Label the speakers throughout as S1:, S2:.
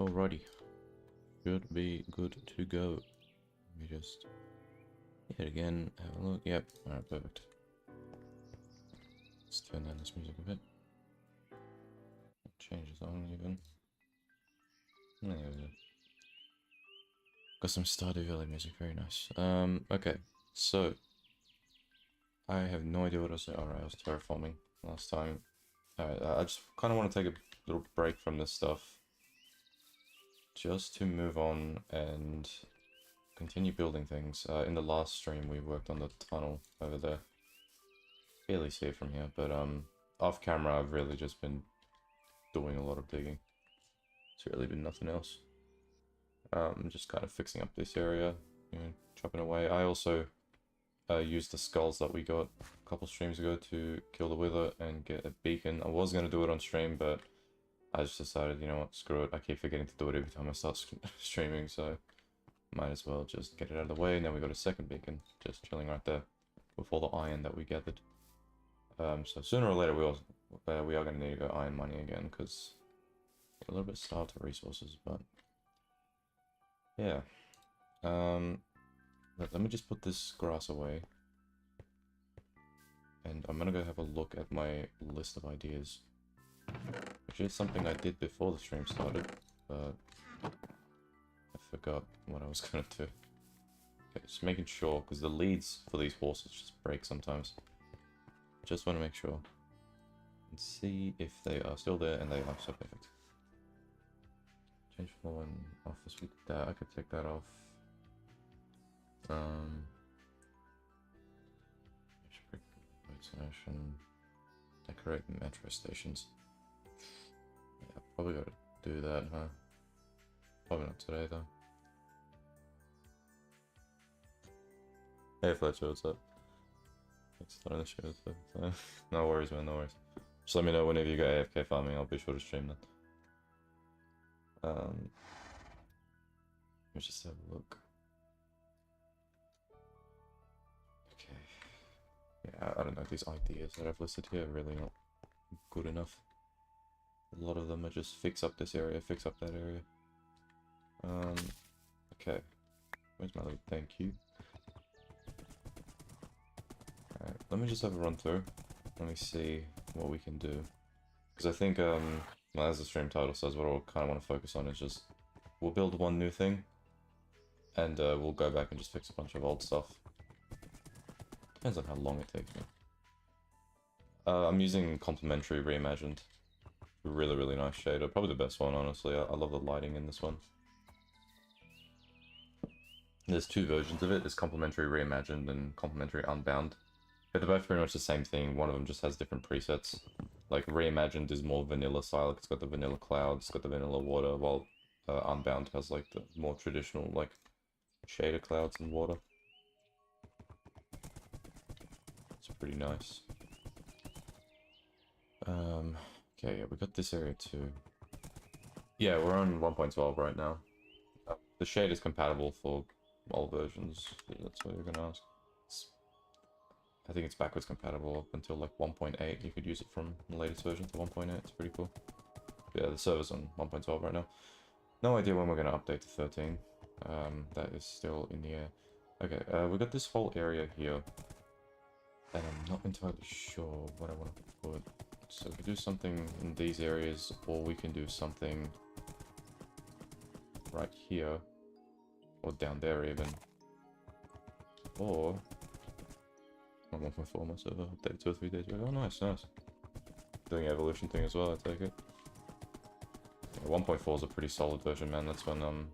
S1: Alrighty. Should be good to go. Let me just hit it again, have a look. Yep, alright, perfect. Let's turn down this music a bit. Change the song even. There we go. Got some Stardew Valley music, very nice. Okay, so I have no idea what I was saying. Alright, I was terraforming last time. Alright, I just kind of want to take a little break from this stuff. Just to move on and continue building things. In the last stream we worked on the tunnel over there. Barely see it from here, but off camera I've really just been doing a lot of digging. It's really been nothing else. Just kind of fixing up this area, you know, chopping away. I also used the skulls that we got a couple streams ago to kill the wither and get a beacon. I was going to do it on stream, but I just decided, you know what, screw it. I keep forgetting to do it every time I start streaming, so might as well just get it out of the way. And then we got a second beacon just chilling right there with all the iron that we gathered. So sooner or later we are going to need to go iron mining again, because a little bit starved for resources, but yeah. Let me just put this grass away. And I'm going to go have a look at my list of ideas. Which is something I did before the stream started, but I forgot what I was going to do. Okay, just making sure, because the leads for these horses just break sometimes. Just want to make sure. And see if they are still there, and they are, so perfect. Change floor and office with that. I could take that off. Vaccination. Decorate metro stations. Yeah, probably gotta do that, huh? Probably not today, though. Hey Fletcher, what's up? Thanks for starting the show, so no worries, man, no worries. Just let me know whenever you go AFK farming, I'll be sure to stream that. Let's just have a look. Okay. Yeah, I don't know, these ideas that I've listed here are really not good enough. A lot of them are just fix up this area, fix up that area. Okay. Where's my little thank you? Alright, let me just have a run through. Let me see what we can do. Because I think, well, as the stream title says, what I kind of want to focus on is just, we'll build one new thing, and we'll go back and just fix a bunch of old stuff. Depends on how long it takes me. I'm using Complementary Reimagined. Really, really nice shader. Probably the best one, honestly. I love the lighting in this one. There's two versions of it. There's Complementary Reimagined and Complementary Unbound. But they're both pretty much the same thing. One of them just has different presets. Like, Reimagined is more vanilla style. It's got the vanilla clouds, it's got the vanilla water, while Unbound has, like, the more traditional, like, shader clouds and water. It's pretty nice. Okay, yeah, we got this area too. Yeah, we're on 1.12 right now. The shade is compatible for all versions. That's what you're gonna ask. I think it's backwards compatible up until like 1.8. You could use it from the latest version to 1.8. It's pretty cool. Yeah, the server's on 1.12 right now. No idea when we're gonna update to 13. That is still in the air. Okay, we got this whole area here. And I'm not entirely sure what I want to put. So we could do something in these areas, or we can do something right here, or down there even. Or I'm 1.4 my server updated 2 or 3 days ago. Oh, nice, nice. Doing evolution thing as well, I take it. Yeah, 1.4 is a pretty solid version, man. That's when one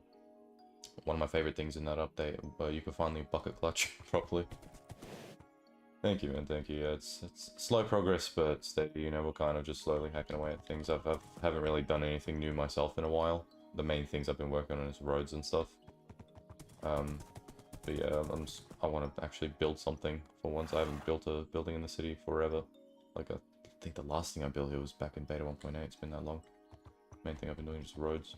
S1: of my favorite things in that update, but you can finally bucket clutch properly. Thank you, man, thank you. Yeah, it's slow progress, but steady, you know, we're kind of just slowly hacking away at things. I haven't really done anything new myself in a while. The main things I've been working on is roads and stuff. But yeah, I want to actually build something for once. I haven't built a building in the city forever. Like, I think the last thing I built here was back in beta 1.8. It's been that long. Main thing I've been doing is roads.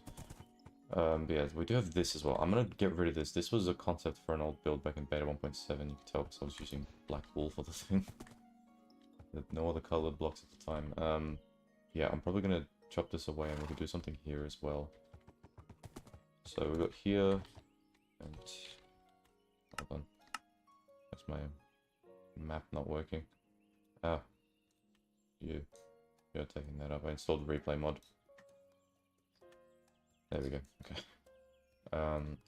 S1: But yeah, we do have this as well. I'm gonna get rid of this. This was a concept for an old build back in beta 1.7. You can tell because I was using black wool for the thing. No other colored blocks at the time. Yeah, I'm probably gonna chop this away and we can do something here as well. So we got here, and hold on, that's my map not working. Ah, you're taking that up. I installed the replay mod. There we go. Okay.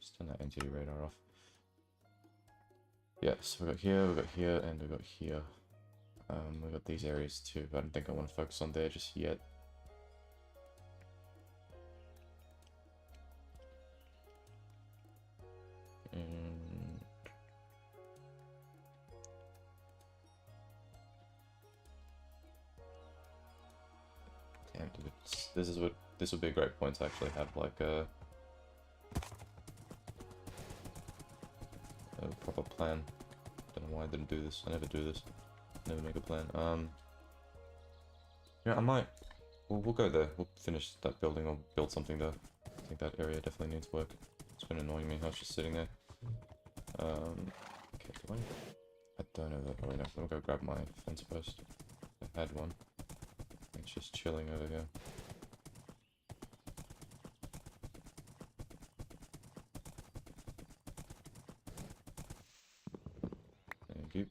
S1: Just turn that entity radar off. Yeah, so we got here, and we got here. We got these areas too, but I don't think I want to focus on there just yet. Damn, dude, this would be a great point to actually have like a proper plan. Don't know why I didn't do this. I never do this. Never make a plan. Yeah, I might. We'll go there. We'll finish that building or build something there. I think that area definitely needs work. It's been annoying me. I was just sitting there. Okay, do I don't know that right now. Let me go grab my fence post. I had one. It's just chilling over here. Thank you.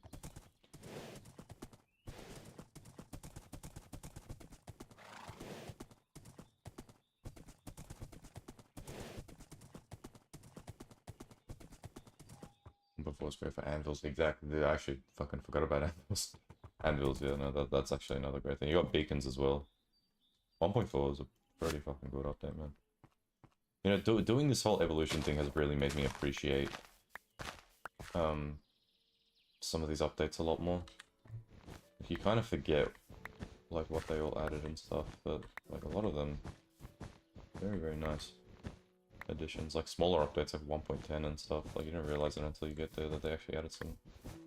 S1: Before it's great for anvils, exactly. I actually fucking forgot about anvils. Anvils, yeah, no, that's actually another great thing. You got beacons as well. 1.4 is a pretty fucking good update, man. You know, doing this whole evolution thing has really made me appreciate some of these updates a lot more. You kind of forget like what they all added and stuff, but like a lot of them very, very nice additions. Like smaller updates like 1.10 and stuff, like you don't realize it until you get there that they actually added some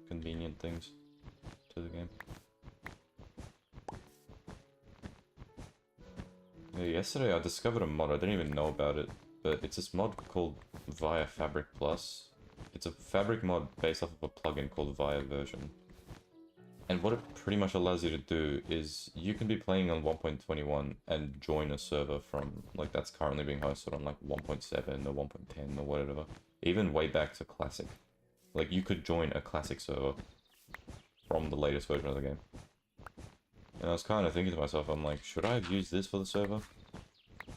S1: convenient things to the game. Yeah, yesterday I discovered a mod, I didn't even know about it, but it's this mod called Via Fabric Plus. It's a fabric mod based off of a plugin called Via Version. And what it pretty much allows you to do is you can be playing on 1.21 and join a server from, like, that's currently being hosted on like 1.7 or 1.10 or whatever. Even way back to Classic. Like, you could join a Classic server from the latest version of the game. And I was kind of thinking to myself, I'm like, should I have used this for the server?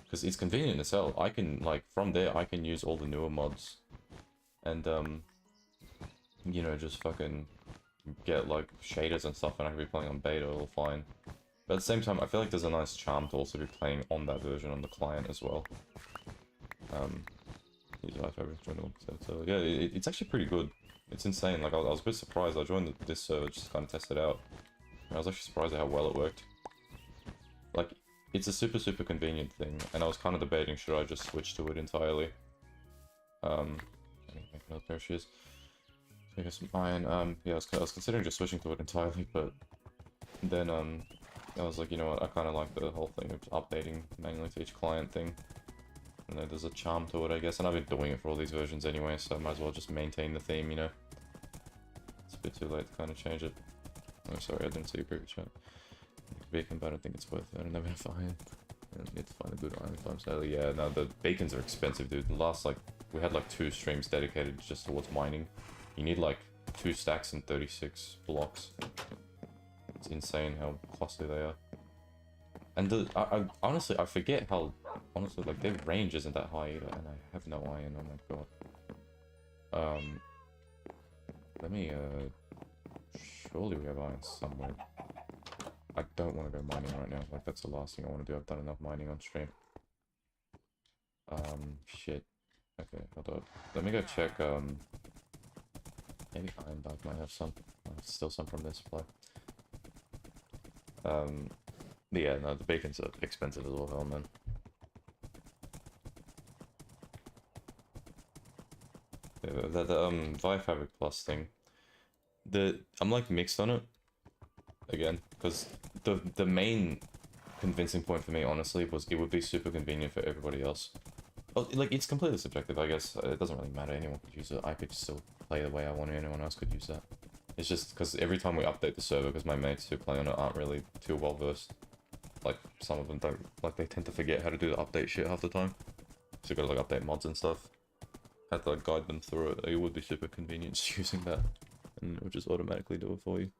S1: Because it's convenient as hell. I can, like, from there, I can use all the newer mods. And, you know, just fucking get, like, shaders and stuff, and I can be playing on beta all fine. But at the same time, I feel like there's a nice charm to also be playing on that version on the client as well. So yeah, it's actually pretty good. It's insane. Like, I was a bit surprised. I joined this server just to kind of test it out. I was actually surprised at how well it worked. Like, it's a super, super convenient thing, and I was kind of debating, should I just switch to it entirely? There she is. I guess some iron. Yeah, I was considering just switching to it entirely, but then, I was like, you know what, I kind of like the whole thing of updating manually to each client thing. And there's a charm to it, I guess, and I've been doing it for all these versions anyway, so I might as well just maintain the theme, you know? It's a bit too late to kind of change it. Oh, sorry, I didn't see your previous chat. Beacon, but I don't think it's worth it. I don't know if I need to find a good iron farm sale. Yeah, no, the beacons are expensive, dude. The last, like, we had like 2 streams dedicated just towards mining. You need like 2 stacks and 36 blocks. It's insane how costly they are. And I honestly, I forget how, honestly, like, their range isn't that high either, and I have no iron, oh my god. Let me, surely we have iron somewhere. I don't want to go mining right now, like, that's the last thing I want to do. I've done enough mining on stream. Shit. Okay, hold up. Let me go check, maybe Iron Bug might have some. Still some from this supply. Yeah, no, the beacons are expensive as well, man. Yeah, the Via Fabric Plus thing. I'm like mixed on it. Again, because the main convincing point for me, honestly, was it would be super convenient for everybody else. Well, like, it's completely subjective, I guess. It doesn't really matter. Anyone could use it. I could still play the way I want to. Anyone else could use that. It's just because every time we update the server, because my mates who play on it aren't really too well versed. Like, some of them don't, like, they tend to forget how to do the update shit half the time. So you gotta like update mods and stuff. Had to like guide them through it. It would be super convenient just using that, and it would just automatically do it for you.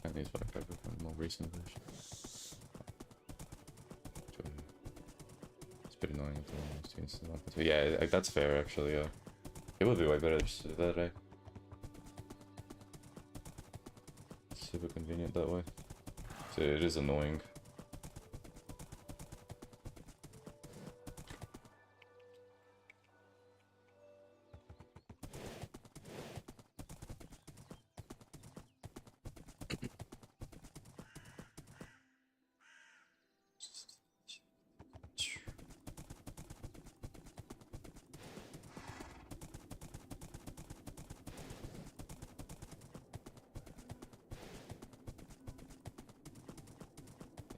S1: And these work over the more recent version. It's a bit annoying at the moment. Yeah, like, that's fair actually, yeah. It would be way better just to do that, eh? Super convenient that way. So it is annoying.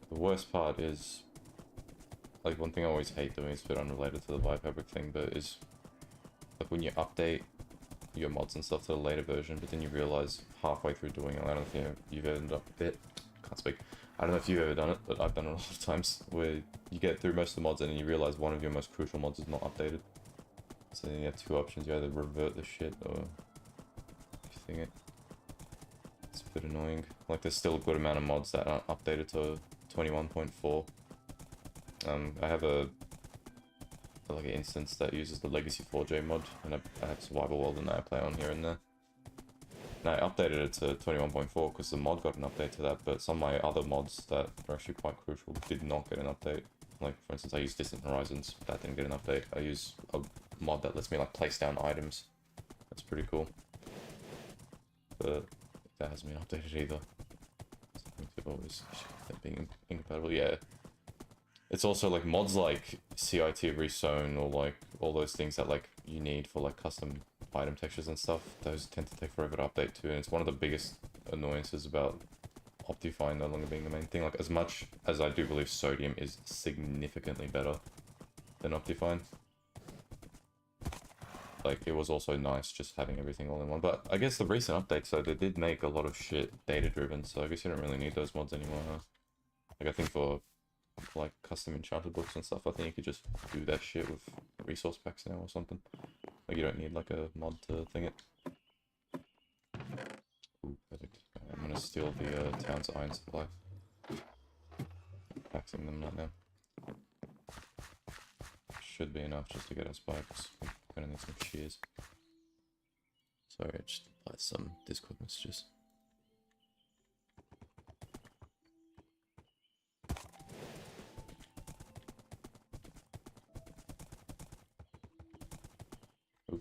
S1: The worst part is, like, one thing I always hate doing is a bit unrelated to the biofabric thing, but is like when you update your mods and stuff to the later version, but then you realize halfway through doing it, I don't know if you've ended up can't speak. I don't know if you've ever done it, but I've done it a lot of times where you get through most of the mods and then you realize one of your most crucial mods is not updated. So then you have two options: you either revert the shit or thing it. It's a bit annoying. Like, there's still a good amount of mods that aren't updated to 21.4. I have like an instance that uses the Legacy 4J mod, and I have Survival World and I play on here and there. And I updated it to 21.4 because the mod got an update to that, but some of my other mods that are actually quite crucial did not get an update. Like, for instance, I use Distant Horizons, that didn't get an update. I use a mod that lets me like place down items. That's pretty cool. But that hasn't been updated either. So always being incompatible, yeah. It's also like mods like CIT Rezone or like all those things that like you need for like custom item textures and stuff. Those tend to take forever to update too, and it's one of the biggest annoyances about Optifine no longer being the main thing. Like, as much as I do believe Sodium is significantly better than Optifine, like, it was also nice just having everything all in one. But I guess the recent updates, though, they did make a lot of shit data driven, so I guess you don't really need those mods anymore, huh? Like, I think for like custom enchanted books and stuff, I think you could just do that shit with resource packs now or something. Like, you don't need like a mod to thing it. Ooh, perfect. I'm gonna steal the town's iron supply. Paxing them right now. Should be enough just to get us by, because we're gonna need some shears. Sorry, I just replied some Discord messages. Oof.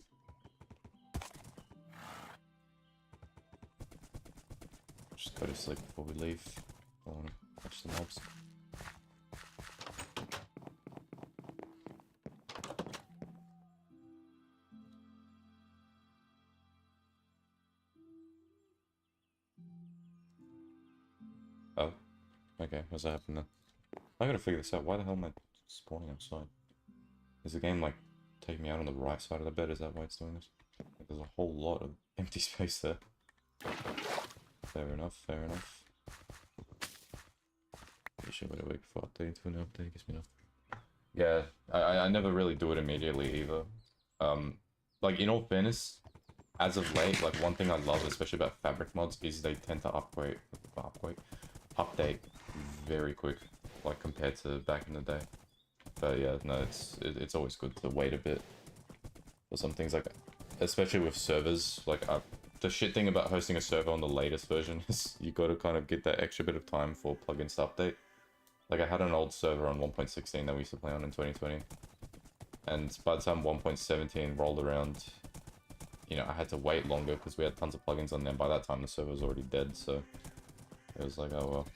S1: Just go to sleep before we leave. I don't want to catch the mobs. Oh, okay, what's that happening then? I gotta figure this out. Why the hell am I spawning outside? Is the game like taking me out on the right side of the bed? Is that why it's doing this? Like, there's a whole lot of empty space there. Fair enough, fair enough. You should wait a week before updating to an update, gives me enough. Yeah, I never really do it immediately either. Like, in all fairness, as of late, like, one thing I love, especially about fabric mods, is they tend to update very quick, like, compared to back in the day. But yeah, no, it's always good to wait a bit for some things, like, especially with servers. Like, the shit thing about hosting a server on the latest version is you gotta kind of get that extra bit of time for plugins to update. Like, I had an old server on 1.16 that we used to play on in 2020. And by the time 1.17 rolled around, you know, I had to wait longer because we had tons of plugins on there. And by that time, the server was already dead, so it was like, oh well.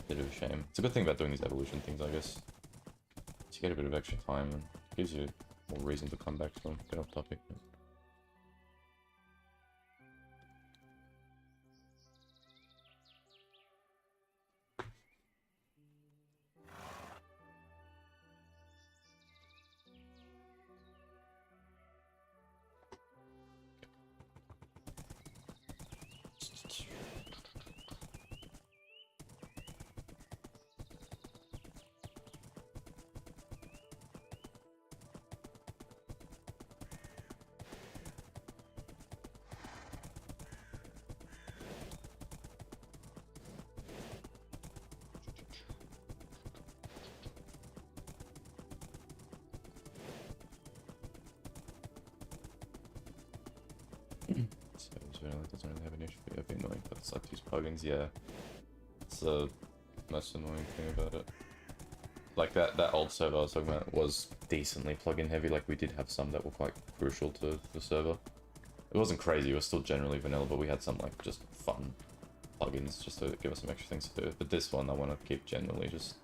S1: Bit of a shame. It's a good thing about doing these evolution things, I guess. You get a bit of extra time and gives you more reason to come back to them. Get off topic. Doesn't really have an issue, but it'd be annoying. But it's like these plugins, yeah. It's the most annoying thing about it. Like that old server I was talking about was decently plugin heavy. Like we did have some that were quite crucial to the server. It wasn't crazy, it was still generally vanilla, but we had some like just fun plugins just to give us some extra things to do. But this one I want to keep generally just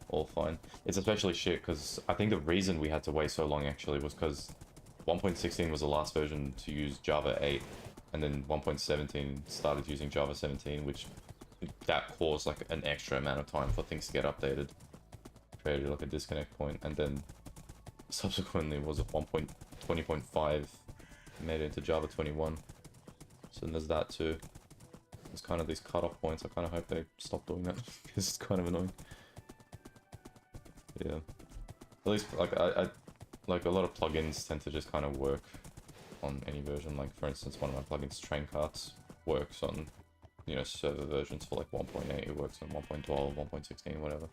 S1: all fine. It's especially shit because I think the reason we had to wait so long actually was because 1.16 was the last version to use Java 8, and then 1.17 started using Java 17, which that caused like an extra amount of time for things to get updated. Created like a disconnect point, and then subsequently was a 1.20.5 made it into Java 21. So then there's that too. There's kind of these cutoff points. I kind of hope they stop doing that because it's kind of annoying. Yeah. At least like I like a lot of plugins tend to just kind of work on any version. Like for instance, one of my plugins, Train Carts, works on, you know, server versions for like 1.8. It works on 1.12, 1.16, whatever.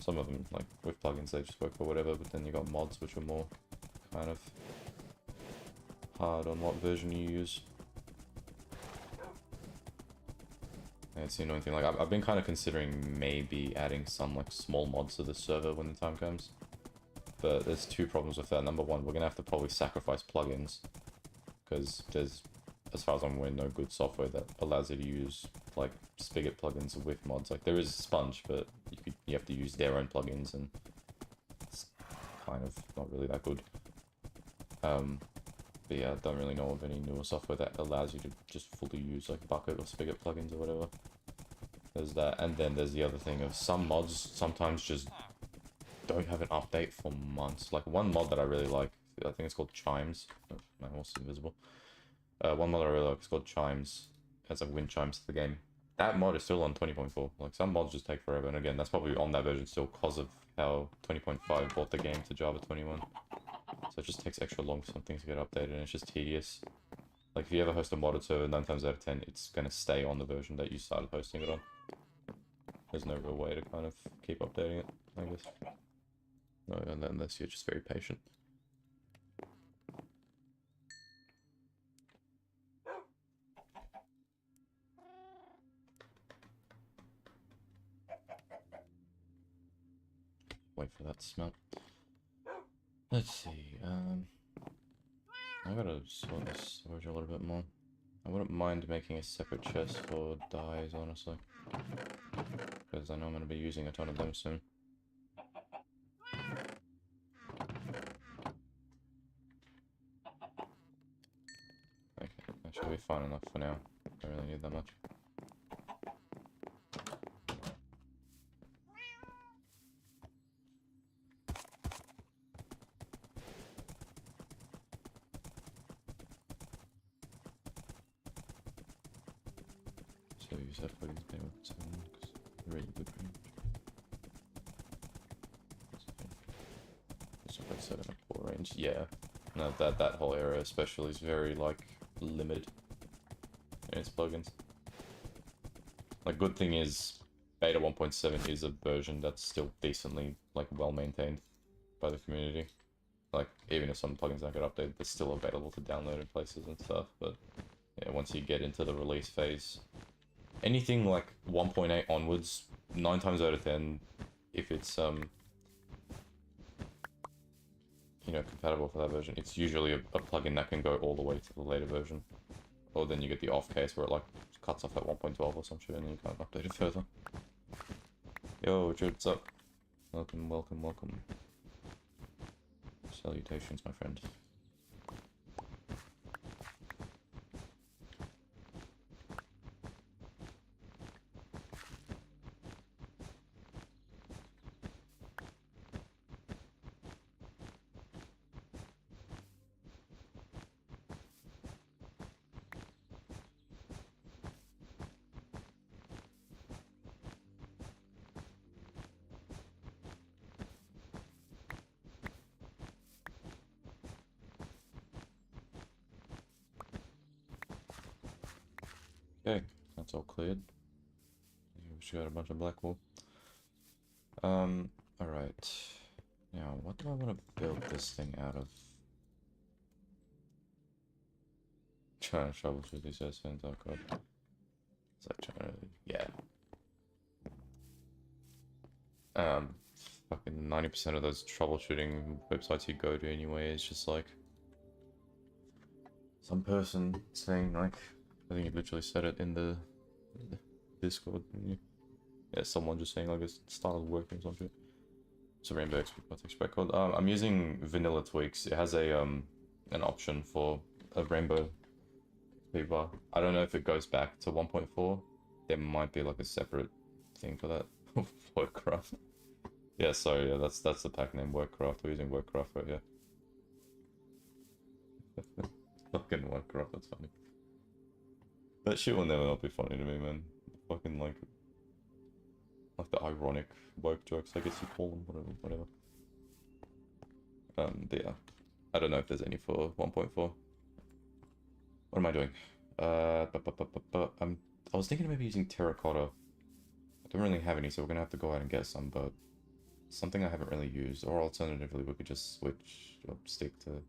S1: Some of them, like with plugins, they just work for whatever. But then you got mods, which are more kind of hard on what version you use. And it's the annoying thing. Like I've been kind of considering maybe adding some like small mods to the server when the time comes. But there's two problems with that. Number one, we're gonna have to probably sacrifice plugins because there's, as far as I'm aware, no good software that allows you to use like Spigot plugins with mods. Like there is Sponge, but you have to use their own plugins, and it's kind of not really that good. But yeah, I don't really know of any newer software that allows you to just fully use like Bucket or Spigot plugins or whatever. There's that, and then there's the other thing of some mods sometimes just don't have an update for months. Like one mod that I really like, I think it's called Chimes. Oh, my horse is invisible. One mod I really like is called Chimes. It has like wind chimes to the game. That mod is still on 20.4. Like some mods just take forever, and again, that's probably on that version still because of how 20.5 brought the game to Java 21. So it just takes extra long for some things to get updated, and it's just tedious. Like if you ever host a modded server, 9 times out of 10, it's gonna stay on the version that you started hosting it on. There's no real way to kind of keep updating it, I guess. No, unless you're just very patient. Wait for that to smell. Let's see, I gotta sort this storage a little bit more. I wouldn't mind making a separate chest for dyes, honestly. Because I know I'm gonna be using a ton of them soon. Okay, that should be fine enough for now. Don't really need that much. So use that for these payments because really good range. It's like 7 and 4 range. Yeah. No, that whole area especially is very like limited in its plugins. Like good thing is beta 1.7 is a version that's still decently like well maintained by the community. Like even if some plugins don't get updated, they're still available to download in places and stuff. But yeah, once you get into the release phase, anything like 1.8 onwards, 9 times out of 10, if it's you know, compatible for that version, it's usually a plugin that can go all the way to the later version. Or then you get the off case where it like cuts off at 1.12 or some shit and you can't update it further. Yo, Jude, what's up? Welcome, welcome, welcome. Salutations, my friend. Okay, that's all cleared. We should got a bunch of black wool. Alright. Now, what do I want to build this thing out of? Trying to troubleshoot these SNs, oh god. It's like trying to, yeah. Fucking 90% of those troubleshooting websites you go to anyway is just like some person saying like, I think you literally said it in the Discord. Yeah, someone just saying like it's started working or something. It's a Rainbow XP record. I'm using vanilla tweaks. It has a an option for a Rainbow XP bar. I don't know if it goes back to 1.4. There might be like a separate thing for that. Workcraft. Yeah, sorry, yeah, that's the pack name, Workcraft. We're using Workcraft right here. Fucking Workcraft, that's funny. That shit will never not be funny to me, man. Fucking like the ironic woke jokes, I guess you call them, whatever. But yeah, I don't know if there's any for 1.4. What am I doing? I was thinking of maybe using terracotta. I don't really have any, so we're gonna have to go out and get some, but something I haven't really used, or alternatively we could just switch or stick to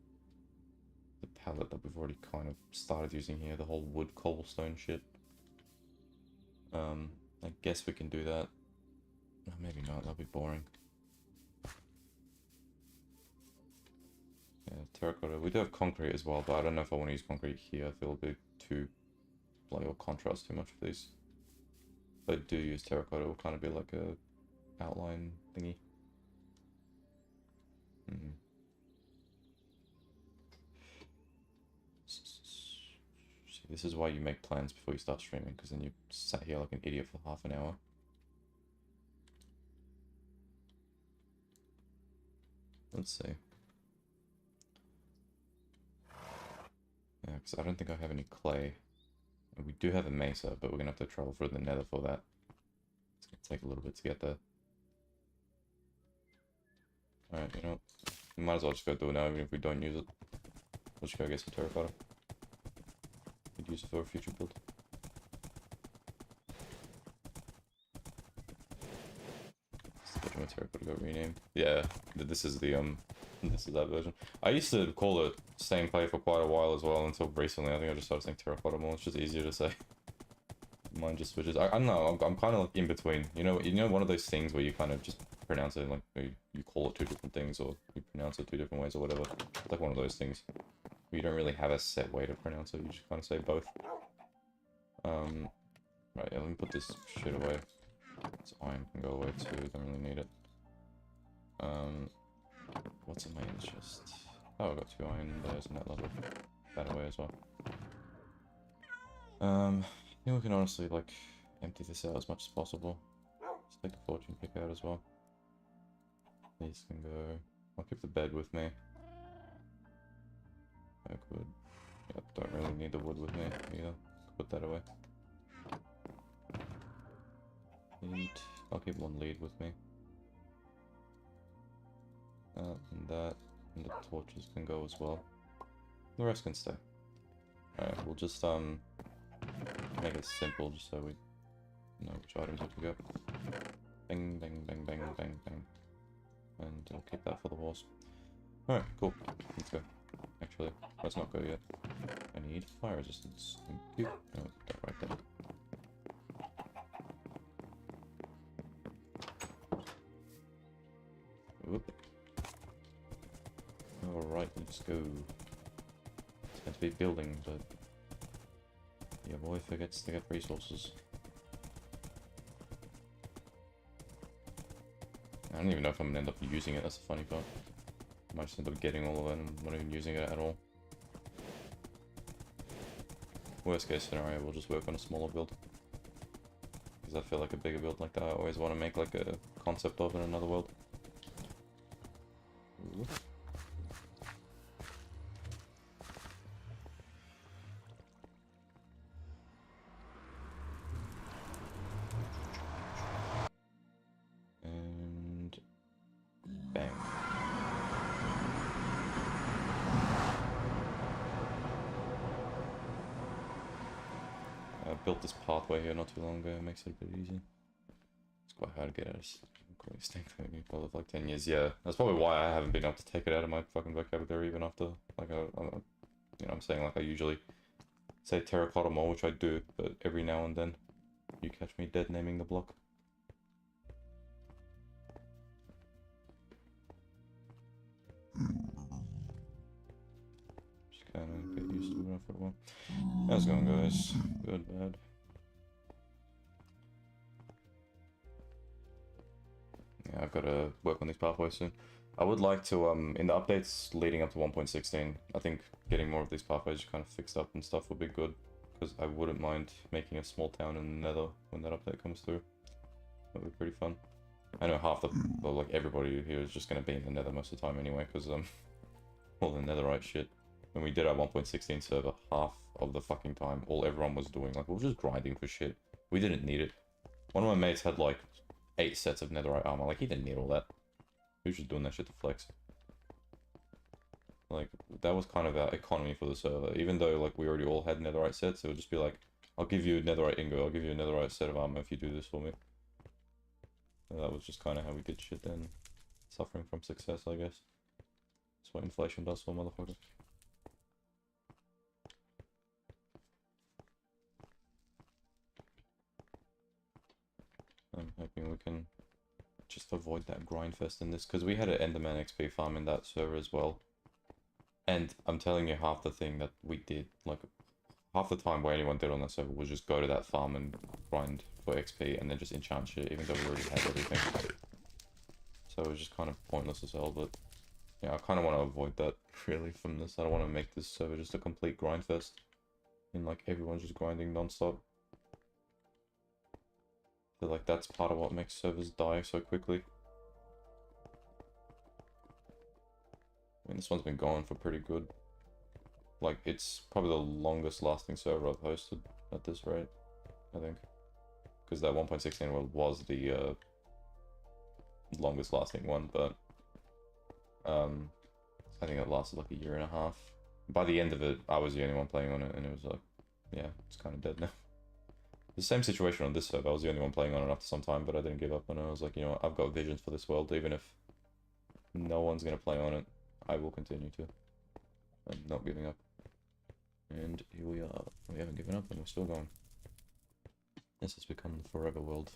S1: the palette that we've already kind of started using here, the whole wood cobblestone shit. I guess we can do that. Oh, maybe not, that'll be boring. Yeah, terracotta. We do have concrete as well, but I don't know if I want to use concrete here. I feel a bit too, like, it'll contrast too much for these. If I do use terracotta, it will kind of be like a outline thingy. See, this is why you make plans before you start streaming, because then you sat here like an idiot for half an hour. Let's see. Yeah, because I don't think I have any clay. We do have a mesa, but we're gonna have to travel through the nether for that. It's gonna take a little bit to get there. Alright, you know, we might as well just go do it now, even if we don't use it. We'll just go get some terracotta. Could use it for a future build. My terracotta got renamed. Yeah, this is the this is that version. I used to call it Stay and Play for quite a while as well until recently. I think I just started saying terracotta more. It's just easier to say. Mine just switches. I don't know. I'm kind of like in between. You know, one of those things where you kind of just pronounce it like you call it two different things, or you pronounce it two different ways, or whatever. It's like one of those things. You don't really have a set way to pronounce it. You just kind of say both. Right. Yeah, let me put this shit away. This iron can go away too. Don't really need it. What's in my chest? Oh, I got 2 iron there's in that level. That away as well. I think we can honestly like empty this out as much as possible. Let's take the fortune pick out as well. These can go. I'll keep the bed with me. I could. Yep, don't really need the wood with me either. Put that away. Lead. I'll keep 1 lead with me. And that, and the torches can go as well. The rest can stay. Alright, we'll just make it simple just so we know which items we can go. Bang, bang, bang, bang, bang, bang. And I'll keep that for the horse. Alright, cool. Let's go. Actually, let's not go yet. I need fire resistance. Thank you. Oh, don't write that. Let's go. It's meant to be building, but your boy forgets to get resources. I don't even know if I'm gonna end up using it, that's the funny part. I might just end up getting all of it and not even using it at all. Worst case scenario, we'll just work on a smaller build. Because I feel like a bigger build like that, I always want to make like a concept of in another world. Ooh. And bang. I built this pathway here not too long ago, it makes it a bit easier. It's quite hard to get out of for like 10 years, yeah. That's probably why I haven't been able to take it out of my fucking vocabulary even after, like, you know what I'm saying, like, I usually say terracotta more, which I do, but every now and then you catch me dead naming the block. Just kind of get used to it after a while. How's it going, guys? Good, bad? Yeah, I've got to work on these pathways soon. I would like to, in the updates leading up to 1.16, I think getting more of these pathways kind of fixed up and stuff would be good. Because I wouldn't mind making a small town in the Nether when that update comes through. That would be pretty fun. I know half the, well, like everybody here is just going to be in the Nether most of the time anyway, because, all the Netherite shit. When we did our 1.16 server, half of the fucking time, all everyone was doing, like, we were just grinding for shit. We didn't need it. One of my mates had, like, 8 sets of netherite armor. Like, he didn't need all that. He was just doing that shit to flex. Like, that was kind of our economy for the server. Even though, like, we already all had netherite sets, it would just be like, I'll give you a netherite ingot, I'll give you a netherite set of armor if you do this for me. And that was just kind of how we did shit then. Suffering from success, I guess. That's what inflation does for motherfuckers. I'm hoping we can just avoid that grind fest in this, because we had an Enderman XP farm in that server as well. And I'm telling you, half the thing that we did, like, half the time what anyone did on that server was just go to that farm and grind for XP and then just enchant shit, even though we already had everything. So it was just kind of pointless as hell, but yeah, I kind of want to avoid that, really, from this. I don't want to make this server just a complete grind fest. And, like, everyone's just grinding non-stop. I feel like that's part of what makes servers die so quickly. I mean, this one's been going for pretty good. Like, it's probably the longest lasting server I've hosted at this rate, I think. Because that 1.16 world was the longest lasting one, but I think it lasted like a year and a half. By the end of it, I was the only one playing on it, and it was like, yeah, it's kind of dead now. The same situation on this server, I was the only one playing on it after some time, but I didn't give up, and I was like, you know what, I've got visions for this world, even if no one's going to play on it, I will continue to. I'm not giving up. And here we are. We haven't given up, and we're still going. This has become the forever world.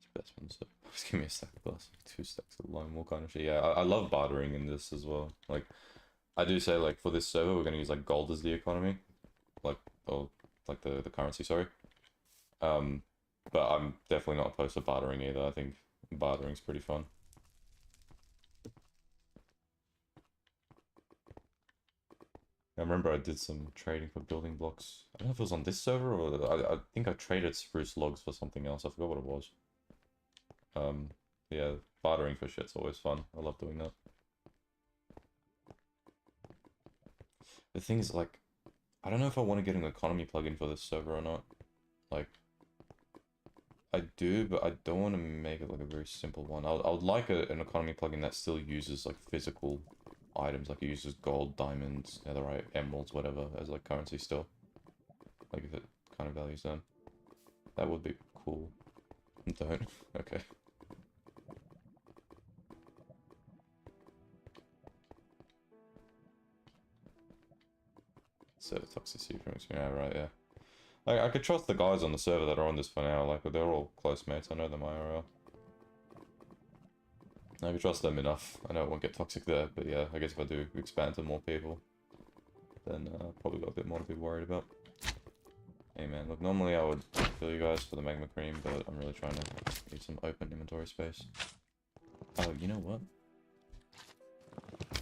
S1: Specimens, so just give me a stack plus 2 stacks of lime wool kind of shit. Yeah, I love bartering in this as well. Like, I do say, like, for this server, we're going to use, like, gold as the economy. Like, or, like, the currency, sorry. But I'm definitely not opposed to bartering either. I think bartering's pretty fun. I remember I did some trading for building blocks. I don't know if it was on this server, or I think I traded spruce logs for something else. I forgot what it was. Yeah, bartering for shit's always fun. I love doing that. The thing is, like, I don't know if I want to get an economy plugin for this server or not. Like, I do, but I don't want to make it like a very simple one. I would like an economy plugin that still uses like physical items, like it uses gold, diamonds, netherite, emeralds, whatever, as like currency still. Like if it kind of values them. That would be cool. Don't. Okay. Server toxicity from experience, yeah, right, yeah. Like, I could trust the guys on the server that are on this for now, like, they're all close mates, I know them IRL. I can trust them enough. I know it won't get toxic there, but yeah, I guess if I do expand to more people, then probably got a bit more to be worried about. Hey man, look, normally I would kill you guys for the magma cream, but I'm really trying to get some open inventory space. Oh, you know what?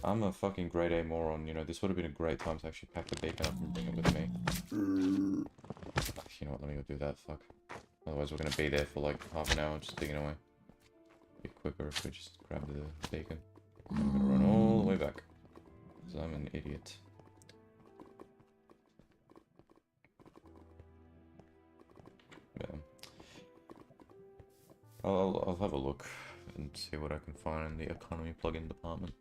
S1: I'm a fucking grade A moron, you know, this would have been a great time to actually pack the beacon up and bring it with me. You know what, let me go do that, fuck. Otherwise we're gonna be there for like half an hour just digging away. Be quicker if we just grab the bacon. I'm gonna run all the way back. Because I'm an idiot. Yeah. I'll have a look and see what I can find in the economy plugin department.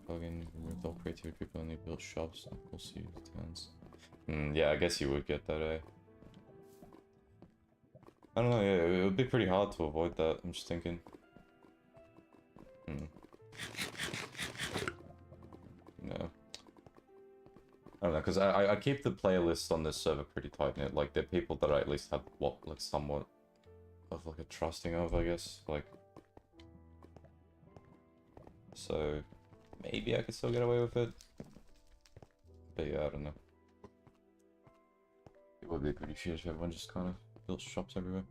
S1: Plugin, removed all creativity, people only build shops, we'll see towns. Yeah, I guess you would get that, eh? I don't know, yeah, it would be pretty hard to avoid that, I'm just thinking. No. I don't know, because I keep the playlist on this server pretty tight-knit, like, they're people that I at least have, what, like, somewhat of, like, a trusting of, I guess, like... So, maybe I could still get away with it. But yeah, I don't know. It would be pretty shit if everyone just kind of built shops everywhere.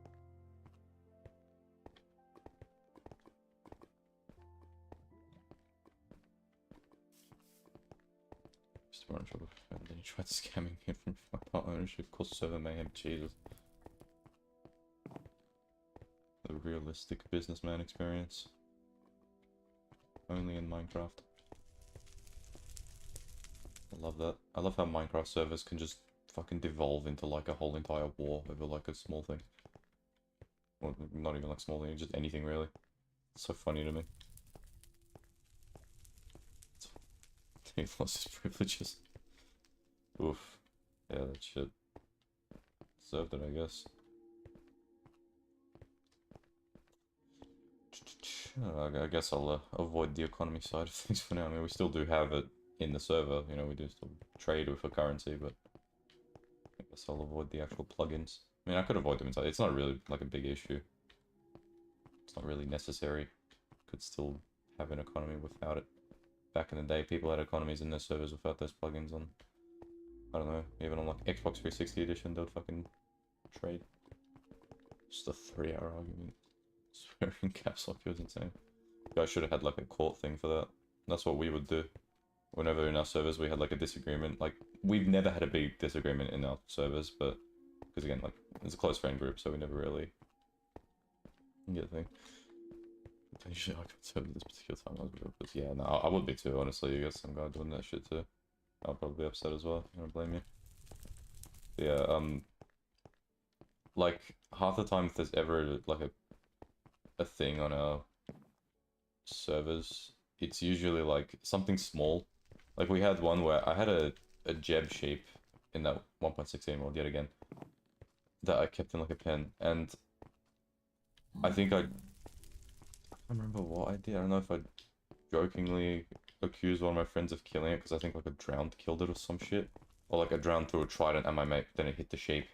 S1: Just more in trouble. And then he tried scamming him from part ownership, caused server mayhem. Jesus. The realistic businessman experience. Only in Minecraft. I love that. I love how Minecraft servers can just fucking devolve into like a whole entire war over like a small thing. Well, not even like small thing, just anything really. It's so funny to me. He lost his privileges. Oof. Yeah, that shit. Deserved it, I guess. I guess I'll avoid the economy side of things for now. I mean, we still do have it in the server, you know, we do still trade with a currency, but I guess I'll avoid the actual plugins. I mean, I could avoid them inside. It's not really like a big issue. It's not really necessary. Could still have an economy without it. Back in the day, people had economies in their servers without those plugins on. I don't know, even on like Xbox 360 edition, they'd fucking trade. Just a 3-hour argument. Swearing caps lock was insane. You guys should have had like a court thing for that. That's what we would do. Whenever in our servers we had like a disagreement, like we've never had a big disagreement in our servers, but because again, like it's a close friend group, so we never really get a thing. Usually I can't serve this particular time I was real, but yeah, no, I would be too, honestly. You got some guy doing that shit too. I'll probably be upset as well. I don't blame you. But yeah, like half the time if there's ever like a thing on our servers, it's usually like something small. Like we had one where I had a Jeb sheep in that 1.16 world yet again that I kept in like a pen, and I think I can't remember what I did. I don't know if I jokingly accused one of my friends of killing it because I think like a drowned killed it or some shit, or like a drowned threw a trident at my mate, then it hit the sheep.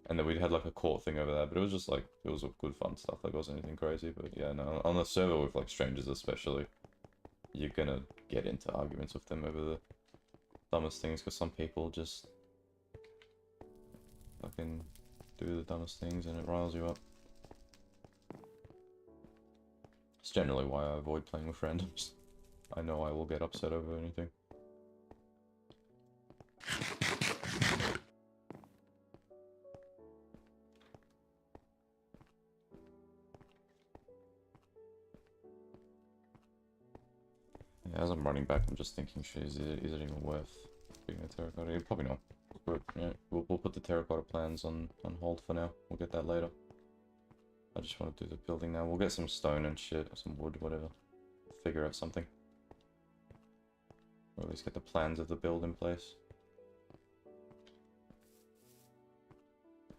S1: And then we had like a court thing over that, but it was just like, it was good fun stuff, like it wasn't anything crazy, but yeah, no, on the server with like strangers especially, you're gonna get into arguments with them over the dumbest things, because some people just fucking do the dumbest things and it riles you up. It's generally why I avoid playing with randoms. I know I will get upset over anything. Yeah, as I'm running back, I'm just thinking, shit, is it even worth being a terracotta? Yeah, probably not. But yeah, we'll put the terracotta plans on hold for now. We'll get that later. I just want to do the building now. We'll get some stone and shit, or some wood, whatever. Figure out something. Or at least get the plans of the build in place.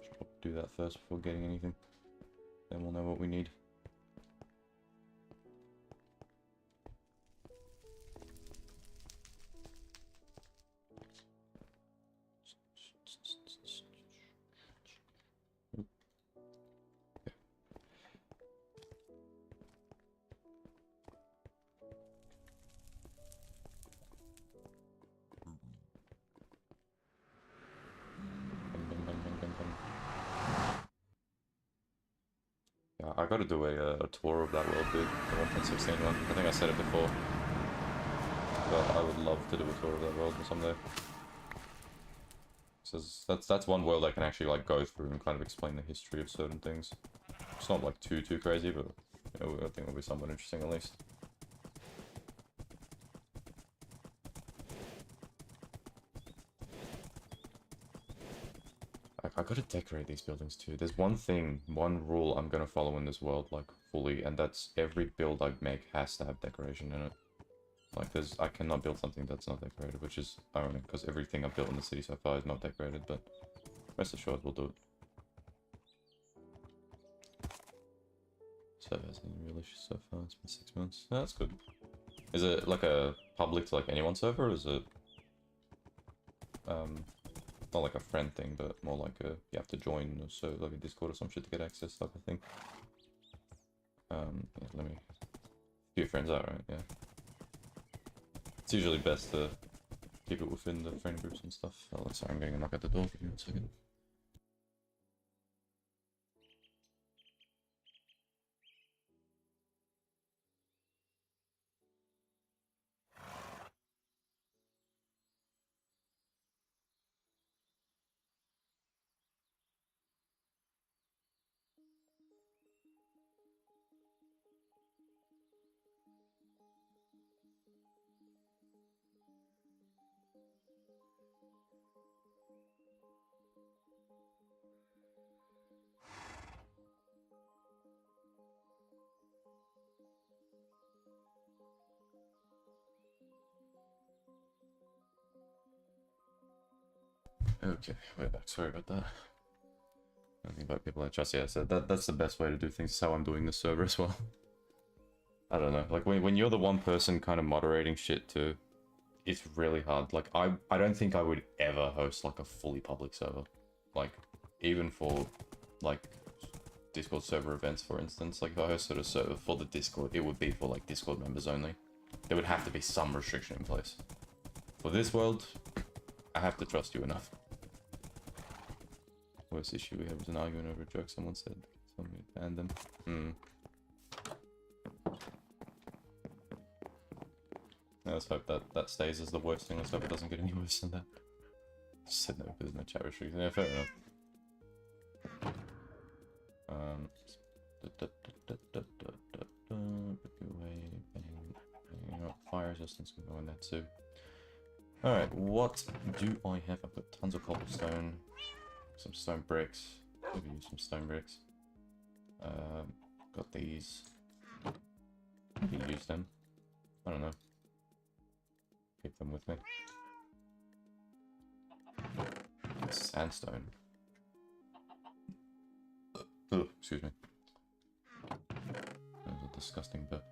S1: Should do that first before getting anything. Then we'll know what we need. gotta do a tour of that world, dude. The 1.16 one. I think I said it before. But I would love to do a tour of that world someday. Because that's one world I can actually like go through and kind of explain the history of certain things. It's not like too crazy, but you know, I think it'll be somewhat interesting at least. I gotta decorate these buildings too. There's one rule I'm gonna follow in this world, like, fully, and that's every build I make has to have decoration in it. Like, I cannot build something that's not decorated, which is ironic, because everything I've built in the city so far is not decorated, but rest assured we'll do it. Server hasn't been released so far, it's been 6 months. Oh, that's good. Is it like a public to like anyone server, or is it not like a friend thing, but more like a you have to join, or so like a Discord or some shit to get access type of thing? Yeah, let me few friends out, right? Yeah. It's usually best to keep it within the friend groups and stuff. Oh, sorry, I'm getting a knock at the door. Give me 1 second. Okay, way back. Sorry about that. I think about people I trust. Yeah, so that's the best way to do things. It's how I'm doing this server as well. I don't know. Like when you're the one person kind of moderating shit too, it's really hard. Like I don't think I would ever host like a fully public server. Like even for like Discord server events, for instance. Like if I hosted a server for the Discord, it would be for like Discord members only. There would have to be some restriction in place. For this world, I have to trust you enough. Worst issue we have is an argument over a joke someone said. Somebody banned them. Let's hope that stays as the worst thing. Let's hope it doesn't get any worse than that. Just said no because there's no chat restrictions. Yeah, fair enough. Fire resistance can go in there too. Alright, what do I have? I've got tons of cobblestone. Some stone bricks. Maybe use some stone bricks. Got these. Maybe use them. I don't know. Keep them with me. Sandstone. Ugh, excuse me. That was a disgusting bit.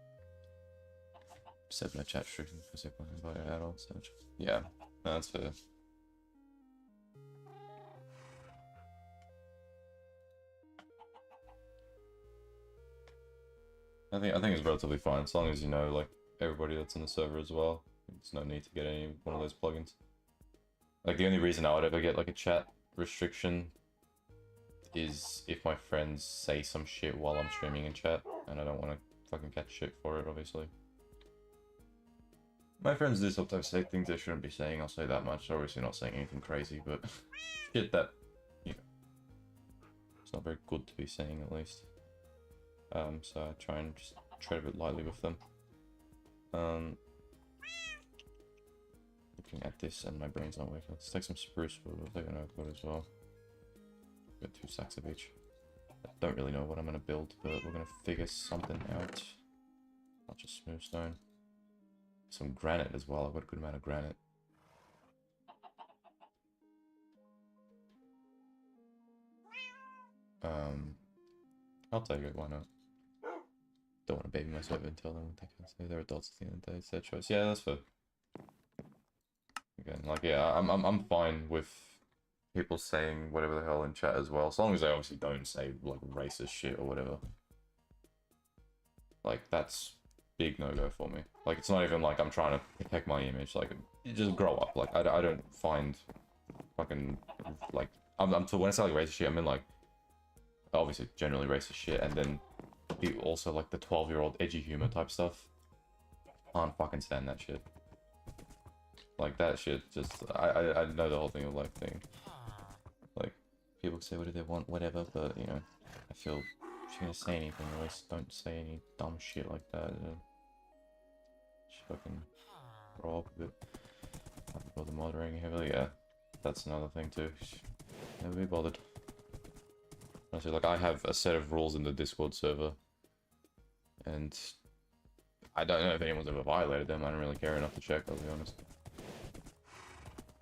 S1: Said no chat restrictions because they're invited at all. So yeah, no, that's fair. I think it's relatively fine as long as you know like everybody that's in the server as well. There's no need to get any one of those plugins. Like the only reason I would ever get like a chat restriction is if my friends say some shit while I'm streaming in chat, and I don't want to fucking catch shit for it, obviously. My friends do sometimes say things they shouldn't be saying, I'll say that much. They're obviously not saying anything crazy, but shit that, you know, it's not very good to be saying at least. So I try and just tread a bit lightly with them. Looking at this and my brain's not working. Let's take some spruce wood, we'll take an oak wood as well. Got 2 sacks of each. I don't really know what I'm going to build, but we're going to figure something out. Not just smooth stone. Some granite as well, I've got a good amount of granite. I'll take it, why not? Don't want to baby myself and tell them what they can say. They're adults at the end of the day, it's their choice. Yeah, that's fair. Again, like, yeah, I'm fine with people saying whatever the hell in chat as well, as long as they obviously don't say, like, racist shit or whatever. Like, that's big no-go for me. Like, it's not even like I'm trying to protect my image, like, you just grow up. Like, I don't find fucking, like, when I say, like, racist shit, I mean, like, obviously, generally racist shit, and then also like the 12-year-old edgy humor type stuff. Can't fucking stand that shit. Like that shit just I know the whole thing of life thing. Like people say what do they want, whatever, but you know, I feel if you're gonna say anything, at least don't say any dumb shit like that. Just fucking grow up a bit. Not bother moderating heavily, yeah. That's another thing too. Never be bothered. Honestly, like I have a set of rules in the Discord server, and I don't know if anyone's ever violated them. I don't really care enough to check, I'll be honest.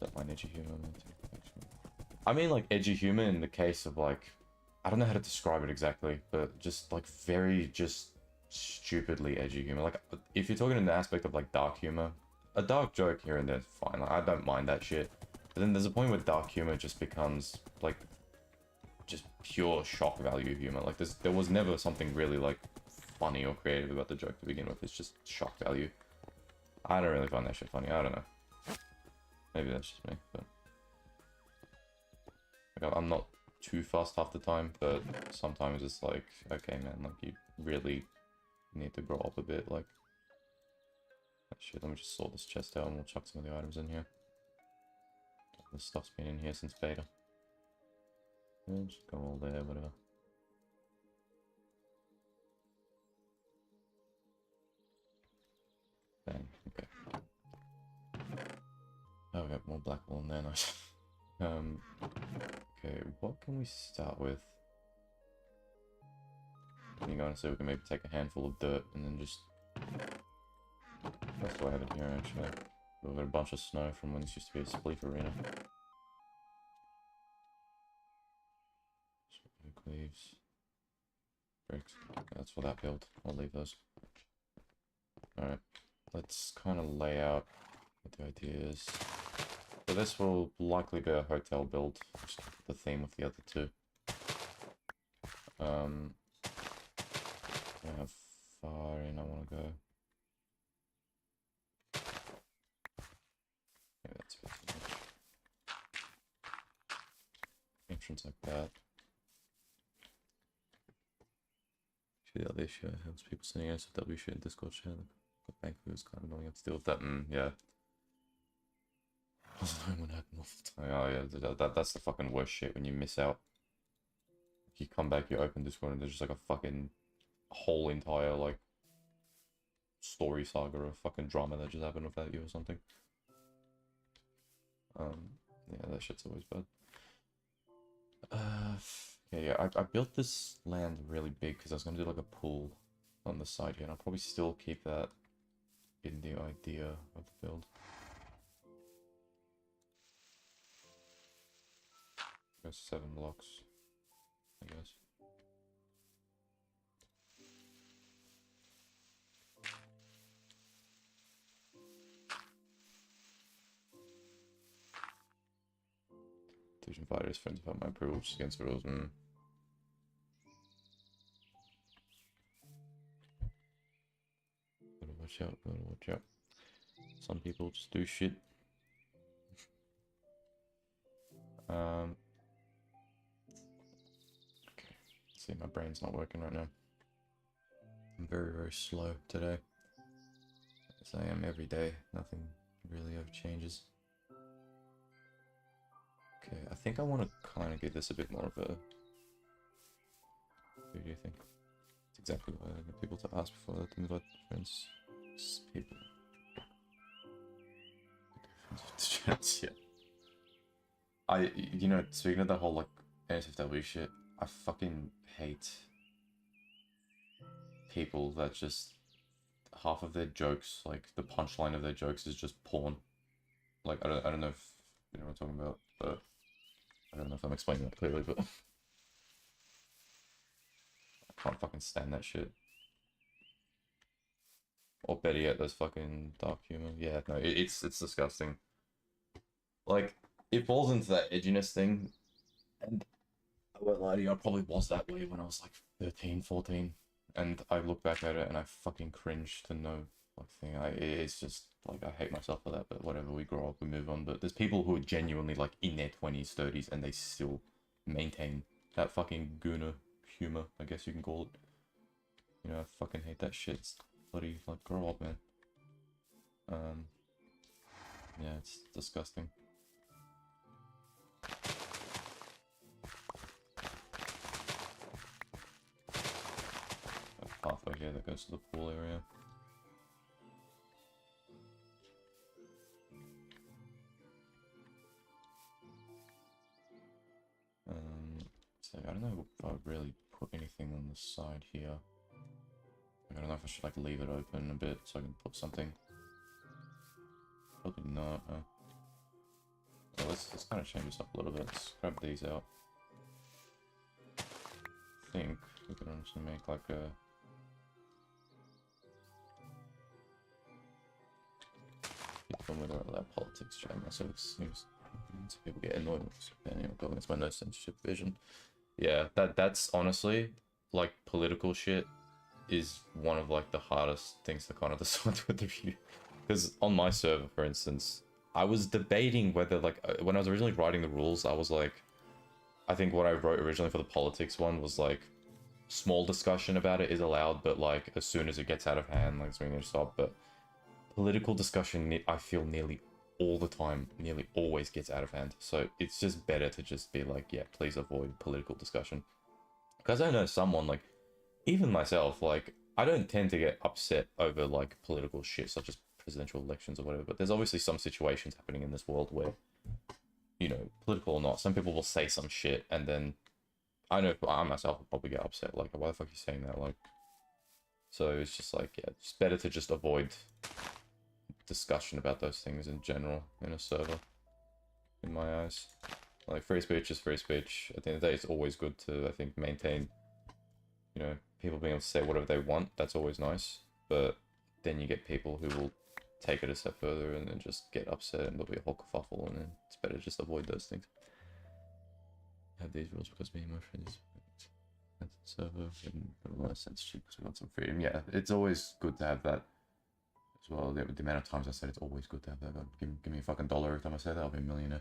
S1: Don't mind edgy humor. I mean, like, edgy humor in the case of, like, I don't know how to describe it exactly, but just, like, very, just stupidly edgy humor. Like, if you're talking in the aspect of, like, dark humor, a dark joke here and there is fine. Like, I don't mind that shit. But then there's a point where dark humor just becomes, like, just pure shock value humor. Like, there was never something really, like, funny or creative about the joke to begin with. It's just shock value. I don't really find that shit funny. I don't know. Maybe that's just me, but like, I'm not too fussed half the time, but sometimes it's like, okay, man, like you really need to grow up a bit. Like, shit, let me just sort this chest out and we'll chuck some of the items in here. This stuff's been in here since beta. Yeah, just go all there, whatever. Bang, okay. Oh, we got more black wool in there, nice. Okay, what can we start with? Can you go and see if we can maybe take a handful of dirt and then just... That's what I have in here, actually. We've got a bunch of snow from when this used to be a spleef arena. Oak leaves. Bricks. That's for that build. I'll leave those. Alright. Let's kind of lay out what the idea is. So this will likely be a hotel build, just the theme of the other two. How far in I want to go. Maybe that's a bit too much. Entrance like that. Actually, the other issue I have is people sending SFW shit in Discord chat. The bank was kind of annoying. I have to deal with that, and yeah. What happened all the time? Oh yeah, that's the fucking worst shit when you miss out. You come back, you open Discord, and there's just like a fucking whole entire like story saga or fucking drama that just happened without you or something. Yeah, that shit's always bad. Yeah, I built this land really big because I was gonna do like a pool on the side here, and I'll probably still keep that in the idea of the build. There's 7 blocks, I guess. Division fighters, friends about my approval, just against the rules. Gotta watch out, gotta watch out. Some people just do shit. Okay. See, my brain's not working right now. I'm very, very slow today. As I am every day. Nothing really ever changes. Okay, I think I want to kind of give this a bit more of a... What do you think? It's exactly what I get people to ask before I let them invite friends. People. Yeah. You know, speaking of the whole, like, NSFW shit, I fucking hate people that just... Half of their jokes, like, the punchline of their jokes is just porn. Like, I don't know if you know what I'm talking about, but... I don't know if I'm explaining that clearly, but... I can't fucking stand that shit. Or better yet, those fucking dark humor. Yeah, no, it's disgusting. Like, it falls into that edginess thing, and I won't lie to you, I probably was that way when I was like 13, 14, and I look back at it and I fucking cringe to no like thing. It's just like I hate myself for that, but whatever. We grow up, we move on. But there's people who are genuinely like in their 20s, 30s, and they still maintain that fucking gooner humor, I guess you can call it. You know, I fucking hate that shit. It's bloody, like, grow up, man. Yeah, it's disgusting. A pathway here that goes to the pool area. So I don't know if I would really put anything on the side here. I don't know if I should like leave it open a bit so I can put something. Probably not. Well, let's kind of change this up a little bit. Let's grab these out. I think we can also make like a... When we don't allow politics chat myself, it seems people get annoyed with anyway, going against my no censorship vision. Yeah, that's honestly like political shit is one of like the hardest things to kind of decide with the review. Because on my server, for instance, I was debating whether like when I was originally writing the rules, I was like, I think what I wrote originally for the politics one was like small discussion about it is allowed, but like as soon as it gets out of hand, like it's going to stop. But political discussion, I feel nearly all the time, nearly always gets out of hand. So it's just better to just be like, yeah, please avoid political discussion. Because I know someone, like, even myself, like, I don't tend to get upset over, like, political shit, such as presidential elections or whatever. But there's obviously some situations happening in this world where, you know, political or not, some people will say some shit, and then I know I myself will probably get upset. Like, why the fuck are you saying that? Like, so it's just like, yeah, it's better to just avoid discussion about those things in general in a server, in my eyes. Like, free speech is free speech. At the end of the day, it's always good to, I think, maintain, you know, people being able to say whatever they want. That's always nice. But then you get people who will take it a step further and then just get upset and there'll be a whole kerfuffle, and then it's better to just avoid those things. I have these rules because me and my friends server and a lot of censorship because we want some freedom. Yeah, it's always good to have that. Well, the amount of times I said it's always good to have that. Give me a fucking $1 every time I say that, I'll be a millionaire.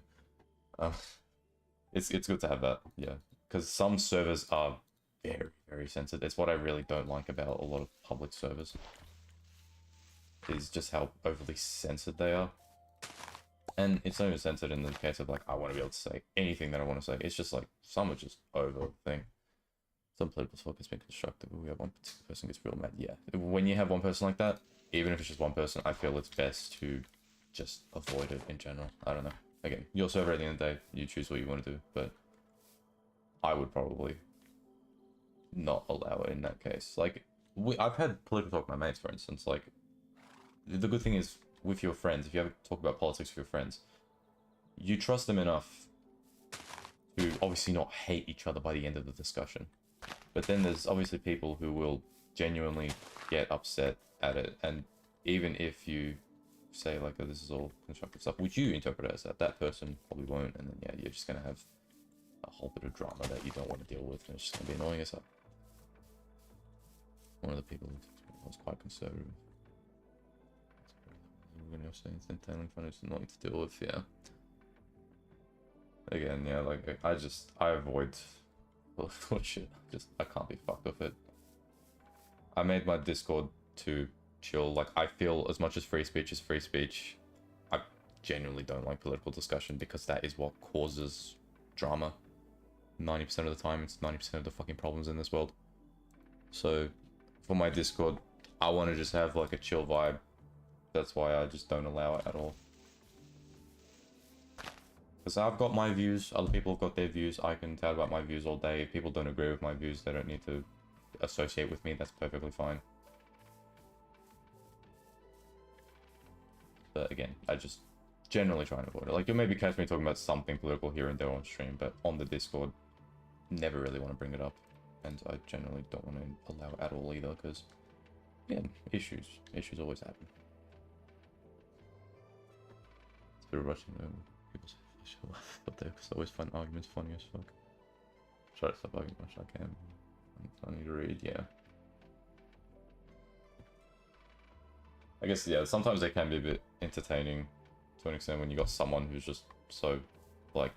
S1: It's good to have that, yeah. Because some servers are very, very sensitive. It's what I really don't like about a lot of public servers. Is just how overly censored they are. And it's not even censored in the case of like, I want to be able to say anything that I want to say. It's just like, some are just over the thing. Some political talk has been constructive, but we have one particular person gets real mad. Yeah, when you have one person like that, even if it's just one person, I feel it's best to just avoid it in general. I don't know. Again, your server at the end of the day, you choose what you want to do, but I would probably not allow it in that case. Like, I've had political talk with my mates, for instance. Like, the good thing is, with your friends, if you ever talk about politics with your friends, you trust them enough to obviously not hate each other by the end of the discussion. But then there's obviously people who will genuinely get upset at it, and even if you say like, oh, this is all constructive stuff, which you interpret as that person probably won't, and then yeah, you're just gonna have a whole bit of drama that you don't want to deal with, and it's just gonna be annoying as hell. One of the people was quite conservative. We're gonna say it's entailing fun, it's annoying to deal with, yeah. Again, yeah, like I avoid shit. I can't be fucked with it. I made my Discord to chill. Like, I feel as much as free speech is free speech, I genuinely don't like political discussion because that is what causes drama. 90% of the time, it's 90% of the fucking problems in this world. So, for my Discord, I want to just have like a chill vibe. That's why I just don't allow it at all. Because I've got my views, other people have got their views, I can tell about my views all day. If people don't agree with my views, they don't need to associate with me, that's perfectly fine. But again, I just generally try and avoid it. Like, you'll maybe catch me talking about something political here and there on stream, but on the Discord, never really want to bring it up. And I generally don't want to allow it at all either, because, yeah, issues always happen. It's a bit rushing though. People say, but they always find arguments funny as fuck. Try to stop arguing as much as I can. It's funny to read, yeah. I guess, yeah, sometimes they can be a bit entertaining to an extent when you got someone who's just so, like,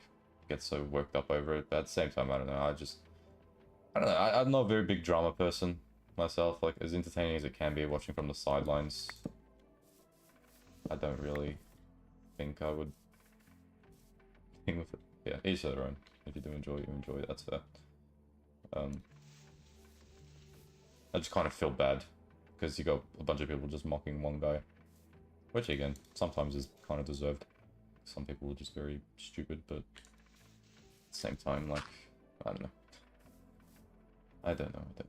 S1: gets so worked up over it. But at the same time, I don't know, I don't know, I'm not a very big drama person. myself. Like, as entertaining as it can be watching from the sidelines, I don't really think I would think with it. Yeah, each their own. If you do enjoy it, you enjoy it. That's fair. I just kind of feel bad because you got a bunch of people just mocking one guy, which again sometimes is kind of deserved. Some people are just very stupid, but at the same time, like, I don't know. I don't know. What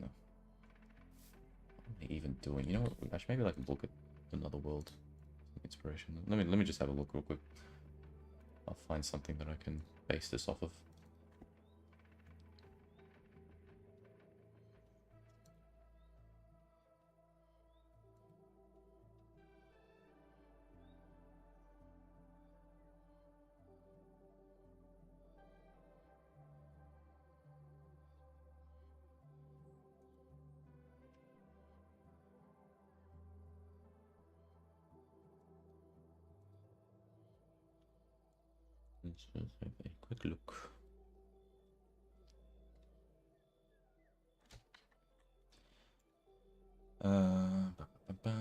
S1: am I even doing? You know what? I should maybe like look at another world. Inspiration. Let me just have a look real quick. I'll find something that I can base this off of. Let's just have a quick look. Ba, ba, ba, ba.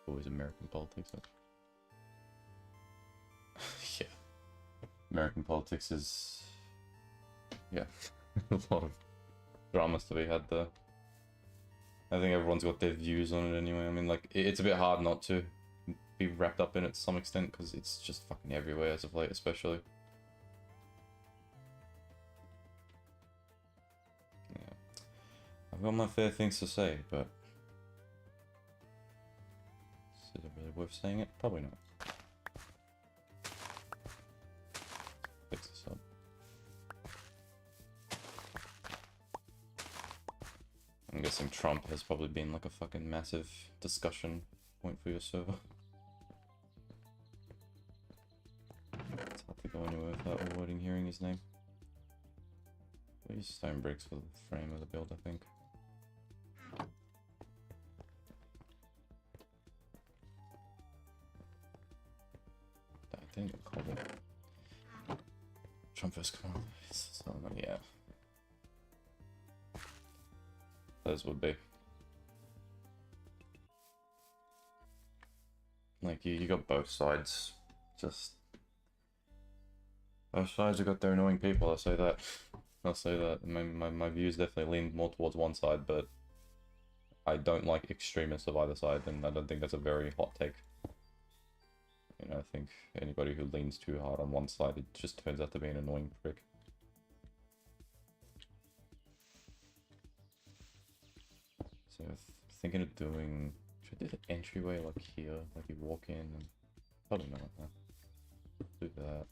S1: Always American politics. Yeah, American politics is, yeah, a lot of dramas to be had there. I think everyone's got their views on it anyway. I mean, like, it's a bit hard not to be wrapped up in it to some extent because it's just fucking everywhere as of late, especially. Yeah, I've got my fair things to say, but is it really worth saying it? Probably not. Fix this up. I'm guessing Trump has probably been like a fucking massive discussion point for your server. It's hard to go anywhere without avoiding hearing his name. We use stone bricks for the frame of the build, I think. I think I'll call it Trump vs. Command. So, yeah. Those would be. Like, you got both sides. Just... both sides have got their annoying people, I'll say that. I'll say that. My views definitely lean more towards one side, but I don't like extremists of either side, and I don't think that's a very hot take. You know, I think anybody who leans too hard on one side, it just turns out to be an annoying prick. So I'm thinking of doing... should I do the entryway like here? Like you walk in and... probably not, huh? Do that.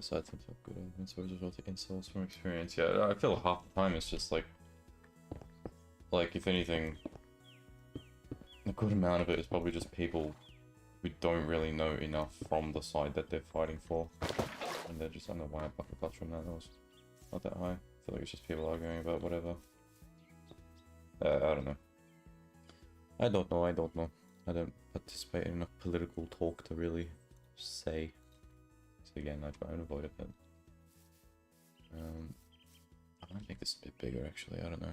S1: Aside things look good, it's always result to insults from experience. Yeah, I feel half the time it's just like if anything, a good amount of it is probably just people who don't really know enough from the side that they're fighting for. And they're just, I don't know why I bucket clutch from that, was not that high. I feel like it's just people arguing about whatever. I don't know. I don't know. I don't participate in enough political talk to really say. So again, I try and avoid it, but... I might make this a bit bigger, actually, I don't know.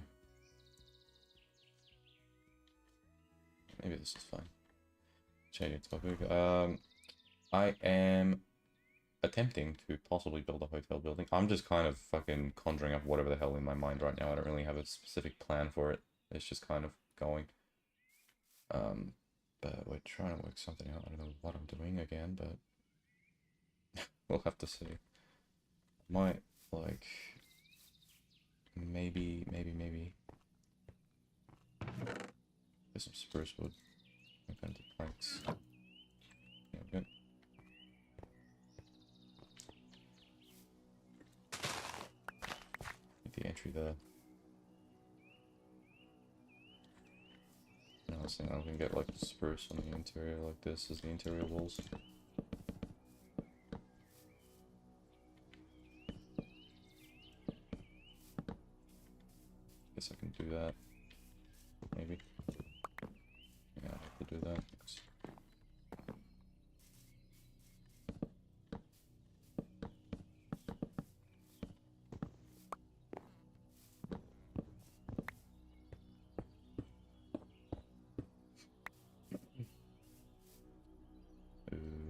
S1: Maybe this is fine. Changing topic. I am attempting to possibly build a hotel building. I'm just kind of fucking conjuring up whatever the hell in my mind right now. I don't really have a specific plan for it. It's just kind of going. But we're trying to work something out. I don't know what I'm doing again, but we'll have to see. Might, like, maybe get some spruce wood. Make that into planks. Yeah, good. Make the entry there. No, I was thinking I can get like spruce on the interior like this as the interior walls. Guess I can do that. Maybe. Yeah, I have to do that.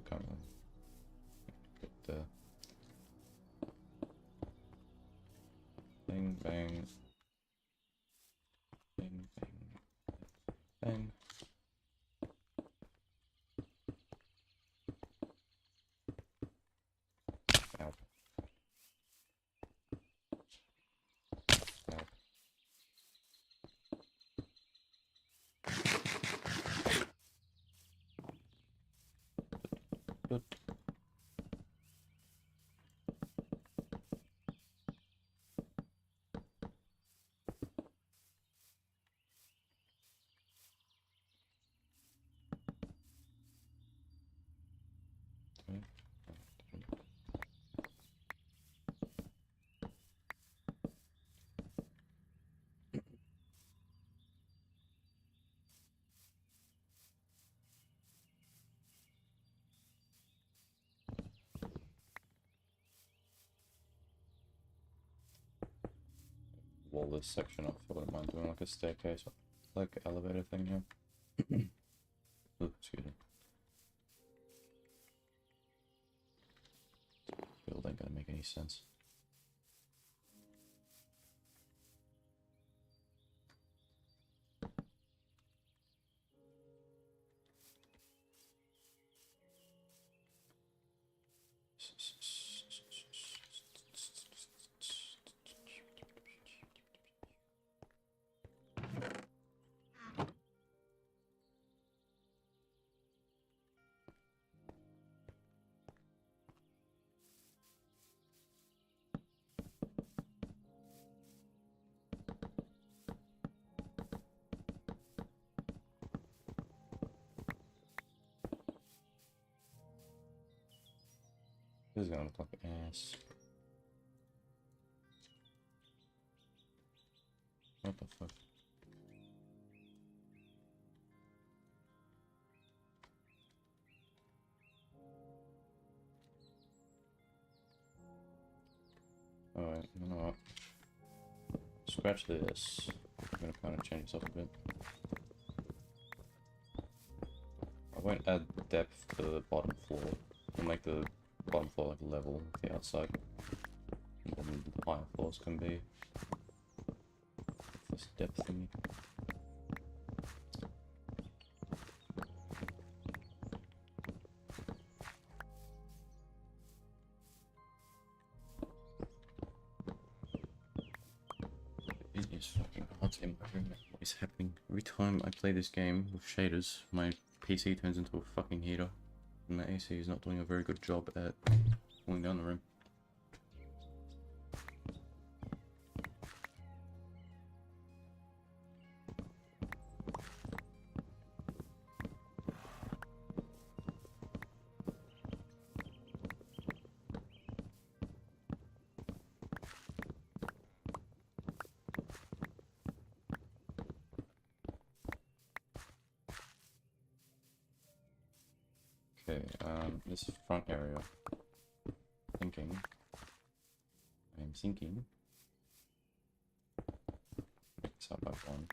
S1: Can't really get the bang bang bang bang bang. Ow. Ow. Good. Wall this section off. I wouldn't mind doing like a staircase, like elevator thing here. Ooh, excuse me. Build ain't gonna make any sense. This is gonna look like ass. What the fuck? Alright, you know what? Scratch this. I'm gonna kind of change this up a bit. I won't add depth to the bottom floor. I'll make the bottom floor like level with the outside. And then the higher floors can be this depth thingy. It is fucking hot in my room. What is happening? Every time I play this game with shaders, my PC turns into a fucking heater. And the AC is not doing a very good job at cooling down the room. Okay, this front area. Thinking. I'm thinking. Make this up by one.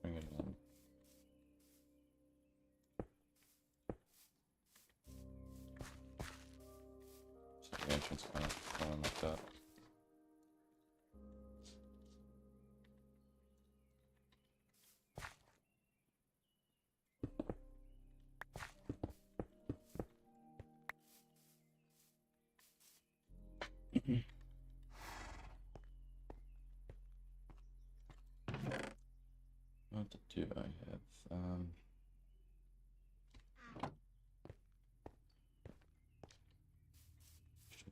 S1: Bring it in. So the entrance kind of going like that. What do I have?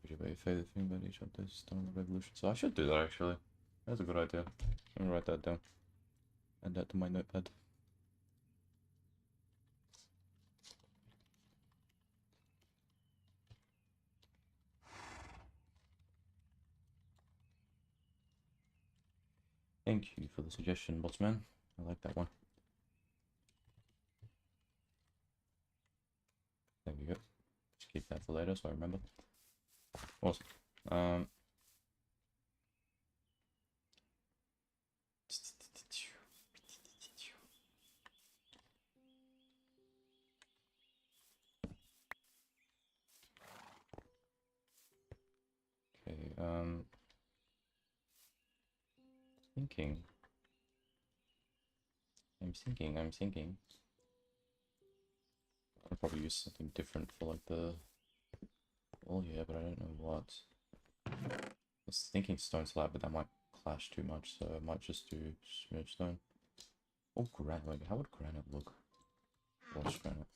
S1: Video about your favorite thing about each of those Stone Revolution. So I should do that actually. That's a good idea. Let me write that down. Add that to my notepad. Thank you for the suggestion, Botsman. I like that one. There we go. Just keep that for later so I remember. Awesome. Okay, thinking. I'm thinking. I'll probably use something different for like the... Oh yeah, but I don't know what. I was thinking stone slab, but that might clash too much, so I might just do smooth stone. Oh, granite. Wait, how would granite look? Watch granite.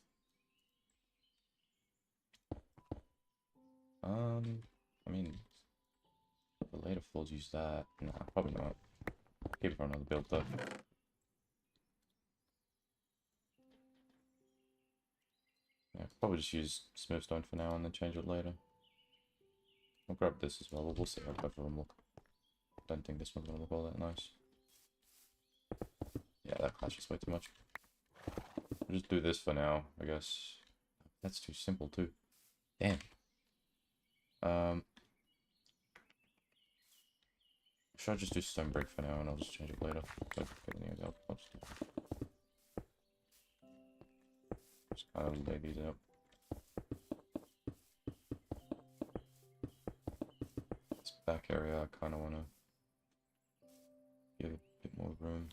S1: I mean, the later floors use that. Nah, probably not. Keep it for another build though. Yeah, probably just use smooth stone for now and then change it later. I'll grab this as well. We'll see how both of them look. Don't think this one's gonna look all that nice. Yeah, that clashes way too much. I'll just do this for now, I guess. That's too simple too. Damn. Should I just do stone brick for now and I'll just change it later? So I'll just kind of lay these out. This back area I kind of want to give a bit more room.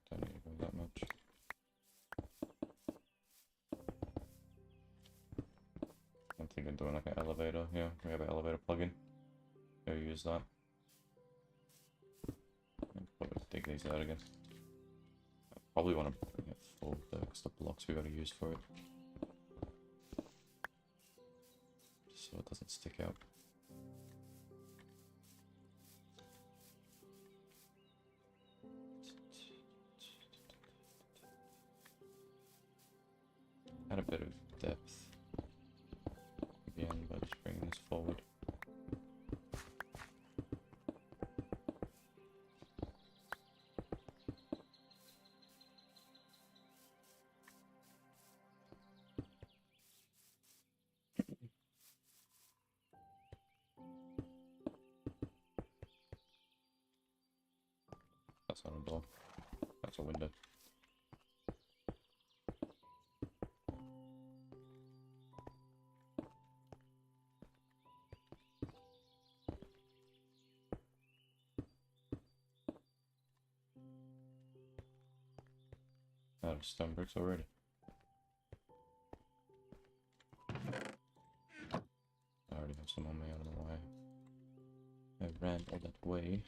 S1: Don't need to go that much. I'm thinking doing like an elevator. Yeah, we have an elevator plugin. Go use that. I'll probably dig these out again. I probably want to bring it forward though, because the blocks we got to use for it. Just so it doesn't stick out. Add a bit of depth again by just bringing this forward. That's not a door. That's a window. Out of stone bricks already. I already have some on me, I don't know why I ran all that way.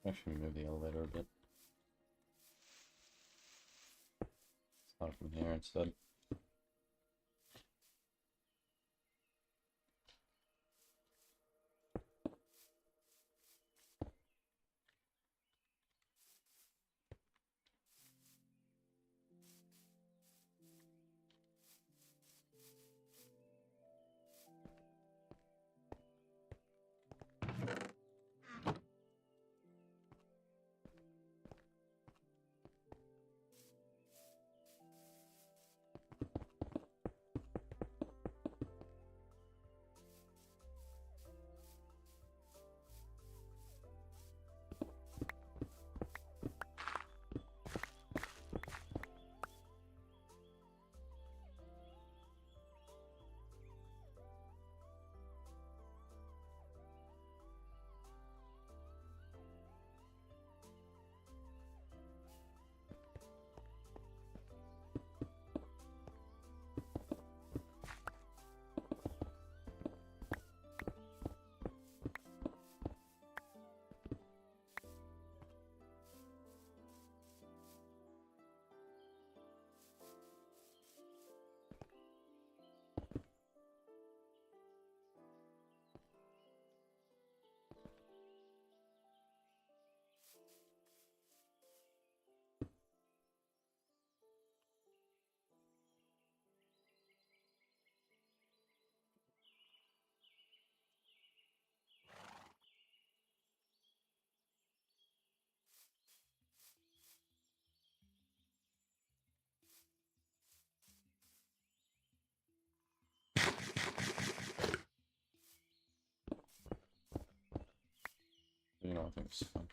S1: Actually, move the elevator a bit. Start from here instead. You know, I think it's fun.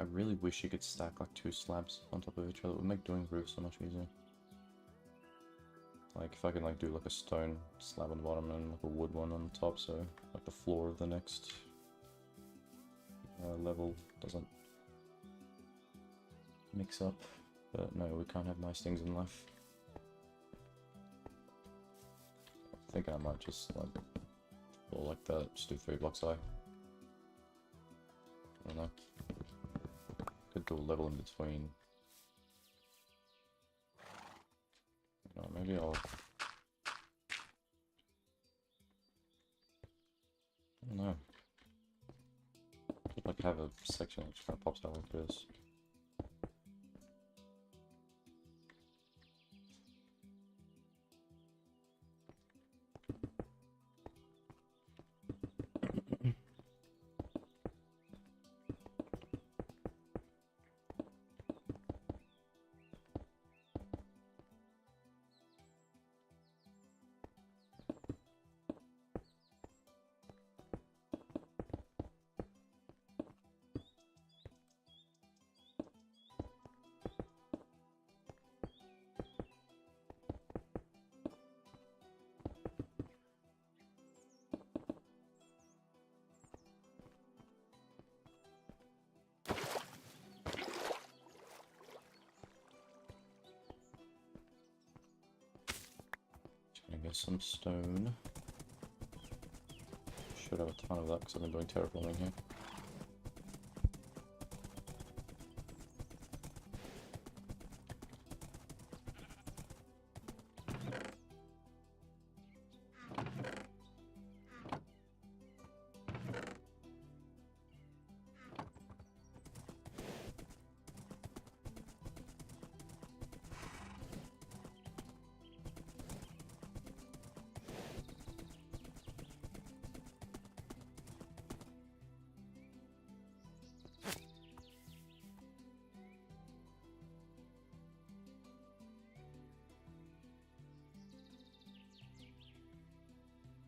S1: I really wish you could stack like 2 slabs on top of each other. It would make doing roofs so much easier. Like if I could like do like a stone slab on the bottom and like a wood one on the top, so like the floor of the next level doesn't mix up. But no, we can't have nice things in life. I think I might just like floor like that, just do 3 blocks high. I don't know. Could do a level in between. You know, maybe I'll... I don't know. Could like have a section that just kind of pops out like this. some stone. Should have a ton of that because I've been doing terraforming here.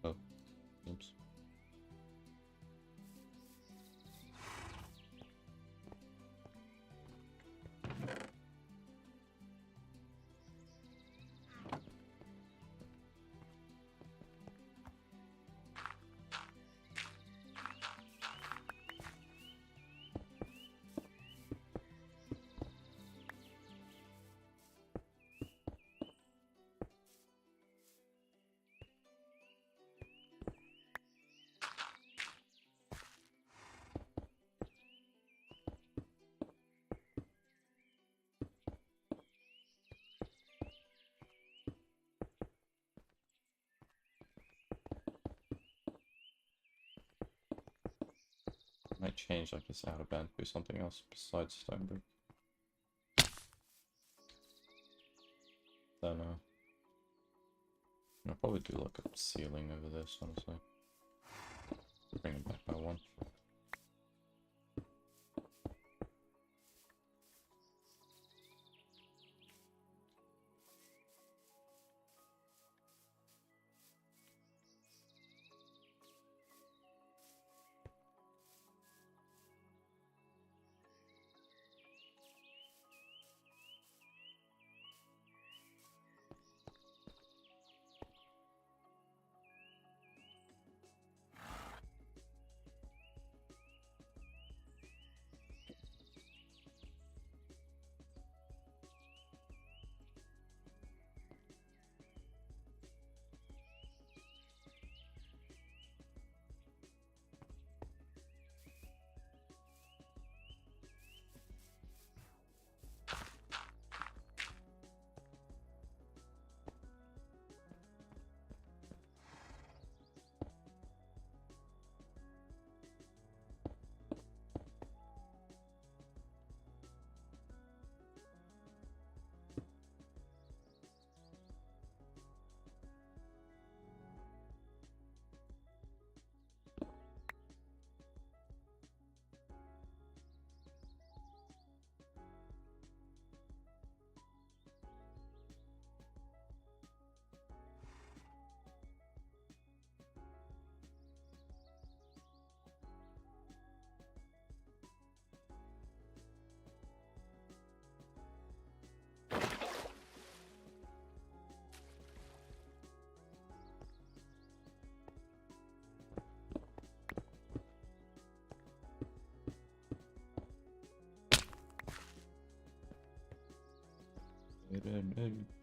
S1: Oh, oops. Might change like this outer band to something else besides stone brick. Don't know. I'll probably do like a ceiling over this, honestly. Bring it back by one.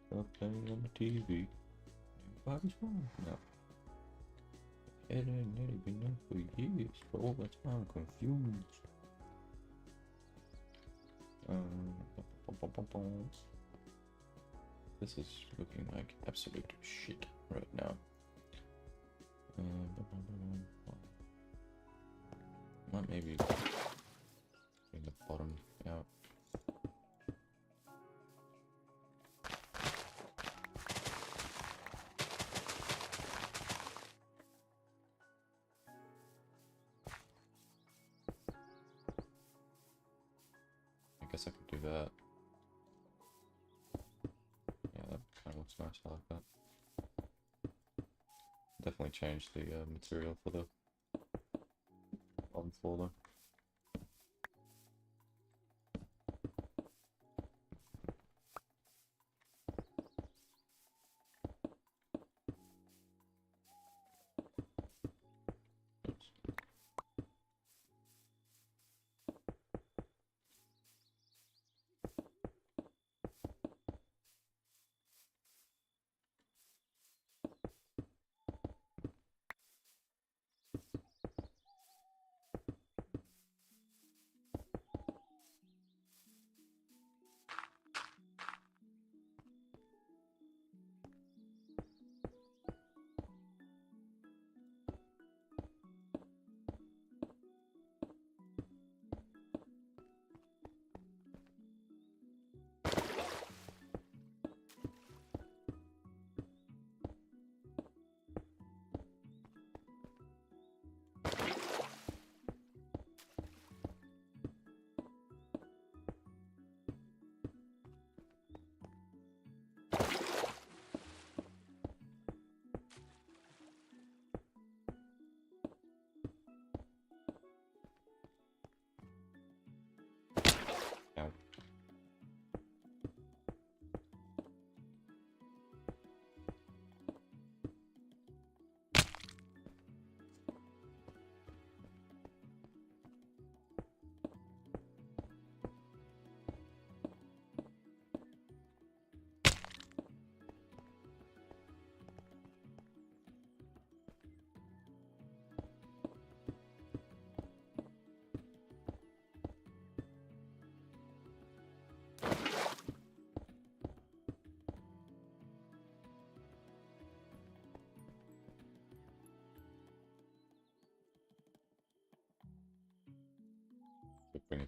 S1: Stop playing on the TV. Everybody's wrong. No. It ain't nearly been done for years. For all that time, confused. This is looking like absolute shit right now. Might maybe bring the bottom out. I guess I could do that. Yeah, that kind of looks nice. I like that. Definitely change the material for the bottom floor though.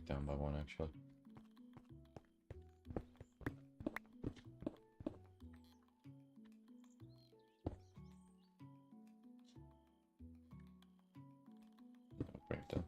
S1: back down by one actually. Bring it down.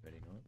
S1: Very nice.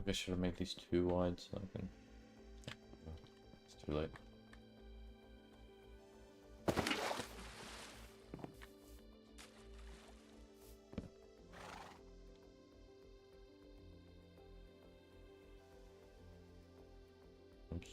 S1: I should have made these too wide so I can... It's too late. Oops.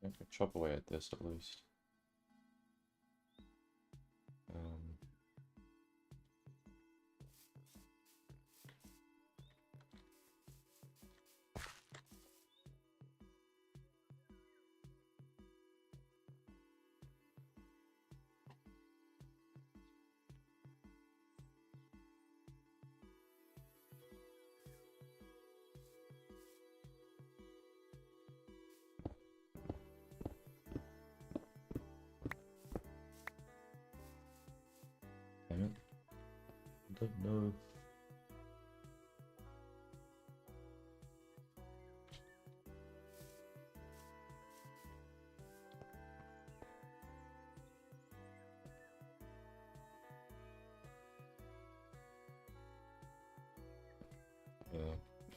S1: I can chop away at this at least. Damn it. I don't know.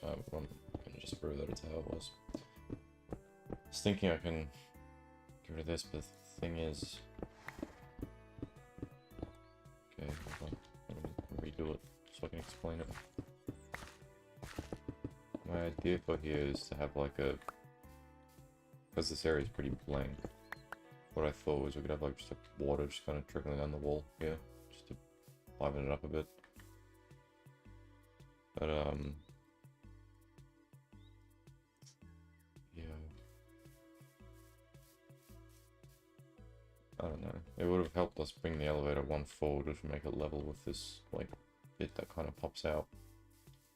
S1: I'm gonna just throw that into how it was. I was thinking I can get rid of this, but the thing is... Okay, hold on. Let me redo it so I can explain it. My idea for here is to have like a... Because this area is pretty blank. What I thought was we could have like just a water just kind of trickling down the wall here, just to liven it up a bit. But yeah, I don't know. It would have helped us bring the elevator one forward, which would make it level with this like bit that kind of pops out.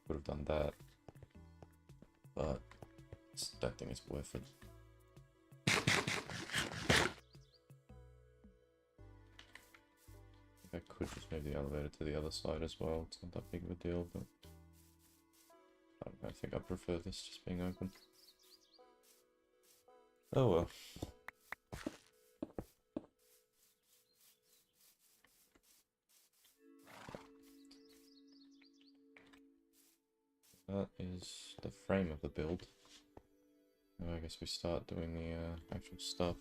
S1: Would have done that, but that thing is worth it. I could just move the elevator to the other side as well. It's not that big of a deal, but I don't know, I think I prefer this just being open. Oh well. That is the frame of the build. Now I guess we start doing the actual stuff.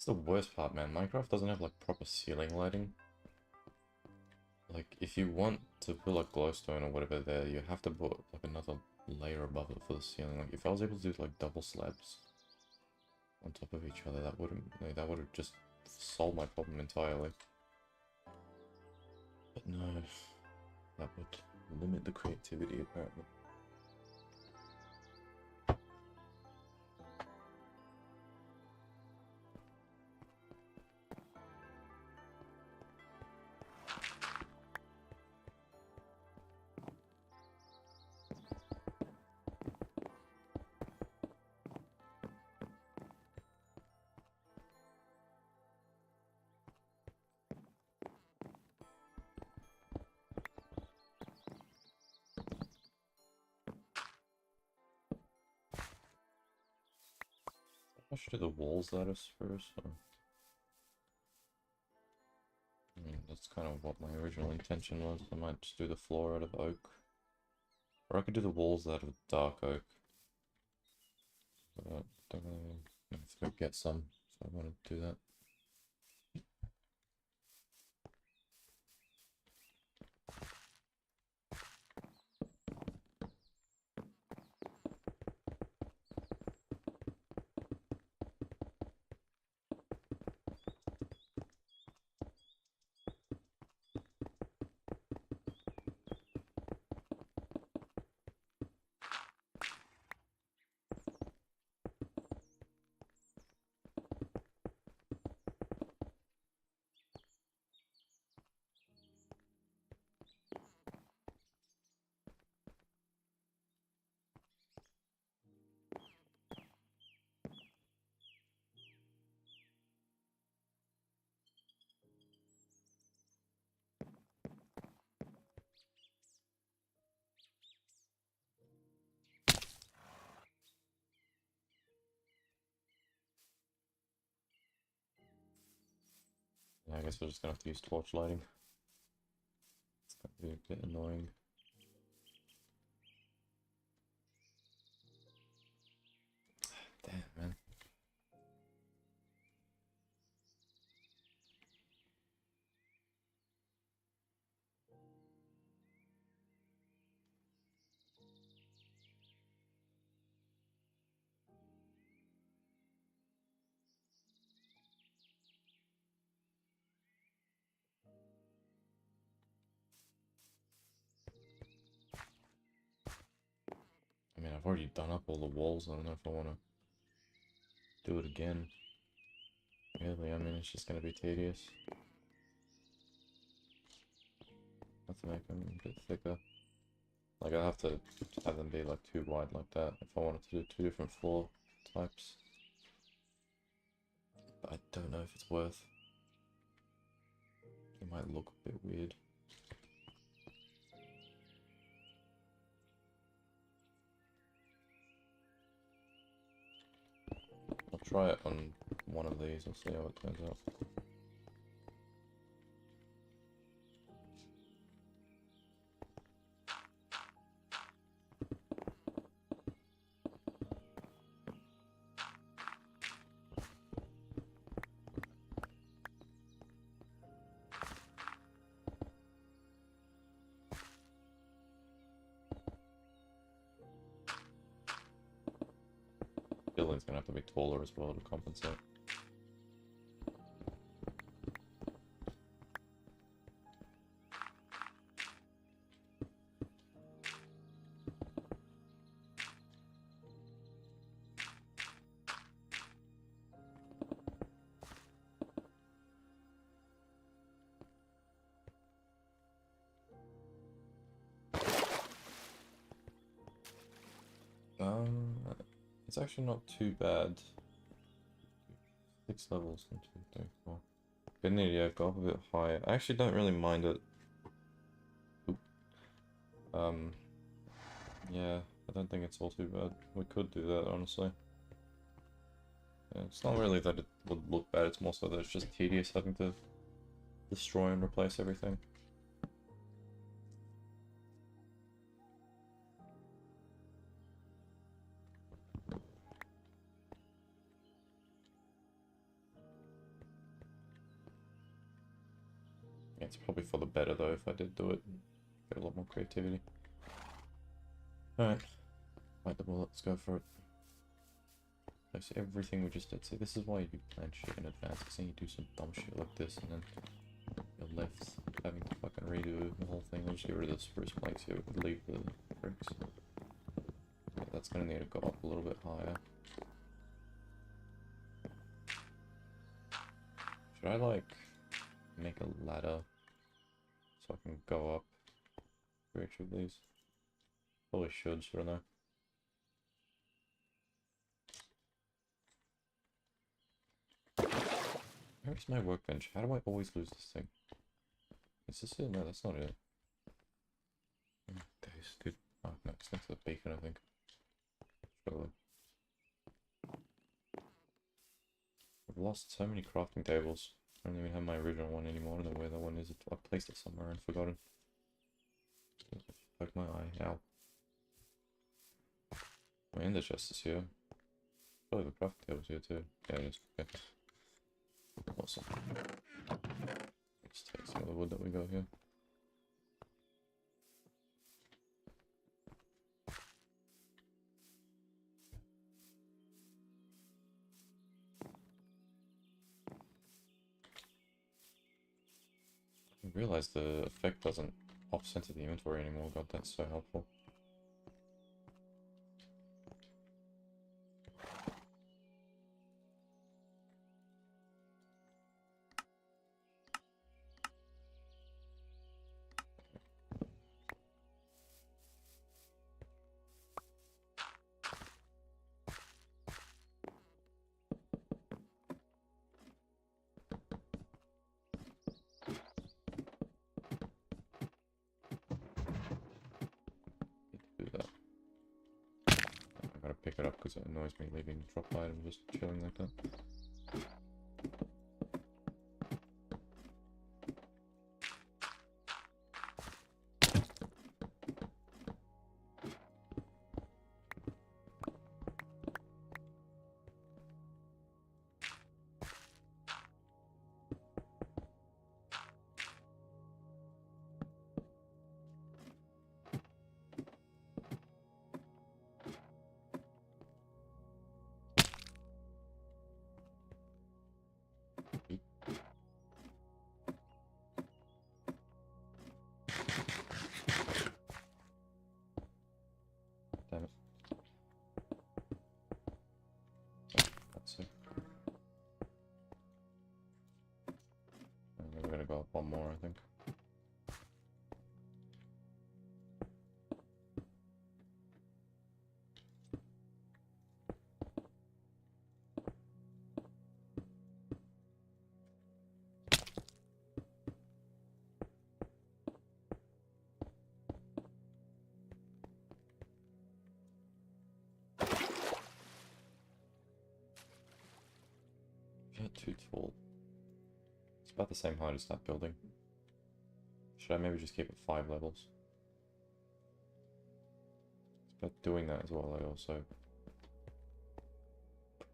S1: the worst part, man. Minecraft doesn't have like proper ceiling lighting. Like, if you want to put like glowstone or whatever there, you have to put like another layer above it for the ceiling. Like, if I was able to do like double slabs on top of each other, that would have just solved my problem entirely. But no, that would limit the creativity apparently. I should do the walls lattice first. Or... I mean, that's kind of what my original intention was. I might just do the floor out of oak. Or I could do the walls out of dark oak. But I don't really have to go get some, so I want to do that. Yeah, I guess we're just gonna have to use torch lighting. It's gonna be a bit annoying. Damn, man. I mean, I've already done up all the walls. I don't know if I want to do it again. Really, I mean, it's just gonna be tedious. I have to make them a bit thicker. Like, I have to have them be like too wide like that if I wanted to do two different floor types. But I don't know if it's worth. It might look a bit weird. I'll try it on one of these and see how it turns out. Building's gonna have to be taller as well to compensate. It's actually not too bad. 6 levels, 1, 2, 3, 4. Good need, yeah, go up a bit higher. I actually don't really mind it. Oop. Yeah, I don't think it's all too bad. We could do that, honestly. Yeah, it's not really that it would look bad, it's more so that it's just tedious having to destroy and replace everything. Yeah, it's probably for the better though if I did do it. Get a lot more creativity. Alright. Bite the bullet, let's go for it. Place everything we just did. See, this is why you plan shit in advance. Because then you do some dumb shit like this and then you're left having to fucking redo the whole thing. I'll just get rid of the spruce planks here. We could leave the bricks. Yeah, that's gonna need to go up a little bit higher. Should I like make a ladder so I can go up for each of these? Probably should, shouldn't I? Where's my workbench? How do I always lose this thing? Is this it? No, that's not it. Days, dude. Oh, no, it's next to the beacon, I think. Surely. I've lost so many crafting tables. I don't even have my original one anymore. I don't know where that one is. I placed it somewhere and forgotten. Poke my eye. Ow. My ender chest is here. Oh, the crafting table's here too. Yeah, it is. Okay. Awesome. Let's take some of the wood that we got here. I realized the effect doesn't off-center the inventory anymore. God, that's so helpful. Pick it up because it annoys me leaving drop item just chilling like that. Damn it. That's it. And we're gonna go up one more, I think. Yeah, too tall. It's about the same height as that building. Should I maybe just keep it 5 levels? It's about doing that as well. I also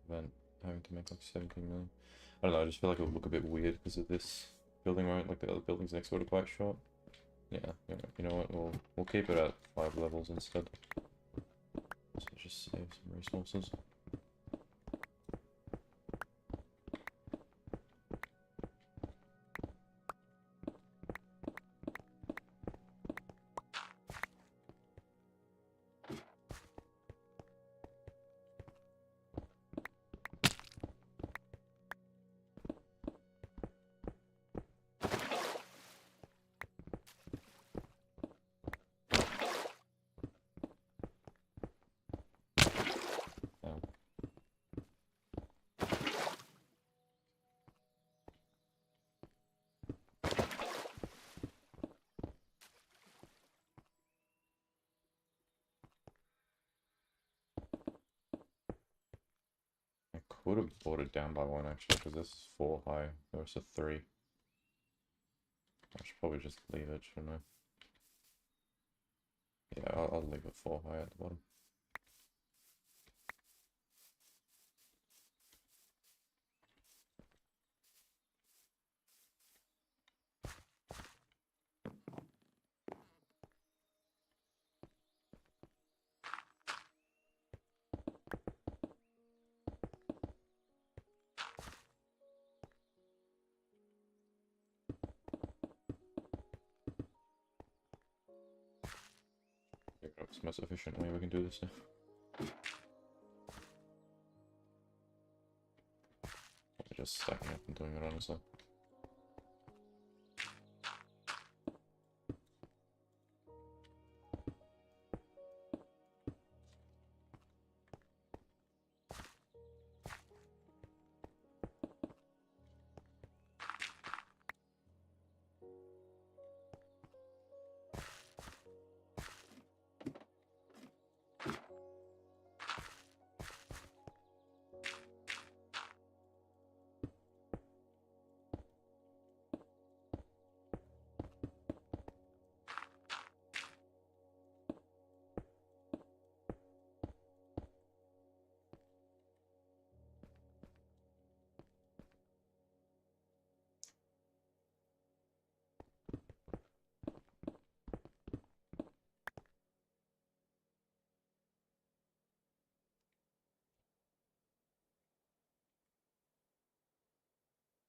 S1: prevent having to make like 17 million. I don't know, I just feel like it would look a bit weird because of this building, right? Like the other buildings next door are quite short. Yeah, you know what, we'll keep it at 5 levels instead. So just save some resources. Would have brought it down by 1 actually, because this is 4 high. There's a 3. I should probably just leave it, shouldn't I? Yeah, I'll leave it 4 high at the bottom. figure out the most efficient way we can do this now. Just stacking up and doing it honestly.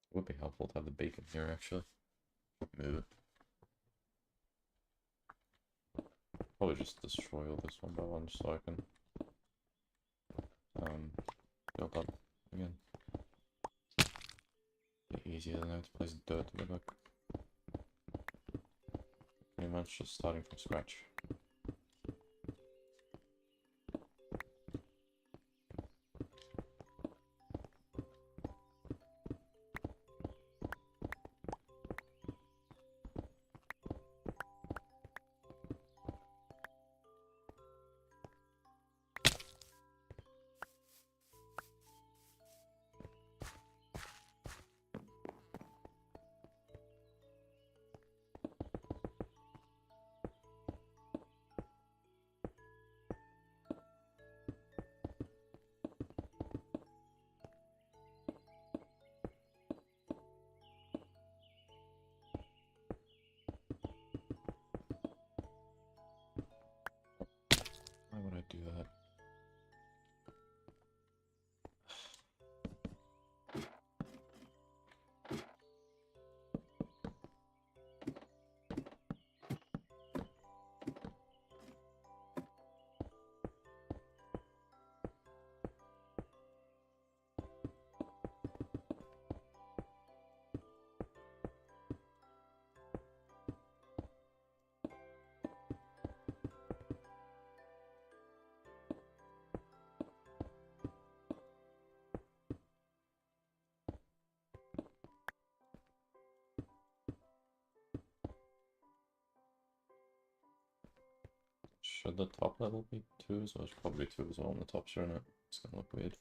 S1: It would be helpful to have the bacon here actually. Move it. Probably just destroy all this one by one so I can build up again. Be easier than having to place dirt in the book. Pretty much just starting from scratch. Why would I do that? Should the top level be 2? So it's probably 2 as well on the top, shouldn't it? It's gonna look weird.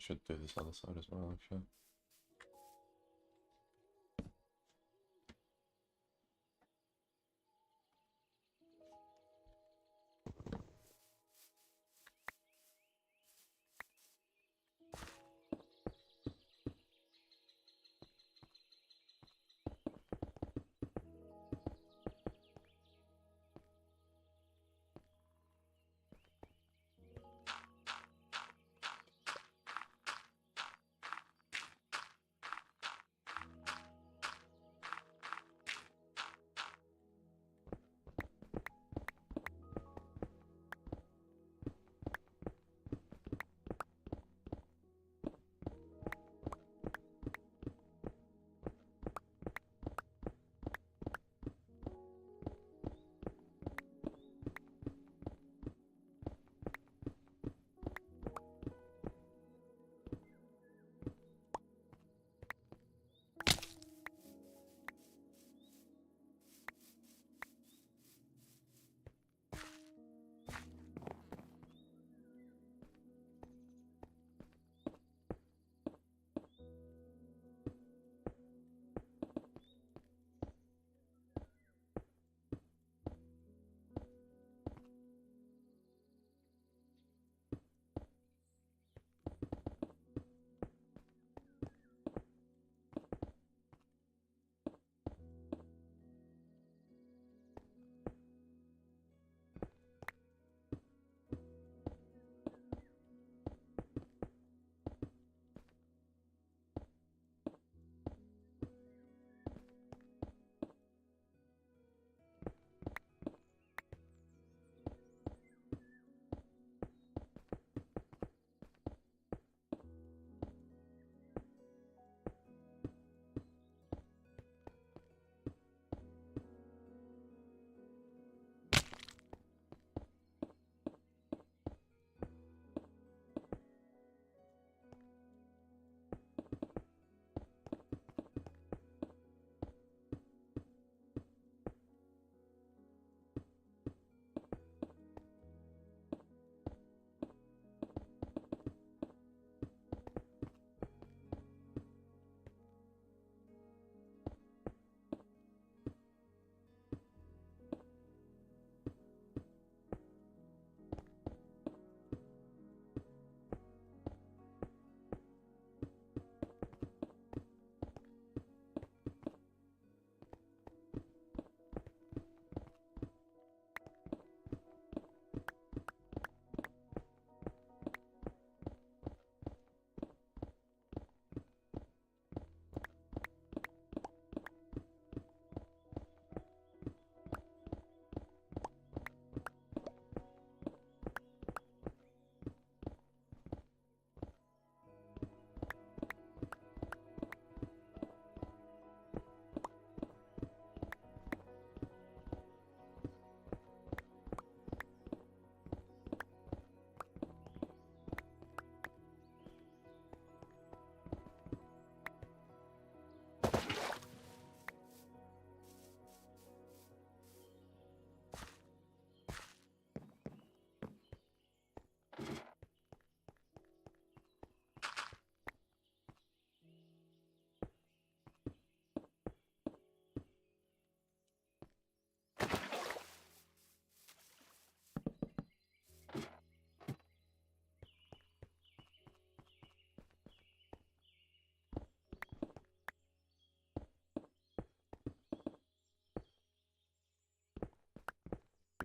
S1: should do this other side as well, actually.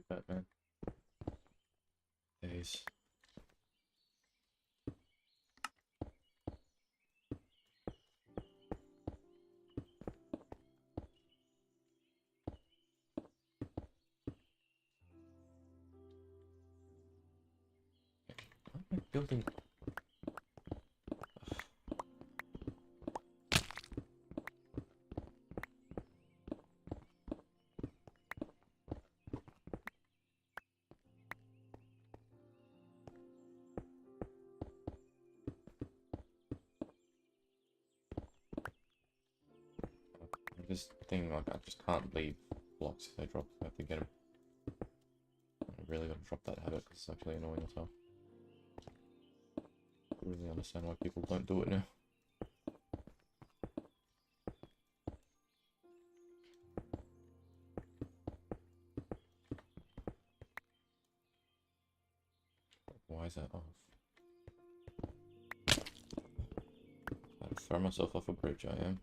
S1: Batman. Days. Why am I building? This thing, like, I just can't leave blocks if they drop. I have to get them. I really gotta drop that habit because it's actually annoying as hell. really understand why people don't do it now. Why is that off? I'll throw myself off a bridge, I am.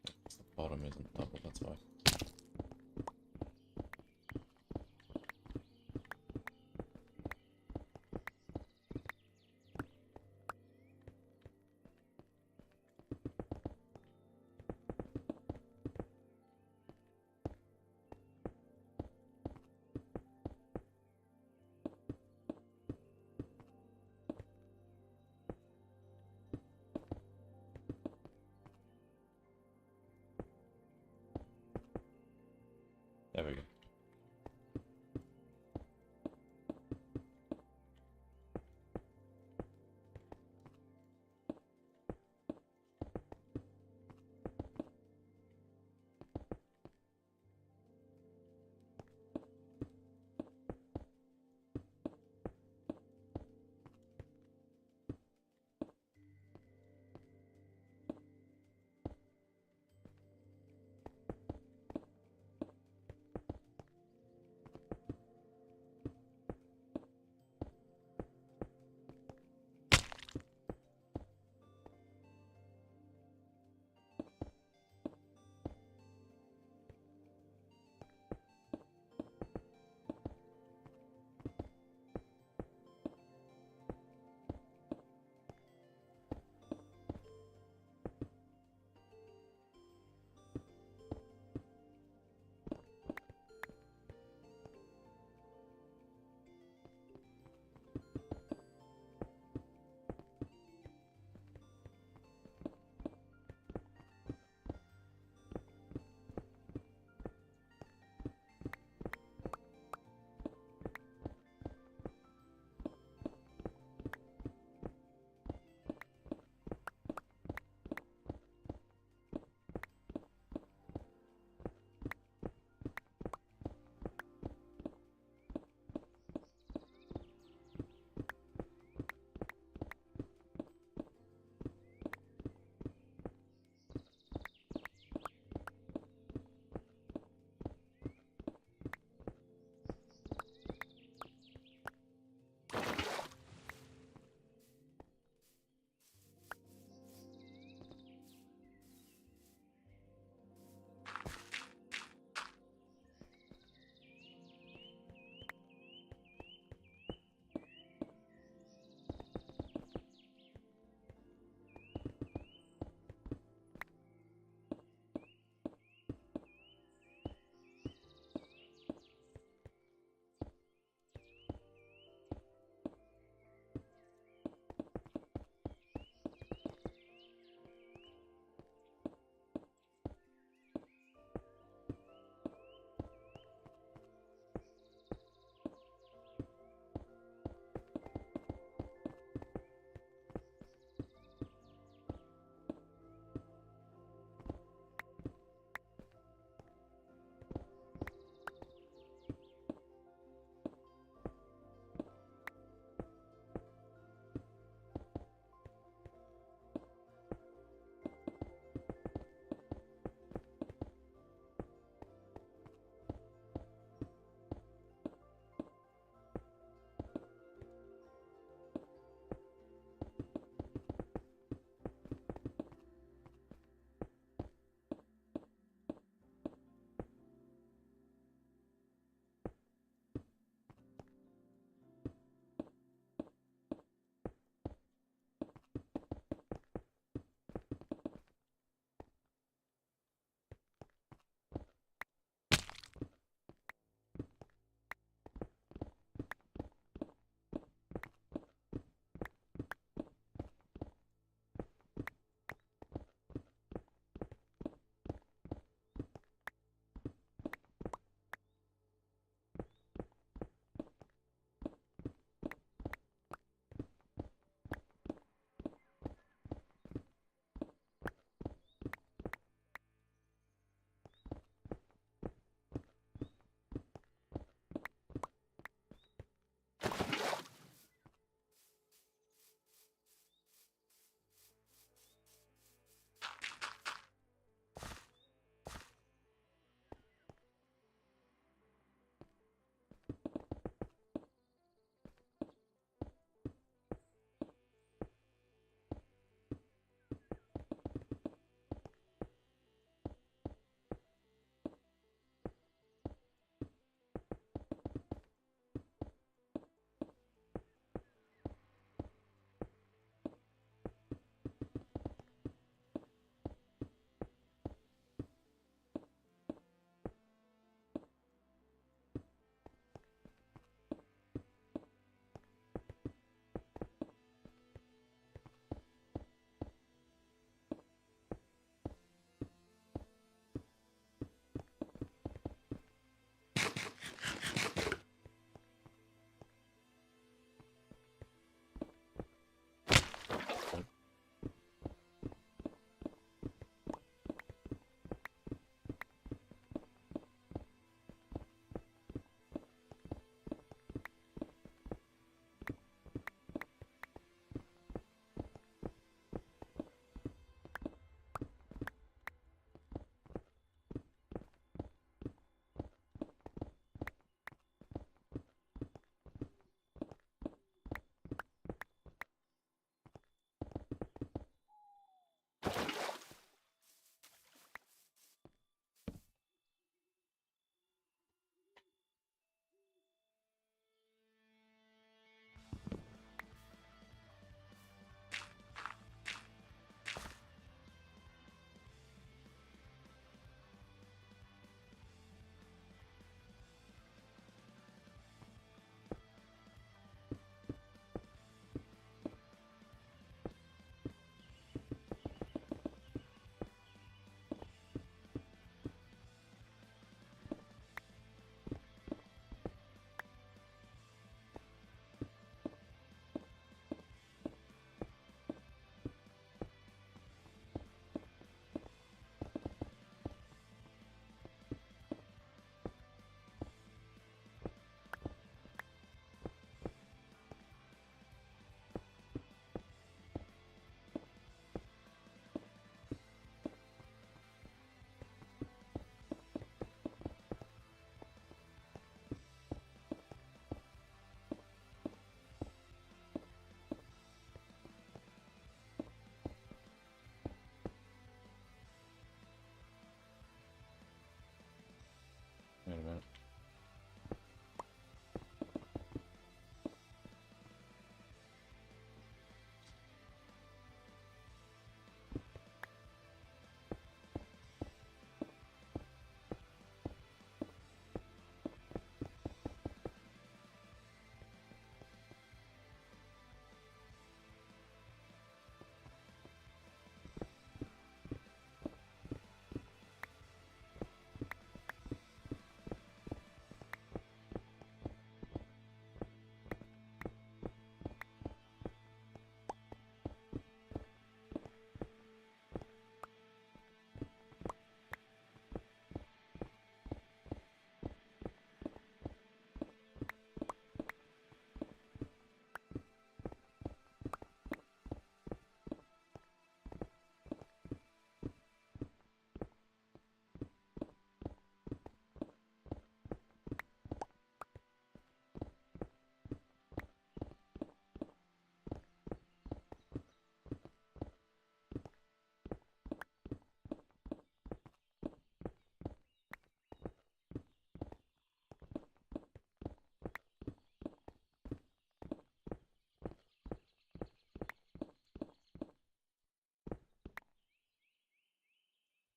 S1: The bottom isn't double, that's why.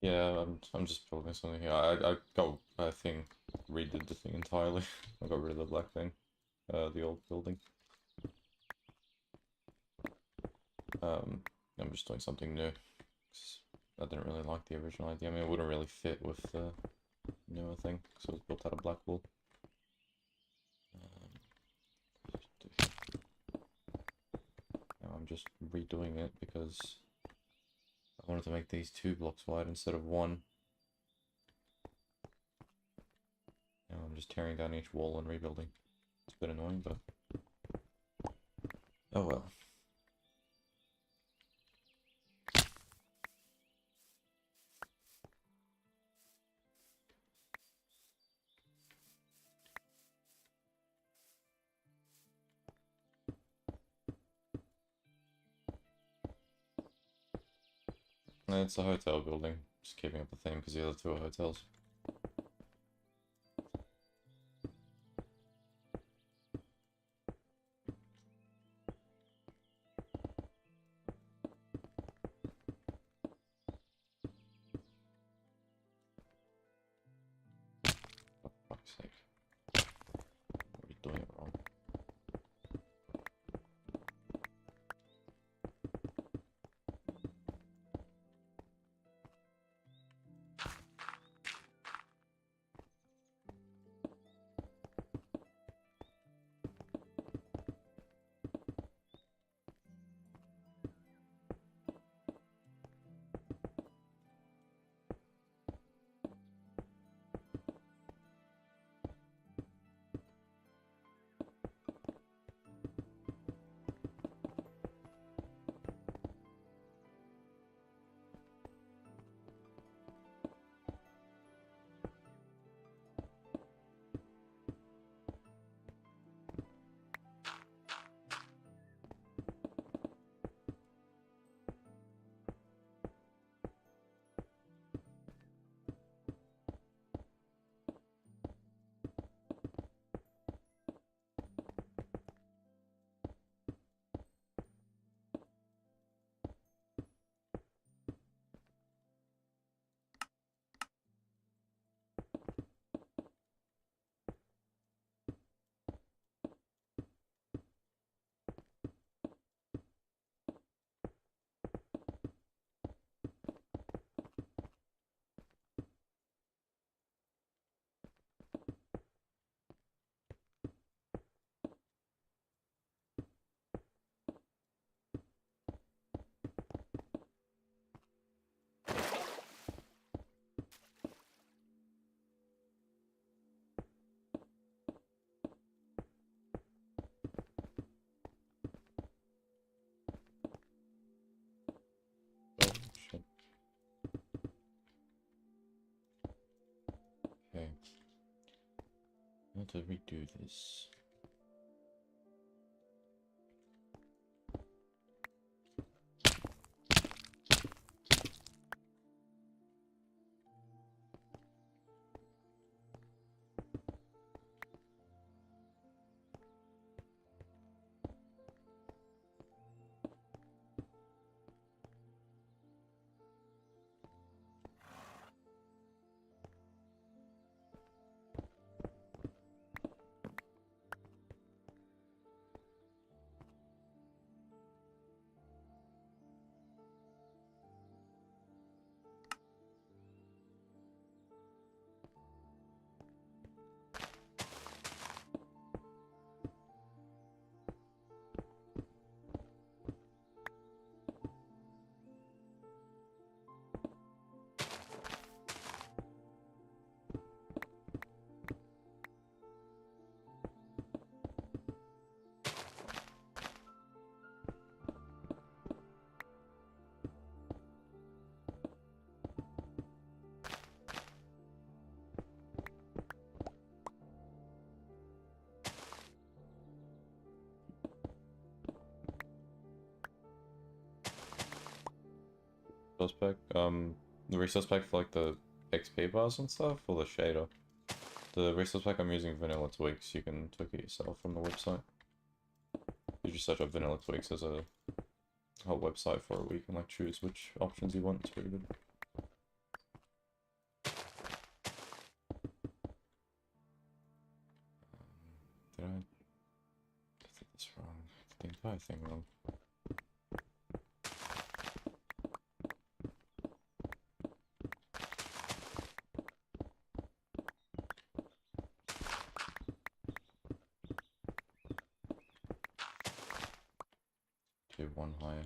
S1: Yeah, I'm just building something here. I got I think redid the thing entirely. I got rid of the black thing, the old building. I'm just doing something new. 'Cause I didn't really like the original idea. I mean, it wouldn't really fit with the newer thing because it was built out of black wool. Now I'm just redoing it because I wanted to make these 2 blocks wide instead of 1. Now I'm just tearing down each wall and rebuilding. It's a bit annoying, but oh well. It's a hotel building, just keeping up the theme because the other 2 are hotels. For fuck's sake. What are you doing it wrong? Oh shit. Okay. How to redo this? Resource pack? The resource pack for like the XP bars and stuff, or the shader? The resource pack I'm using vanilla tweaks, you can tweak it yourself from the website. You just search up vanilla tweaks as a whole website for it where you can like choose which options you want. It's pretty good. anything wrong. Do one higher.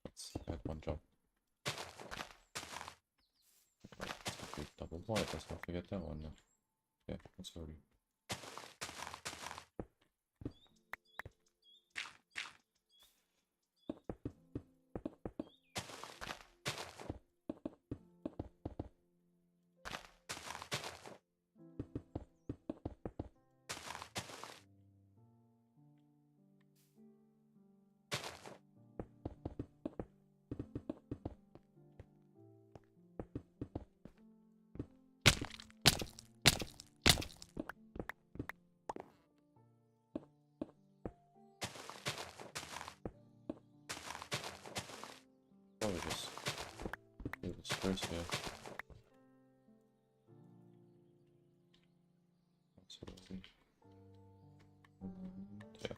S1: Let's add one job. Double white, let's not forget that one though. Yeah, that's already. Probably just do this first here. Absolutely. Yeah.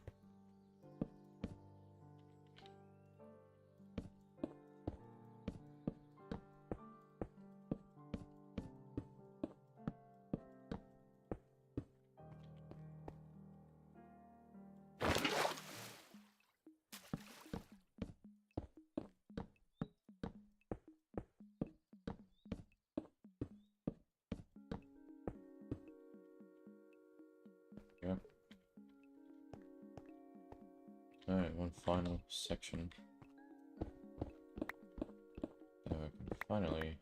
S1: Yeah. Alright, one final section. Now we can finally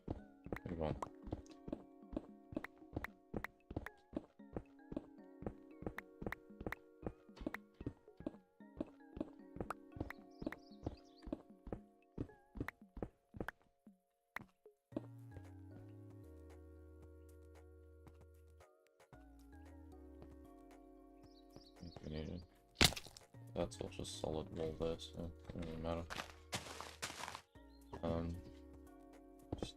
S1: move on. We needed. That's all just solid wall there, so it doesn't really matter. Just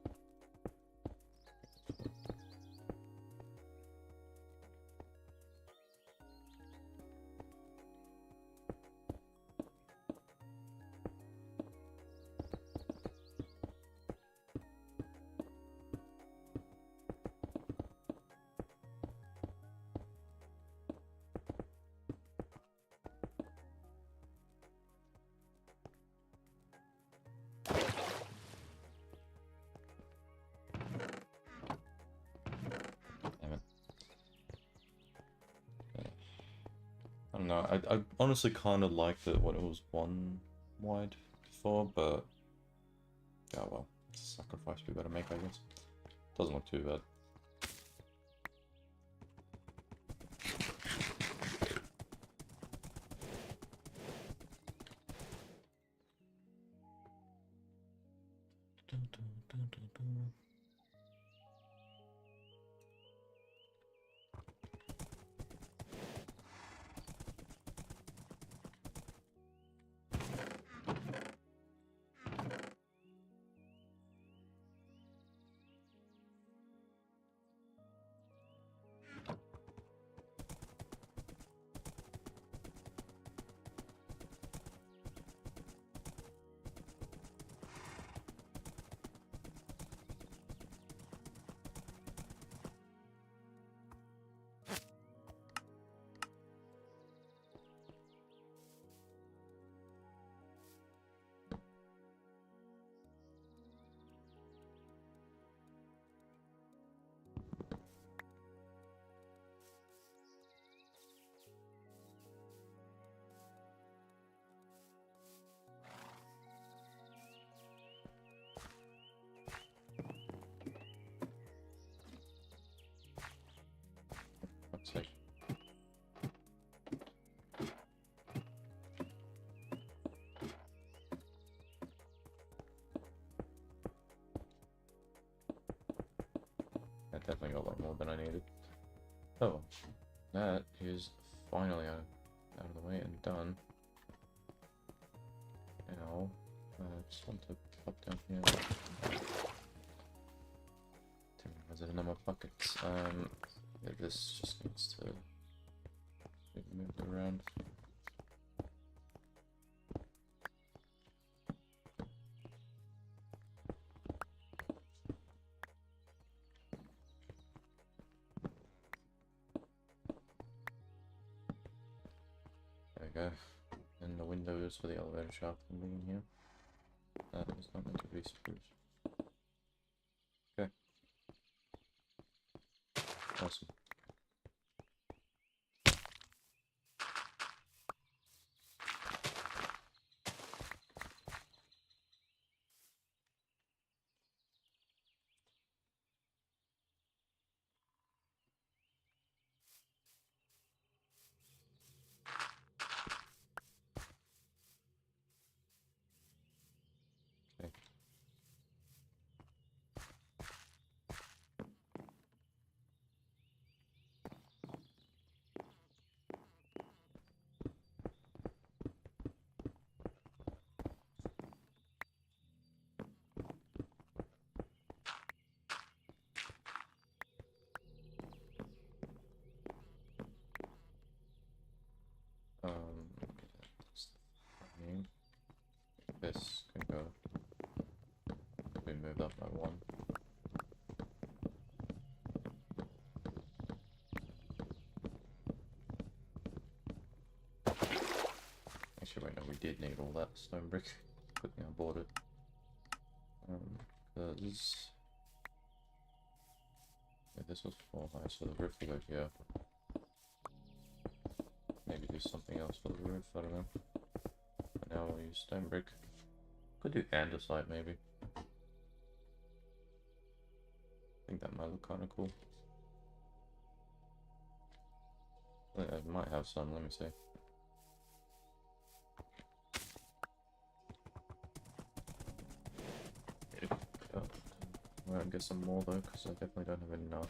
S1: damn it. I don't know. I honestly kind of liked it when it was one wide before, but oh well, it's a sacrifice we gotta make, I guess. Doesn't look too bad. Let's see. I definitely got a lot more than I needed. Oh, that is finally out of the way and done. Now, I just want to pop down here. Was it in my pockets? Yeah, this just needs to be moved around. go. And the windows for the elevator shaft can be in here. That is not meant to be spruce. Okay. Awesome. Okay. This can go. We moved up by one. Actually, right now we did need all that stone brick. Good thing I bought it. Because yeah, this was 4 high, so the roof will go here. Maybe do something else for the roof. I don't know. But now we'll use stone brick. Could do andesite maybe. I think that might look kind of cool. I might have some. Let me see. I'll get some more though, because I definitely don't have enough.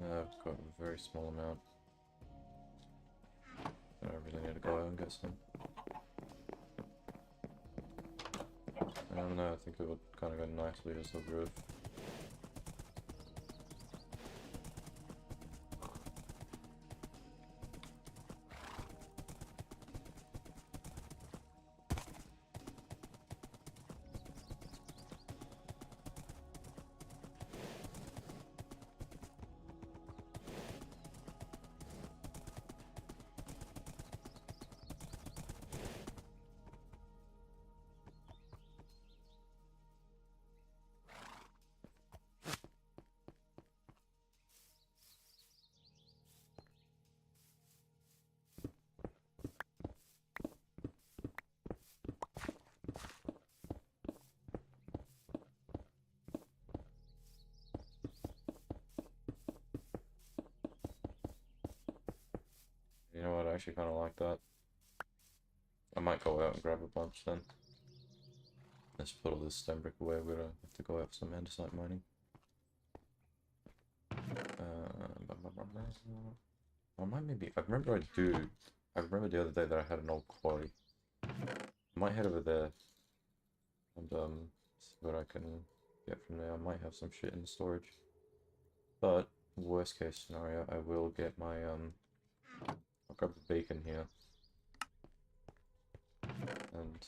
S1: I've got a very small amount. I really need to go out and get some. I don't know, I think it would kind of go nicely as the roof. You know what, I actually kind of like that. I might go out and grab a bunch then. Let's put all this stone brick away, we're gonna have to go out for some andesite mining. I might maybe, I remember the other day that I had an old quarry. I might head over there and see what I can get from there. I might have some shit in storage. But, worst case scenario, I will get my I'll grab the bacon here. And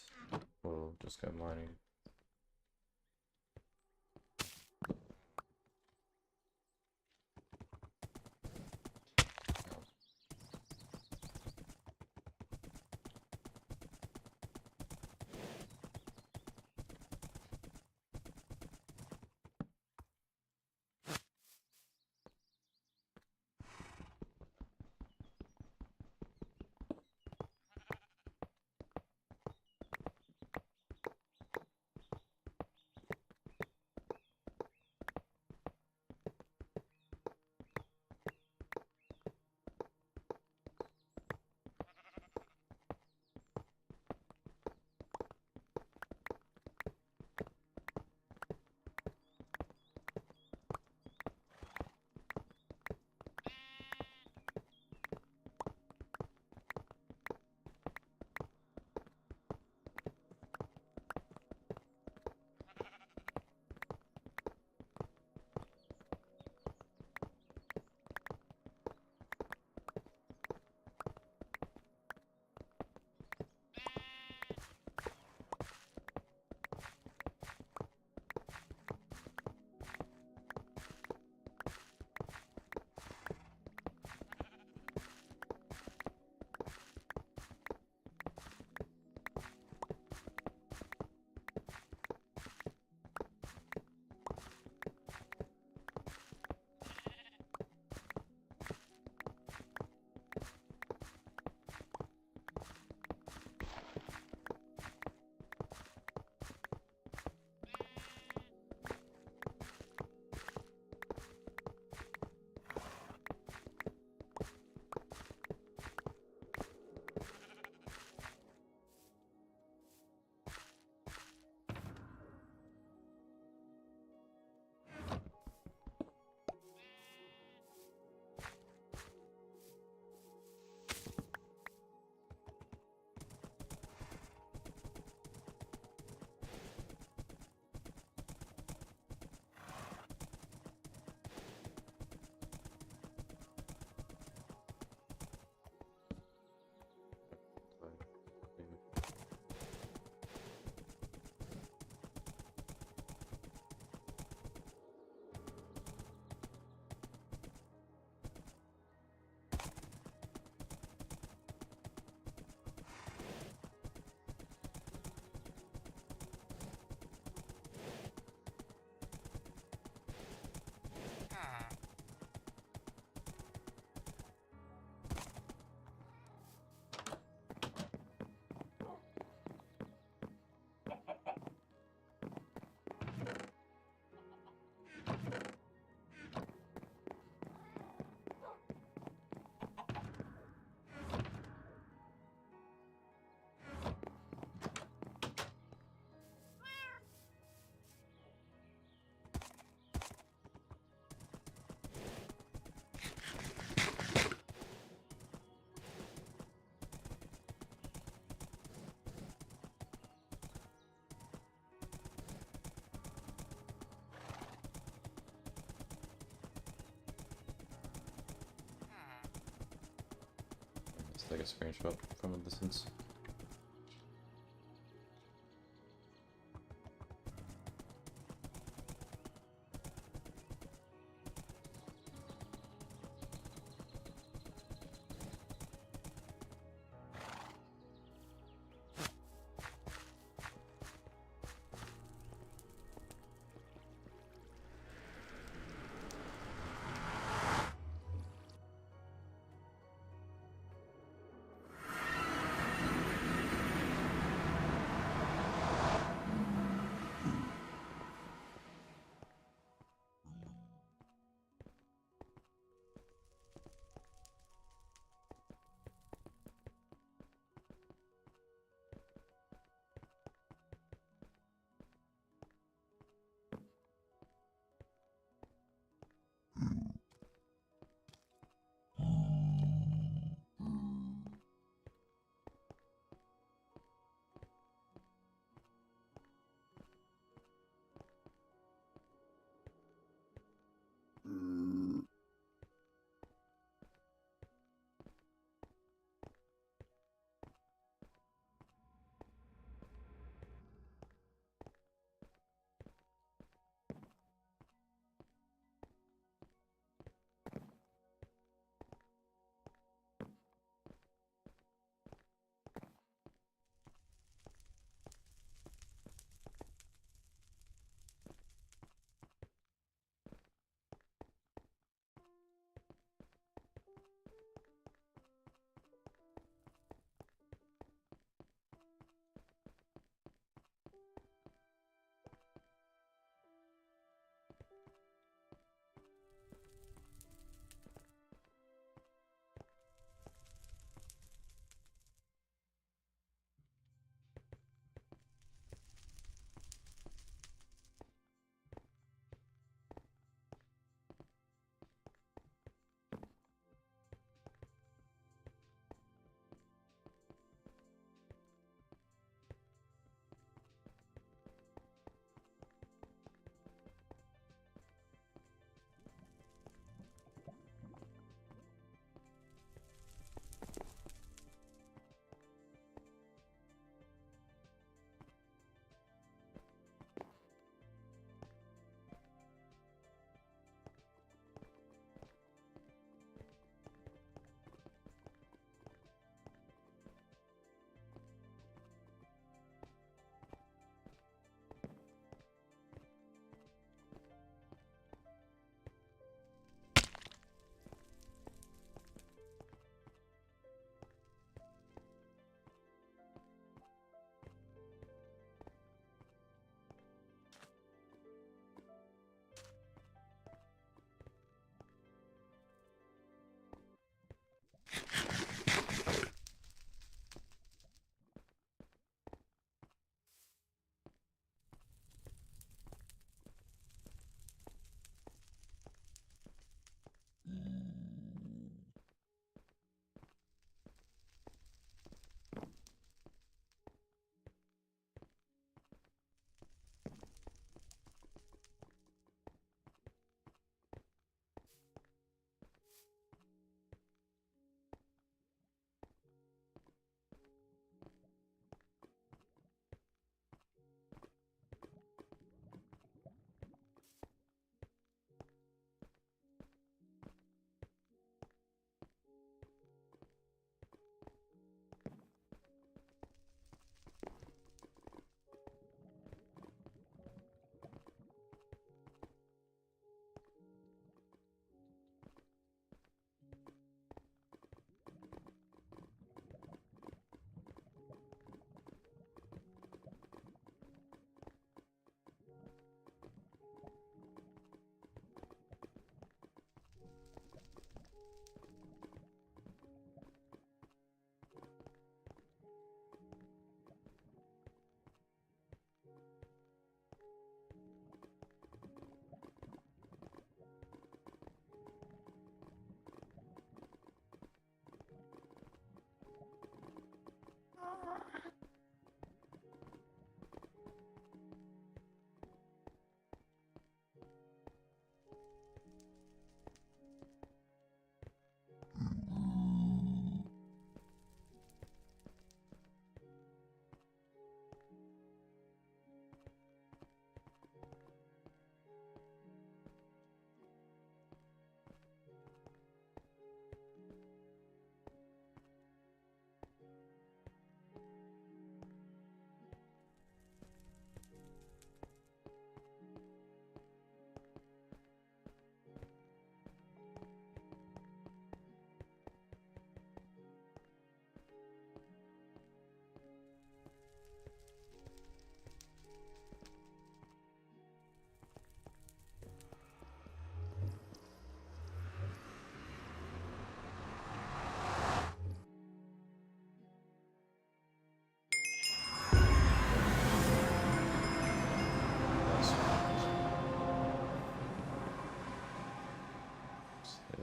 S1: we'll just go mining. Let's take a screenshot from a distance.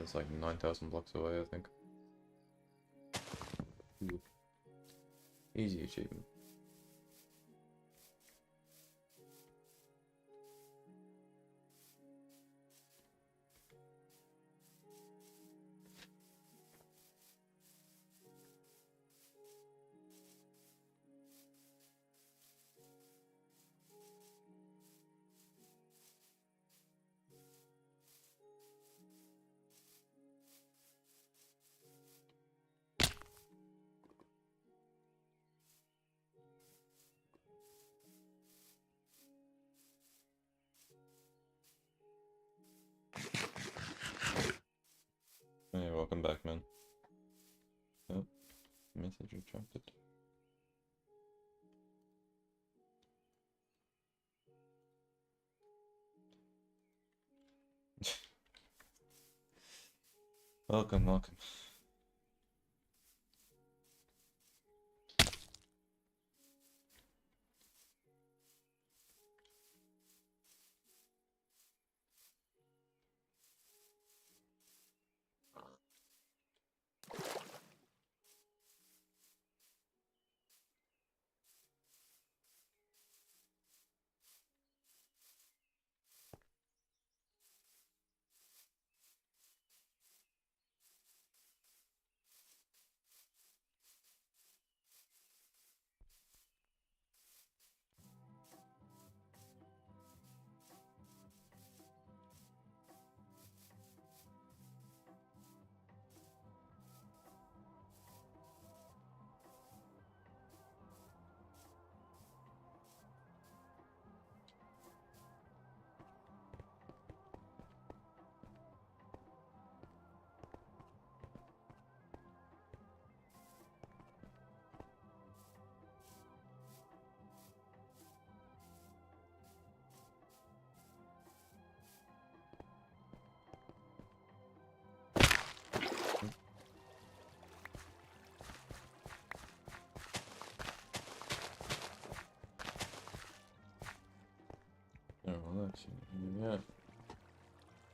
S1: it's like 9,000 blocks away, I think. Ooh. Easy achievement. Hey, welcome back, man. Oh, message retracted. Welcome, welcome. Oh, well, that's, yeah.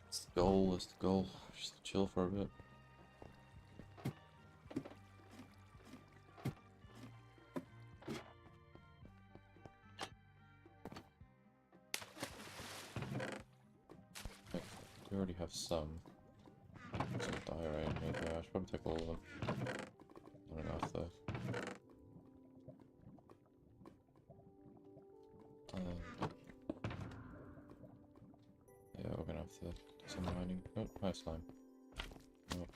S1: It's the goal, it's the goal. Just chill for a bit. Okay, we already have some diorite in here. I should probably take all of them. Not enough though. Yeah, we're gonna have to do some mining. Oh, hi slime. Oh,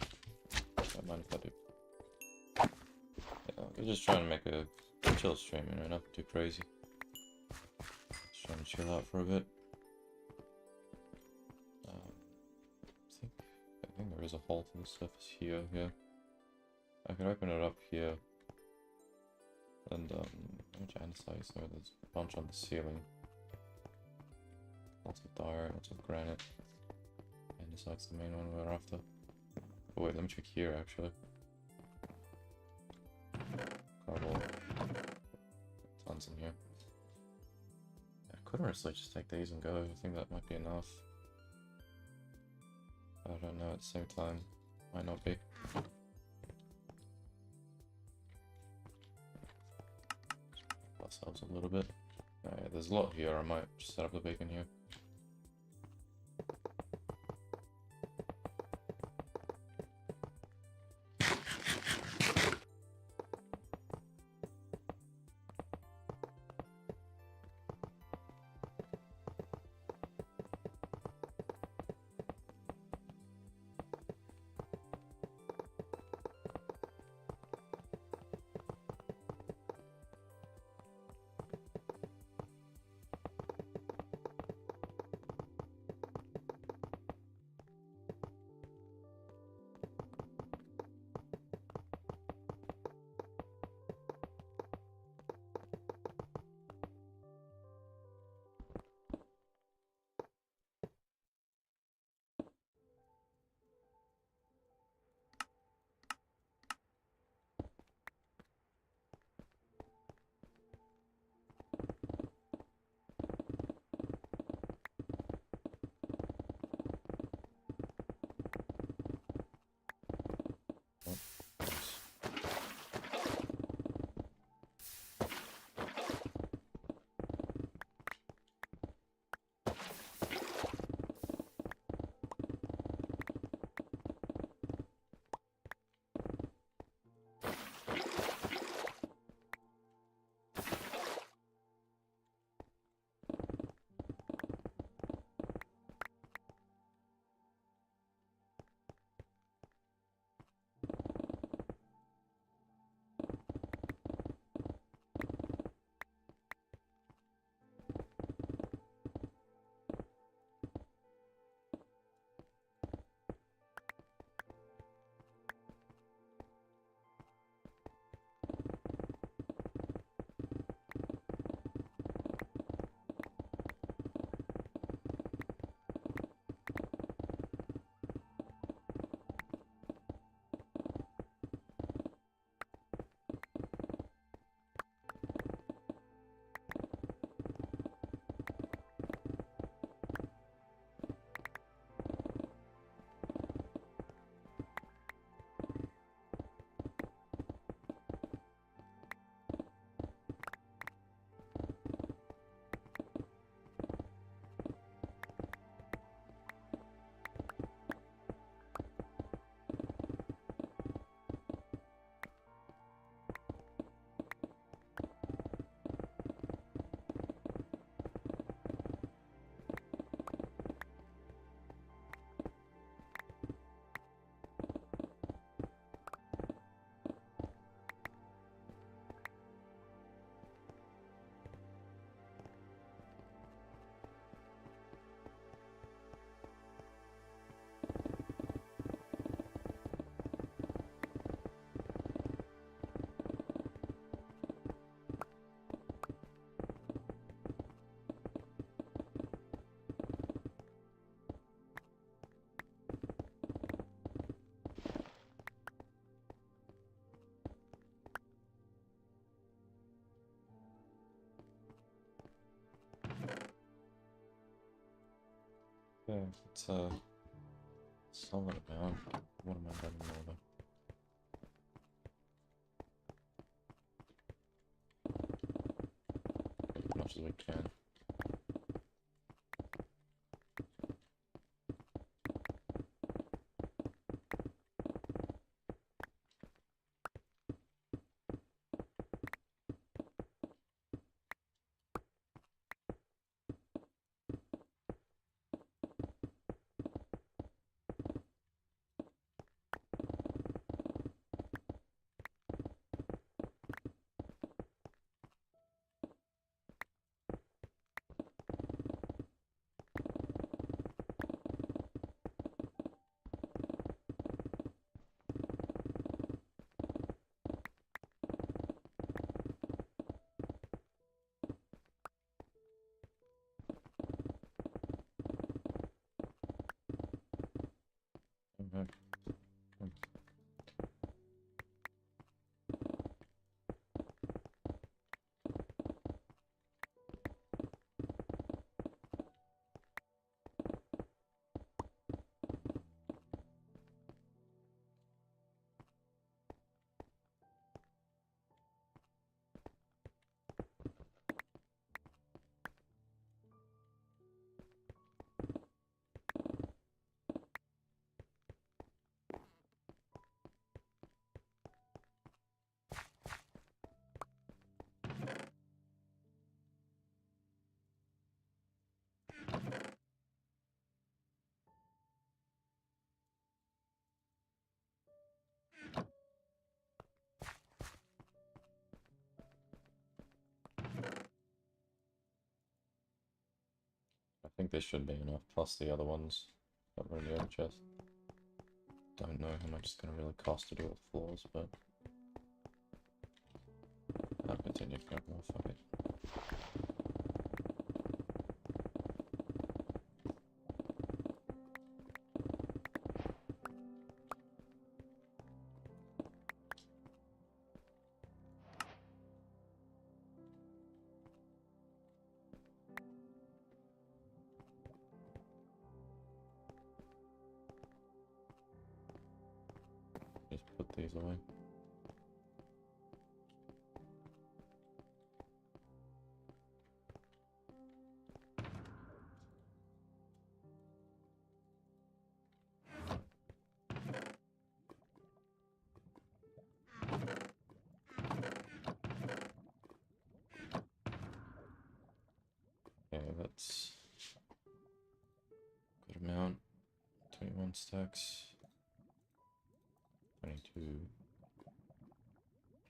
S1: don't mind if I do. Yeah, we're just trying to make a chill stream, you know, nothing too crazy. Just trying to chill out for a bit. I think there is a hole to the surface here, yeah. I can open it up here. And, how much andesite is there? There's a bunch on the ceiling. Lots of diorite, lots of granite. Andesite's the main one we're after. Oh wait, let me check here, actually. Cardboard. Tons in here. I could honestly just take these and go. I think that might be enough. I don't know, at the same time, might not be. Ourselves a little bit. Alright, there's a lot here, I might just set up the bacon here. Okay, it's a solid amount. What am I having in order? As much as we can. Okay. I think this should be enough, plus the other ones that were in the other chest. Don't know how much it's going to really cost to do with floors, but I'll continue to go more, fuck it. Just put these away. Yeah, that's good amount. 21 stacks. 22.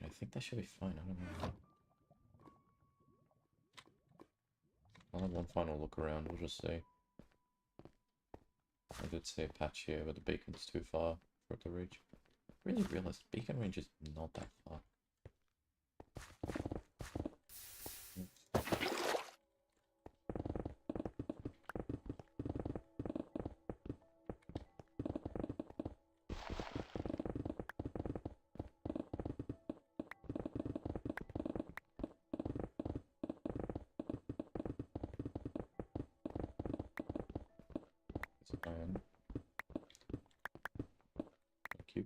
S1: I think that should be fine, I don't know. I'll have one final look around, we'll just see. I did see a patch here, but the beacon's too far for it to reach. I really realized the beacon range is not that far. It's iron. Thank you.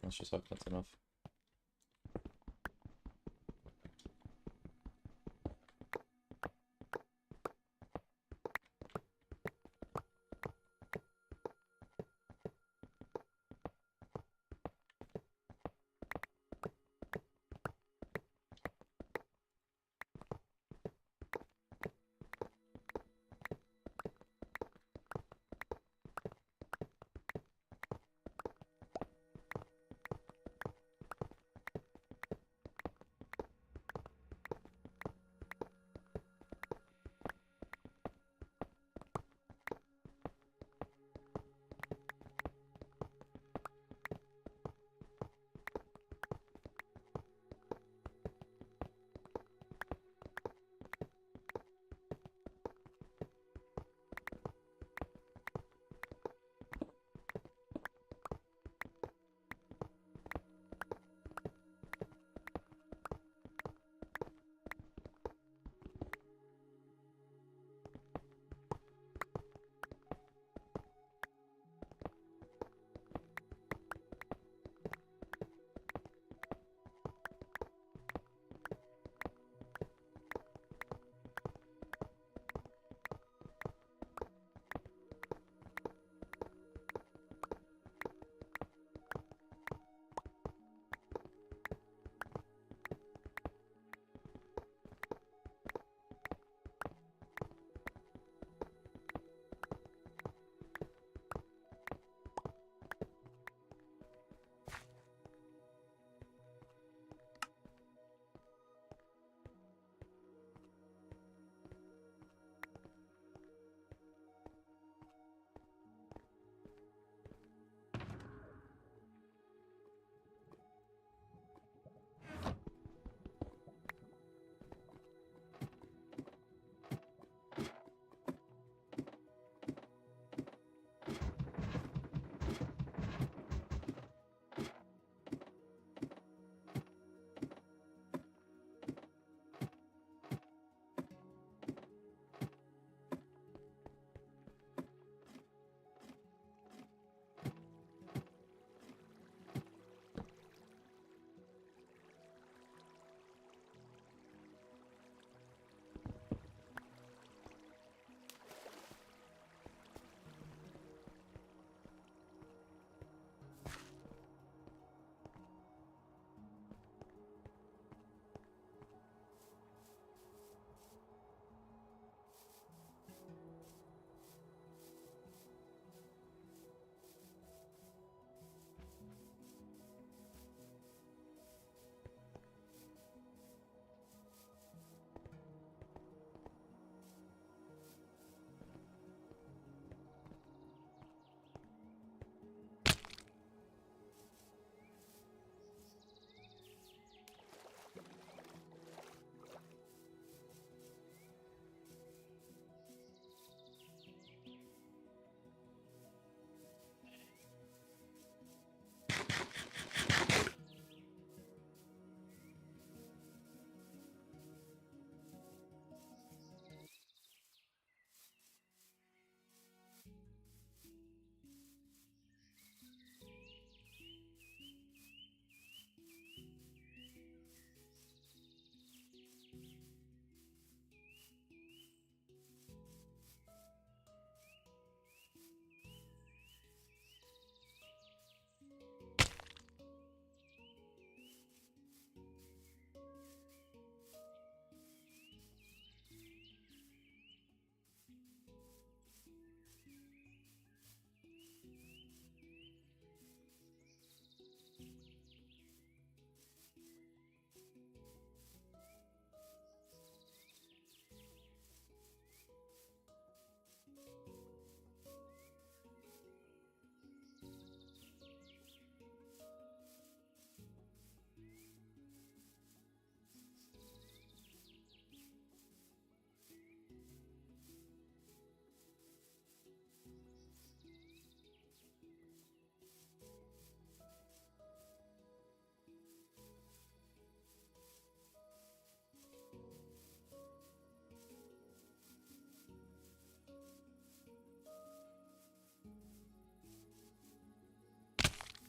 S1: Let's just hope that's enough.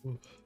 S1: Oof.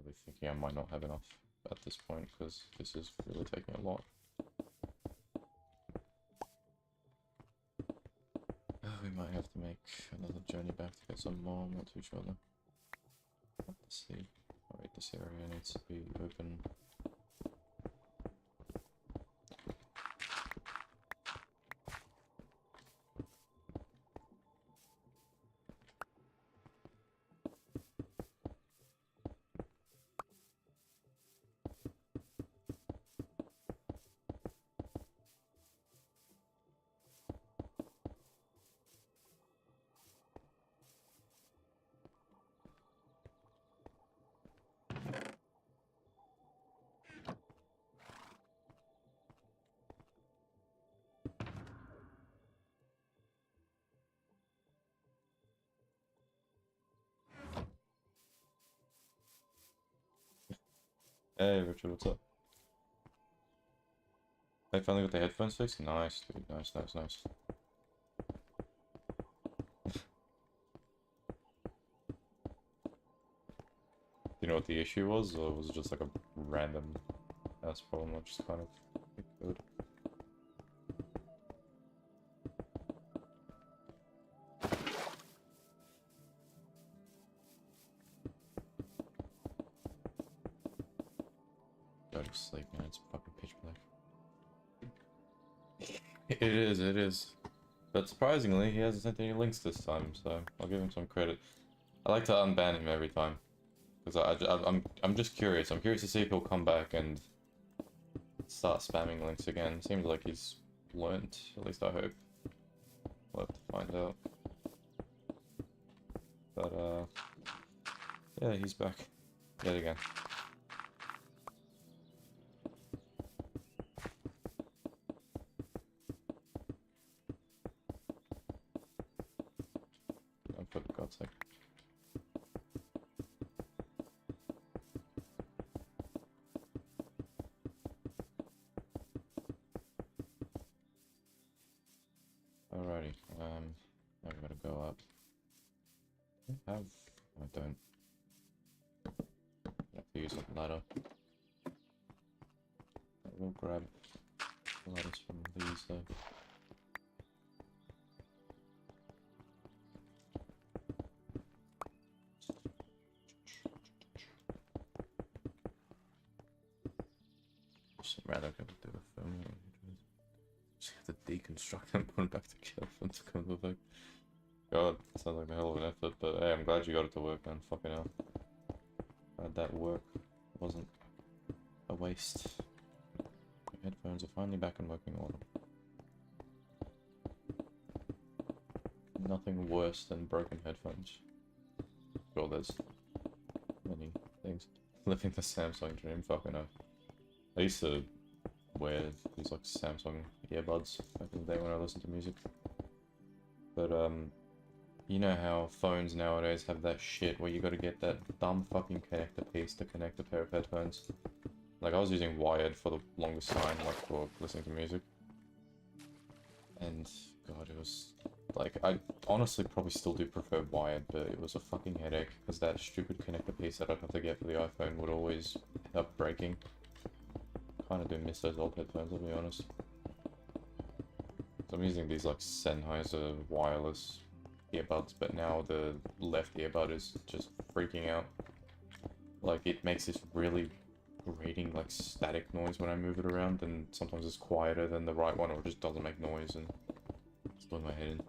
S1: really thinking I might not have enough at this point, because this is really taking a lot. We might have to make another journey back to get some more, I'm not too sure though. Let's see. Oh wait, this area needs to be open. Hey Richard, what's up? I finally got the headphones fixed? Nice, dude. Nice, nice, nice. Do you know what the issue was, or was it just like a random ass problem that just kind of occurred? Go to sleep, man. It's fucking pitch black. It is, it is. But surprisingly, he hasn't sent any links this time, so I'll give him some credit. I like to unban him every time, because I'm just curious. I'm curious to see if he'll come back and start spamming links again. Seems like he's learnt, at least I hope. We'll have to find out. But yeah, he's back yet again. Oh, for God's sake. Alrighty, now we gotta go up. I don't. I have to use a ladder. I will grab ladders from these though. Just rather go do a film. Just have to deconstruct and put it back together for it to come to effect. God, sounds like a hell of an effort, but hey, I'm glad you got it to work, man. Fucking hell. Glad that work wasn't a waste. My headphones are finally back in working order. Nothing worse than broken headphones. Sure, there's many things. Living the Samsung dream, fucking hell. I used to wear these like Samsung earbuds back in the day when I listened to music. But you know how phones nowadays have that shit where you gotta get that dumb fucking connector piece to connect a pair of headphones. Like I was using wired for the longest time, like for listening to music. And god, it was like, I honestly probably still do prefer wired, but it was a fucking headache because that stupid connector piece that I'd have to get for the iPhone would always end up breaking. Kinda do miss those old headphones, I'll be honest. So I'm using these like Sennheiser wireless earbuds, but now the left earbud is just freaking out. Like it makes this really grating like static noise when I move it around, and sometimes it's quieter than the right one, or it just doesn't make noise, and it's doing my head in.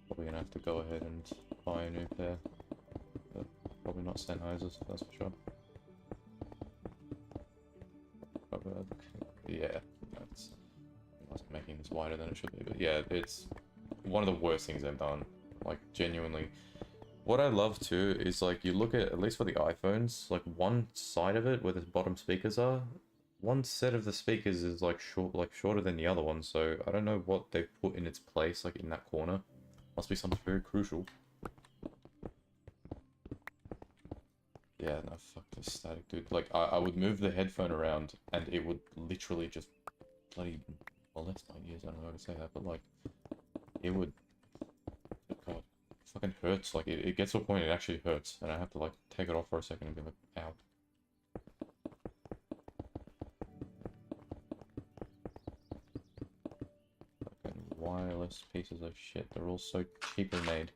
S1: Probably gonna have to go ahead and buy a new pair, but probably not Sennheisers, that's for sure. Yeah, that's, I wasn't making this wider than it should be, but yeah, it's one of the worst things I've done. Like, genuinely. What I love too is like, you look at least for the iPhones, like one side of it where the bottom speakers are, one set of the speakers is like shorter than the other one, so I don't know what they've put in its place, like in that corner. Must be something very crucial. Yeah, no, fuck this static, dude. Like, I would move the headphone around, and it would literally just bloody molest my ears. I don't know how to say that, but like, it would, oh god, fucking hurts. Like, it gets to a point it actually hurts, and I have to, like, take it off for a second and be like, ow. Fucking wireless pieces of shit. They're all so cheaply made.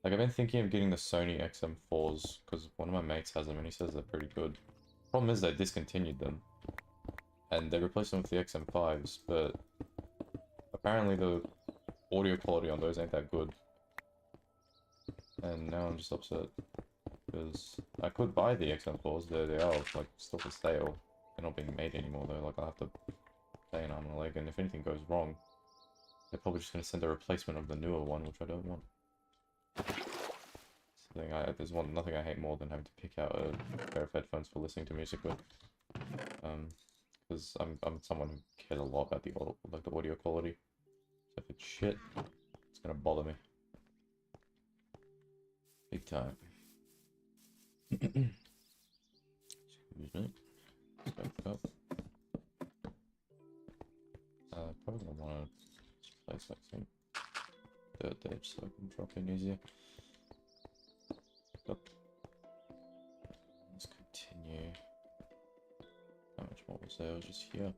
S1: Like, I've been thinking of getting the Sony XM4s, because one of my mates has them, and he says they're pretty good. Problem is, they discontinued them. And they replaced them with the XM5s, but apparently the audio quality on those ain't that good. And now I'm just upset. Because I could buy the XM4s, they are, like, still for sale. They're not being made anymore, though. Like, I'll have to pay an arm and a leg, and if anything goes wrong, they're probably just going to send a replacement of the newer one, which I don't want. There's nothing I hate more than having to pick out a pair of headphones for listening to music with. Because I'm someone who cares a lot about the audio quality. So if it's shit, it's gonna bother me. Big time. Excuse me. Let's back up. Probably gonna wanna place like some dirt there so I can drop in easier. Up. Let's continue. How much more was there? I was just here.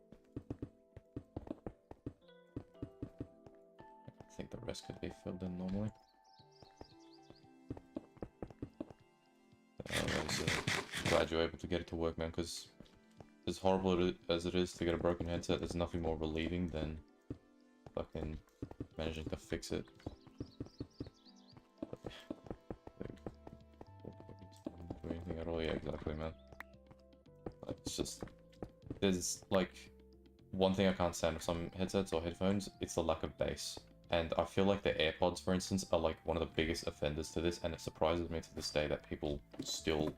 S1: I think the rest could be filled in normally. Glad you're able to get it to work, man, because as horrible as it is to get a broken headset, there's nothing more relieving than fucking managing to fix it. Do anything at all? Yeah, exactly, man. Like, it's just, there's like one thing I can't stand with some headsets or headphones, it's the lack of bass. And I feel like the AirPods, for instance, are like one of the biggest offenders to this, and it surprises me to this day that people still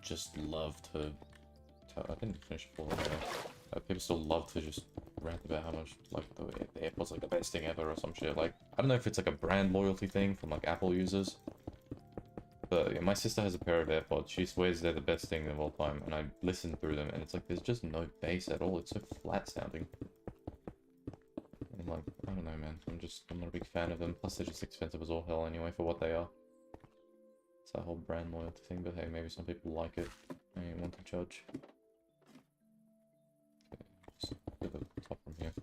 S1: just love to I didn't finish full people still love to just rant about how much like the AirPods like the best thing ever or some shit. Like, I don't know if it's like a brand loyalty thing from like Apple users, but yeah, my sister has a pair of AirPods. She swears they're the best thing of all time, and I listen through them, and it's like there's just no bass at all. It's so flat sounding. I'm like, I don't know, man. I'm not a big fan of them. Plus, they're just expensive as all hell anyway for what they are. It's that whole brand loyalty thing, but hey, maybe some people like it. I ain't want to judge. Okay, just do the top from here.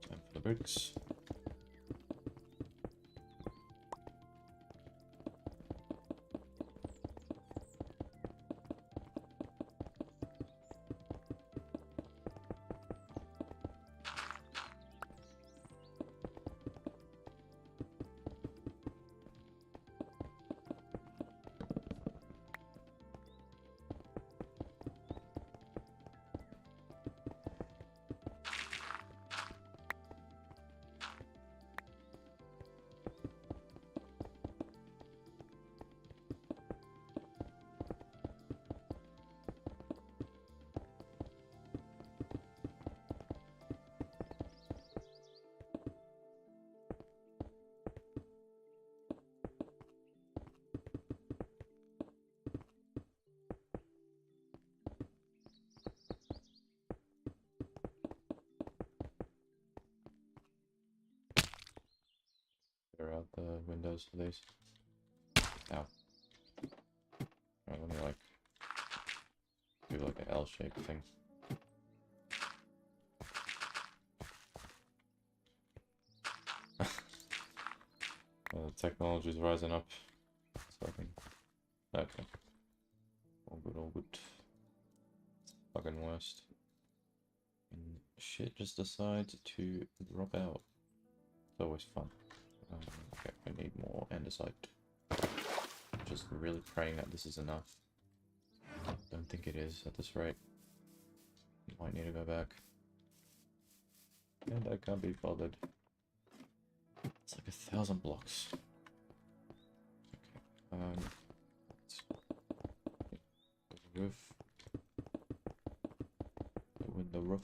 S1: Time for the bricks. Clear out the windows for these. Ow. Alright, let me like do like an L-shaped thing. The technology's rising up. So I can... Okay. All good, all good. It's fucking worst. And shit just decides to drop out. It's always fun. Okay, I need more andesite. Just really praying that this is enough. Don't think it is at this rate. Might need to go back. And I can't be bothered. It's like 1,000 blocks. The roof. The window roof.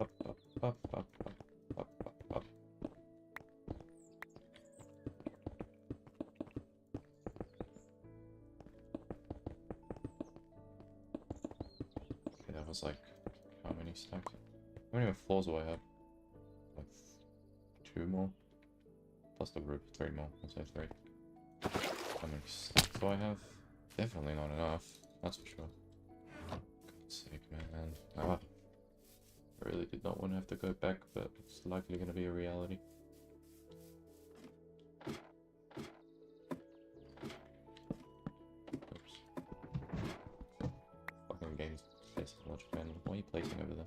S1: Up, up, up, up, up, up. Okay, that was like, how many stacks? How many floors do I have? Like, 2 more? Plus the roof, 3 more. I'll say 3. How many stacks do I have? Definitely not enough, that's for sure. God's sake, man. Ah. I really did not want to have to go back, but it's likely going to be a reality. Oops. Fucking game's placing logic, man. What are you placing over there?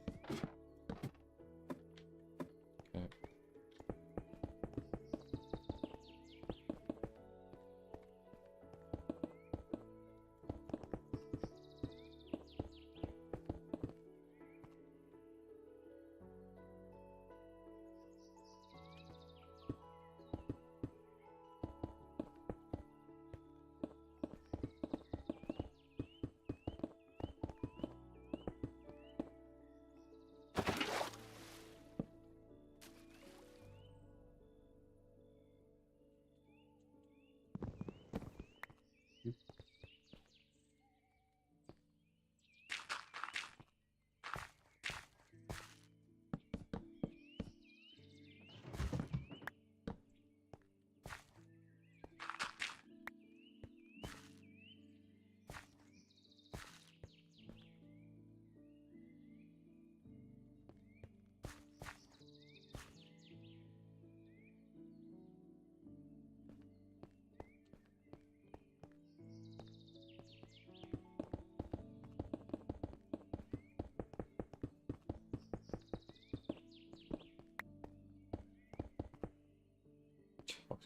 S1: Okay.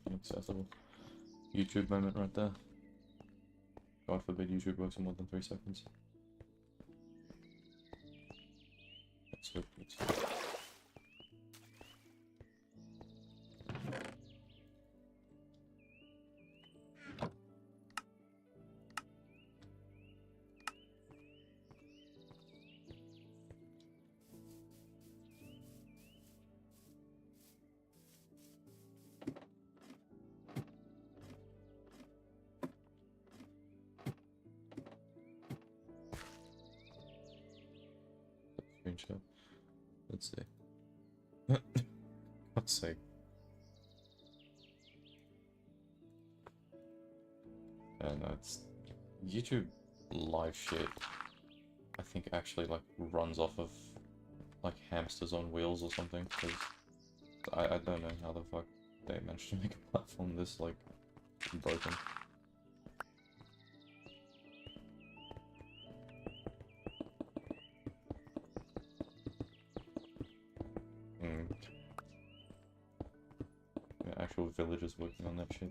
S1: Inaccessible. YouTube moment right there. God forbid YouTube works in more than 3 seconds. Let's hope it's... Screenshot. Let's see. God's sake. And that's YouTube live shit. I think actually like runs off of like hamsters on wheels or something. Cause I don't know how the fuck they managed to make a platform this like broken. Yeah, actual villagers working on that shit.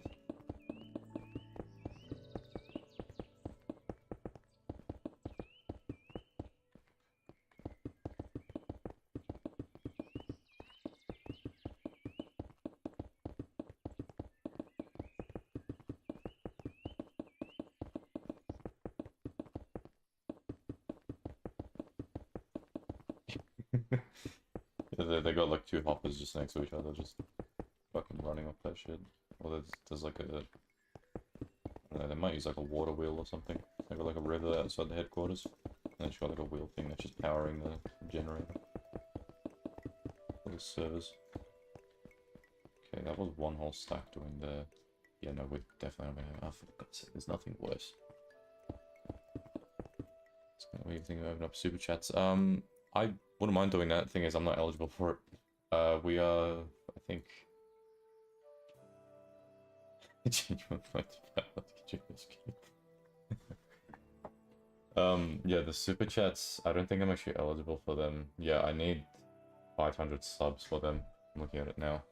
S1: They got like 2 hoppers just next to each other, just fucking running off that shit. Well, there's like a... I don't know, they might use like a water wheel or something. They got like a river outside the headquarters. And then she got like a wheel thing that's just powering the generator. For the servers. Okay, that was 1 whole stack doing the... Yeah, no, we're definitely not gonna... Oh, for God's sake, there's nothing worse. What do you think of opening up super chats? I wouldn't mind doing that. Thing is, I'm not eligible for it. We are, I think... Genuine fight yeah, the super chats, I don't think I'm actually eligible for them. Yeah, I need 500 subs for them. I'm looking at it now.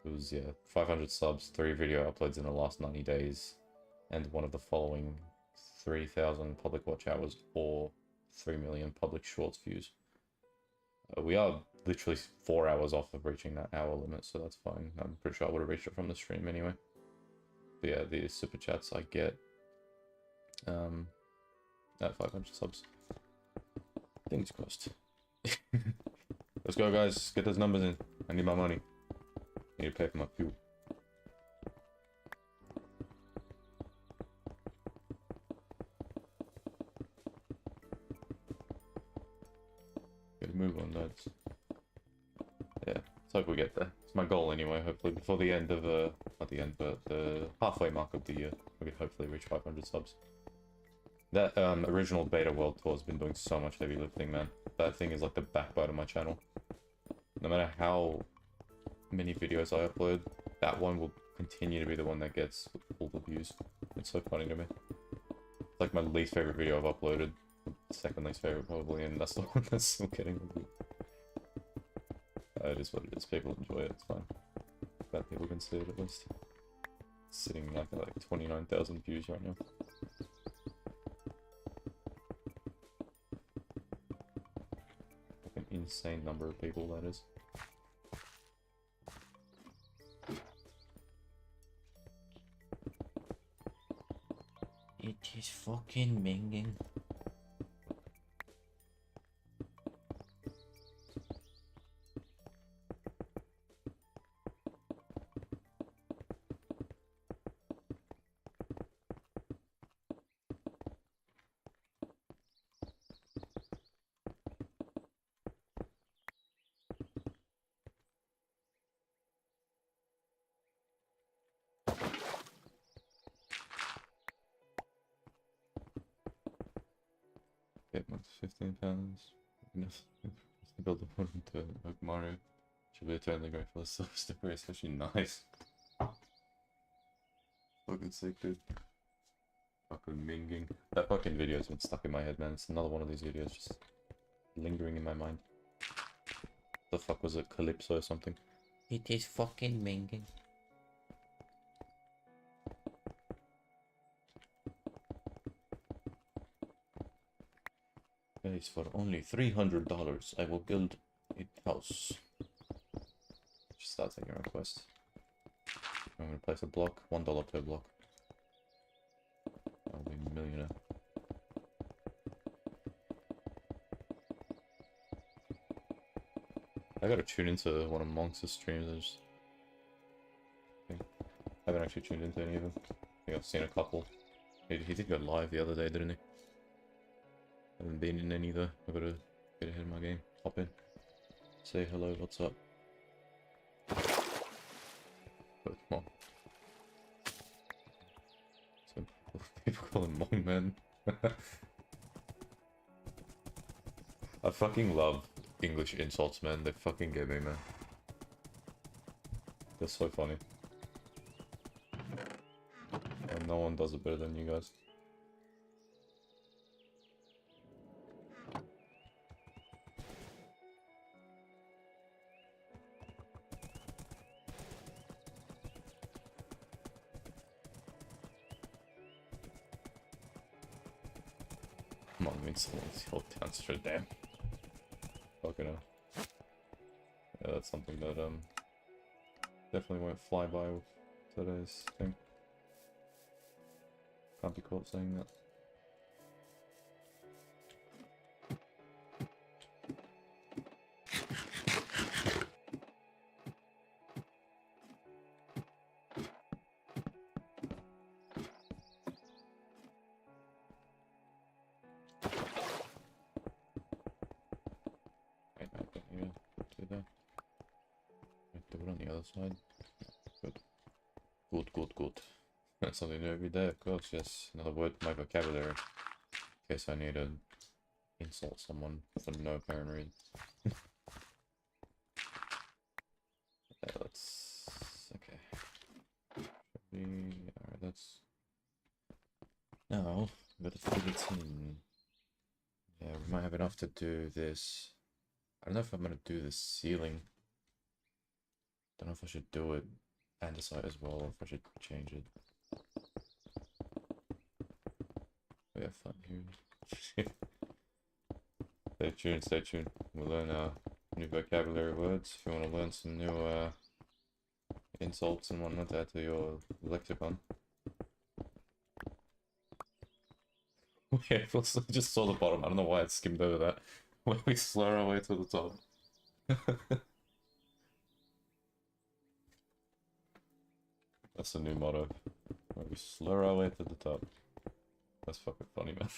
S1: It was, yeah, 500 subs, 3 video uploads in the last 90 days, and one of the following 3,000 public watch hours or 3 million public shorts views. We are literally 4 hours off of reaching that hour limit, so that's fine. I'm pretty sure I would have reached it from the stream anyway. But yeah, the super chats I get at 500 subs. Things cost. Let's go, guys. Get those numbers in. I need my money. I need to pay for my fuel. Gotta move on, lads. Yeah, let's hope we get there. It's my goal anyway, hopefully before the end of, not the end, but the halfway mark of the year, we could hopefully reach 500 subs. That, original beta world tour has been doing so much heavy lifting, man. That thing is like the backbone of my channel. No matter how many videos I upload, that one will continue to be the one that gets all the views. It's so funny to me. It's like my least favorite video I've uploaded. Second least favorite probably, and that's the one that's still getting the views. It is what it is. People enjoy it. It's fine. Glad people can see it at least. It's sitting like at like 29,000 views right now. Like an insane number of people, that is. It is fucking minging. Get my £15. Enough to build a modern to like Mario. Should be eternally grateful. So story is actually nice. Fucking sick, dude. Fucking minging. That fucking video has been stuck in my head, man. It's another one of these videos just lingering in my mind. The fuck was it? Calypso or something? It is fucking minging. Guys, for only $300, I will build a house. Just start taking requests. I'm gonna place a block, $1 per block. I'll be a millionaire. I gotta tune into one of Monks' streams. I haven't actually tuned into any of them. I think I've seen a couple. He did go live the other day, didn't he? I haven't been in any though. I've got to get ahead of my game. Hop in. Say hello, what's up? But, well. So, people call him Mong Man. I fucking love English insults, man. They fucking get me, man. They're so funny. And no one does it better than you guys. Mom means someone's held down straight down. Fucking hell. Yeah, that's something that definitely won't fly by with today's thing. Can't be caught saying that. outside. Good. Good, good, good. That's something new every day, of course, yes. Another word in my vocabulary. In case I need to insult someone for no apparent reason. Yeah, let's... okay. Alright, that's... Now, we've got to fill it in. Yeah, we might have enough to do this. I don't know if I'm gonna do the ceiling. Don't know if I should do it andesite as well, or if I should change it. We have fun here. Stay tuned, stay tuned. We'll learn new vocabulary words. If you want to learn some new insults and whatnot to add to your lexicon. Yeah, I just saw the bottom. I don't know why I skimmed over that. When we slur our way to the top. That's a new motto. When we slur our way to the top. That's fucking funny, man.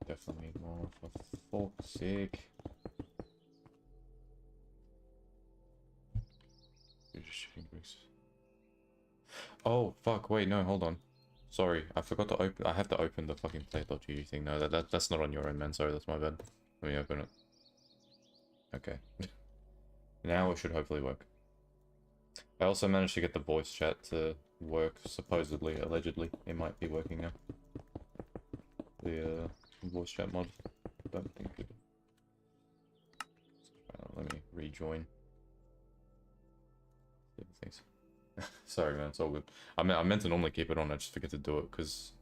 S1: Definitely need more, for fuck's sake. You're just shooting bricks. Oh, fuck, wait, no, hold on. Sorry, I forgot to open. I have to open the fucking play.gg thing. No, that's not on your end, man. Sorry, that's my bad. Let me open it. Okay. Now it should hopefully work. I also managed to get the voice chat to work, supposedly, allegedly. It might be working now. The voice chat mod. Don't think it. Let me rejoin. Thanks. Sorry, man. It's all good. I meant to normally keep it on. I just forget to do it because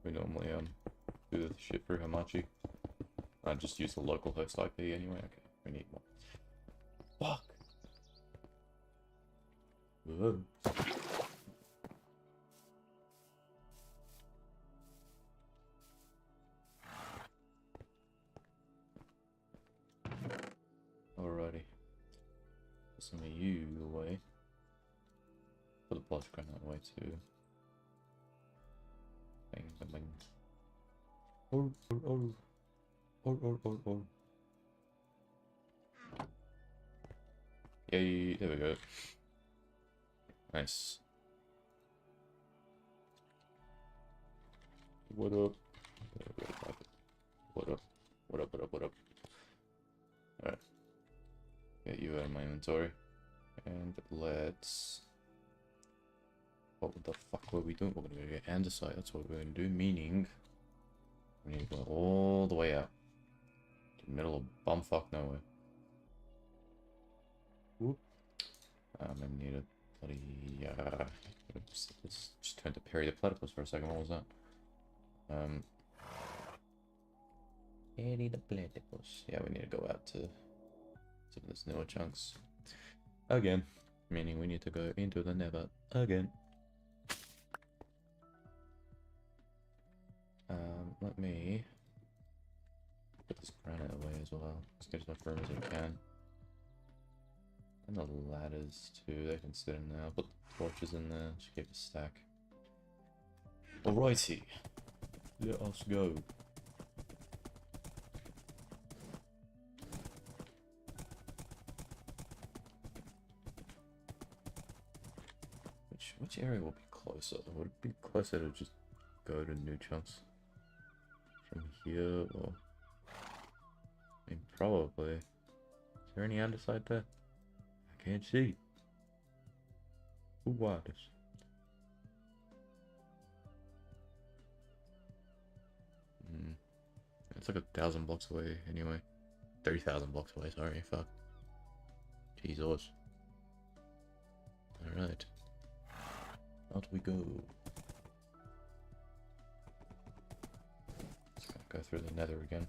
S1: we normally do this shit through Hamachi. I just use the local host IP anyway. Okay, we need more. Fuck. Whoa. Alrighty. Put some of you away. Put the blood granite away too. Bang, bang, bang. Oh, oh, oh. Oh, oh, oh, oh. Yay, there we go. Nice. What up? What up? What up, what up, what up? Alright. Get you out of my inventory. And let's... what the fuck were we doing? We're gonna go get andesite, that's what we're gonna do, meaning... we need to go all the way out. To the middle of bumfuck nowhere. Whoop. I need a bloody... oops, let's just turn to Perry the Platypus for a second, what was that? Perry the Platypus. Yeah, we need to go out to some of these newer chunks. Again. Meaning we need to go into the nether again. Let me put this granite away as well. Let's get as much room as I can. And the ladders too, they can sit in there. I'll put the torches in there, just keep a stack. Alrighty. Let us go. Which area will be closer? Would it be closer to just go to new chunks from here, or I mean, probably. Is there any andesite there? I can't see. Who was this? It's like 1,000 blocks away anyway. 3,000 blocks away, sorry, fuck. Jesus. Alright. Out we go. Just gonna go through the nether again.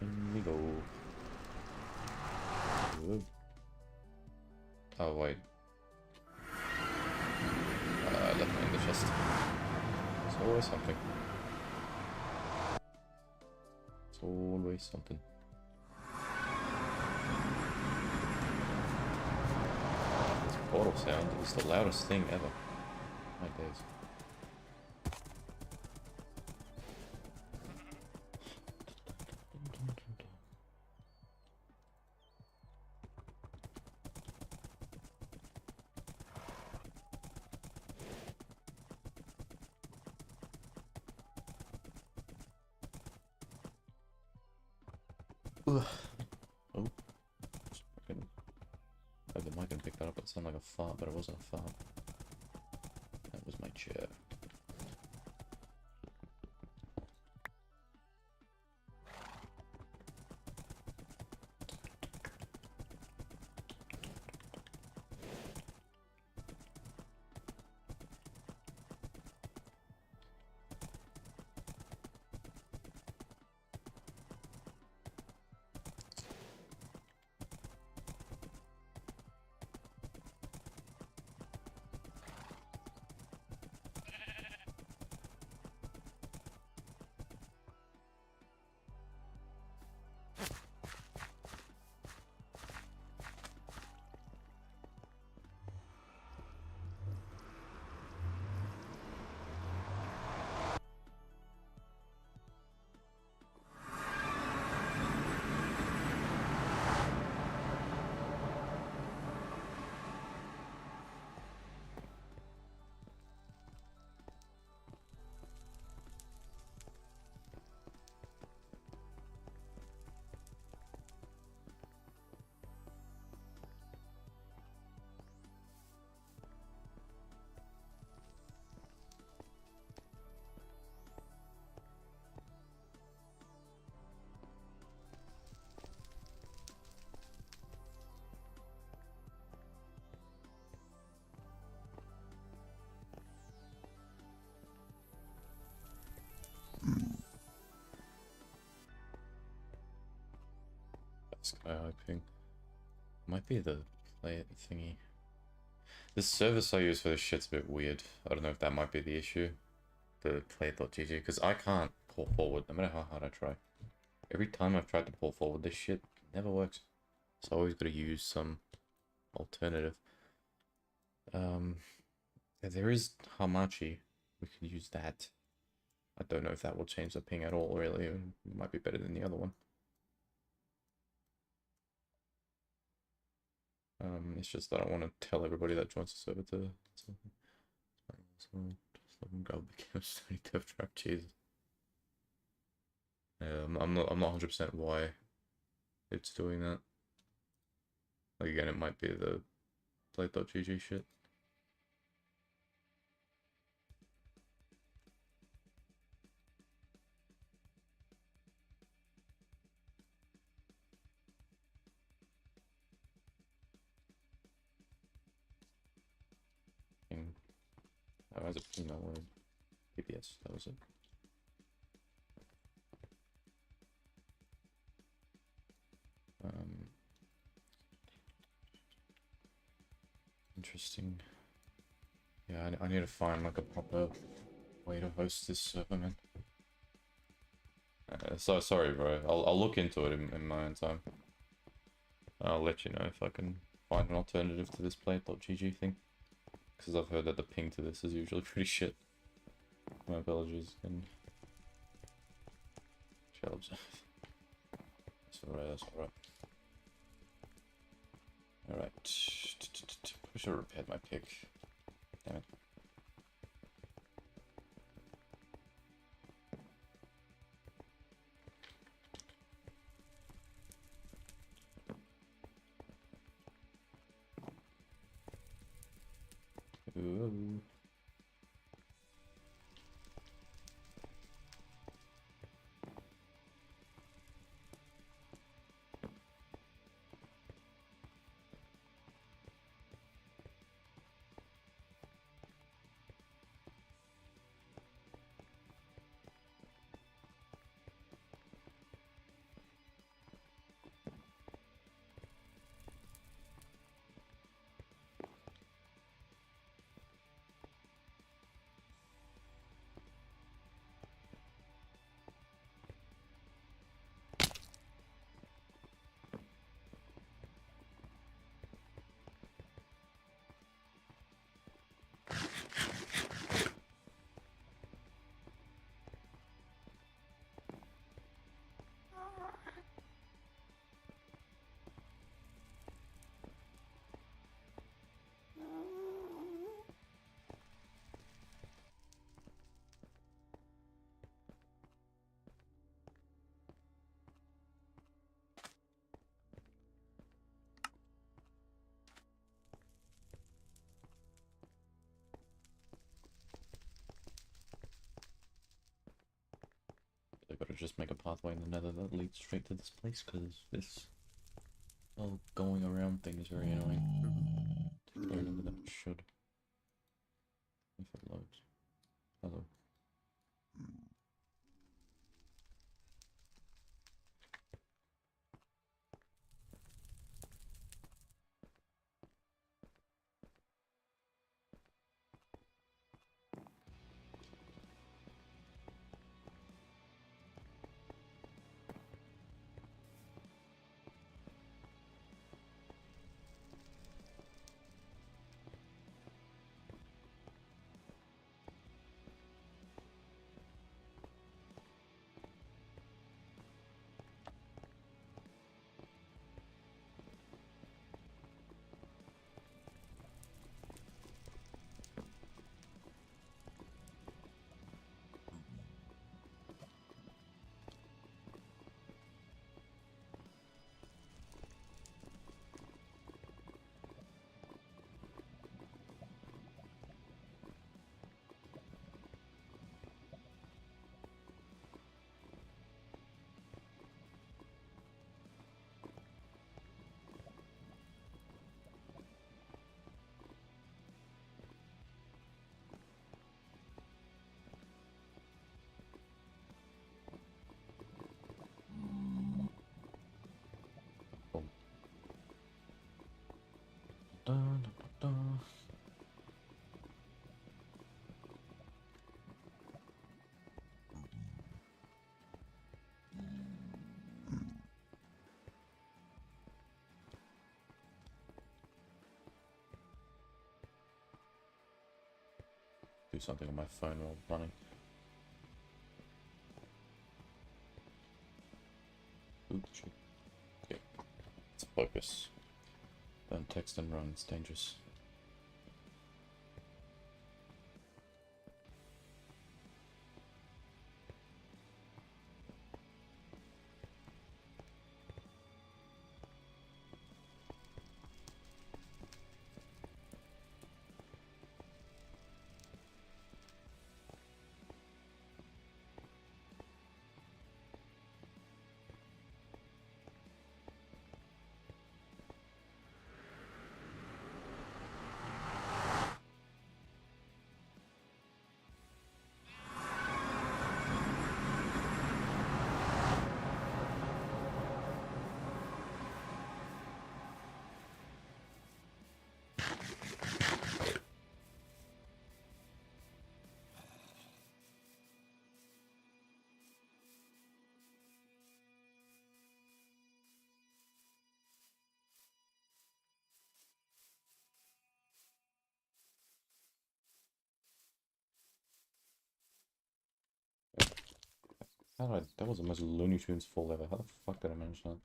S1: In we go. Whoa. Oh wait. I left me in the chest. It's always something. It's always something. This portal sound is the loudest thing ever. My days. Ugh. Oh. The mic can pick that up. It sounded like a fart, but it wasn't a fart. That was my chair. Sky high ping. Might be the play thingy. This service I use for this shit's a bit weird. I don't know if that might be the issue. The play.gg, because I can't pull forward no matter how hard I try. Every time I've tried to pull forward this shit, it never works. So I always gotta use some alternative. There is Hamachi. We could use that. I don't know if that will change the ping at all, really. It might be better than the other one. It's just that I don't want to tell everybody that joins the server to something. So just let them go because I need to trap. Jesus. I'm not 100% why it's doing that. Like again, it might be the play.gg shit. Oh, as a PPS, that was it. Interesting. Yeah, I need to find like a proper way to host this server, man. So sorry, bro. I'll look into it in my own time. I'll let you know if I can find an alternative to this play.gg thing. Because I've heard that the ping to this is usually pretty shit. My apologies. And shall observe. That's alright, that's alright. Alright. I should have repaired my pick. Damn it. Ooh. I gotta just make a pathway in the nether that leads straight to this place, because this whole going around thing is very annoying. Longer than it should. If it loads. Hello. Oh. Da, da, da, da. Do something on my phone while running. Ooh, shit. Okay. Let's focus. Don't text and run, it's dangerous. How did I, that was the most Looney Tunes fall ever. How the fuck did I manage that?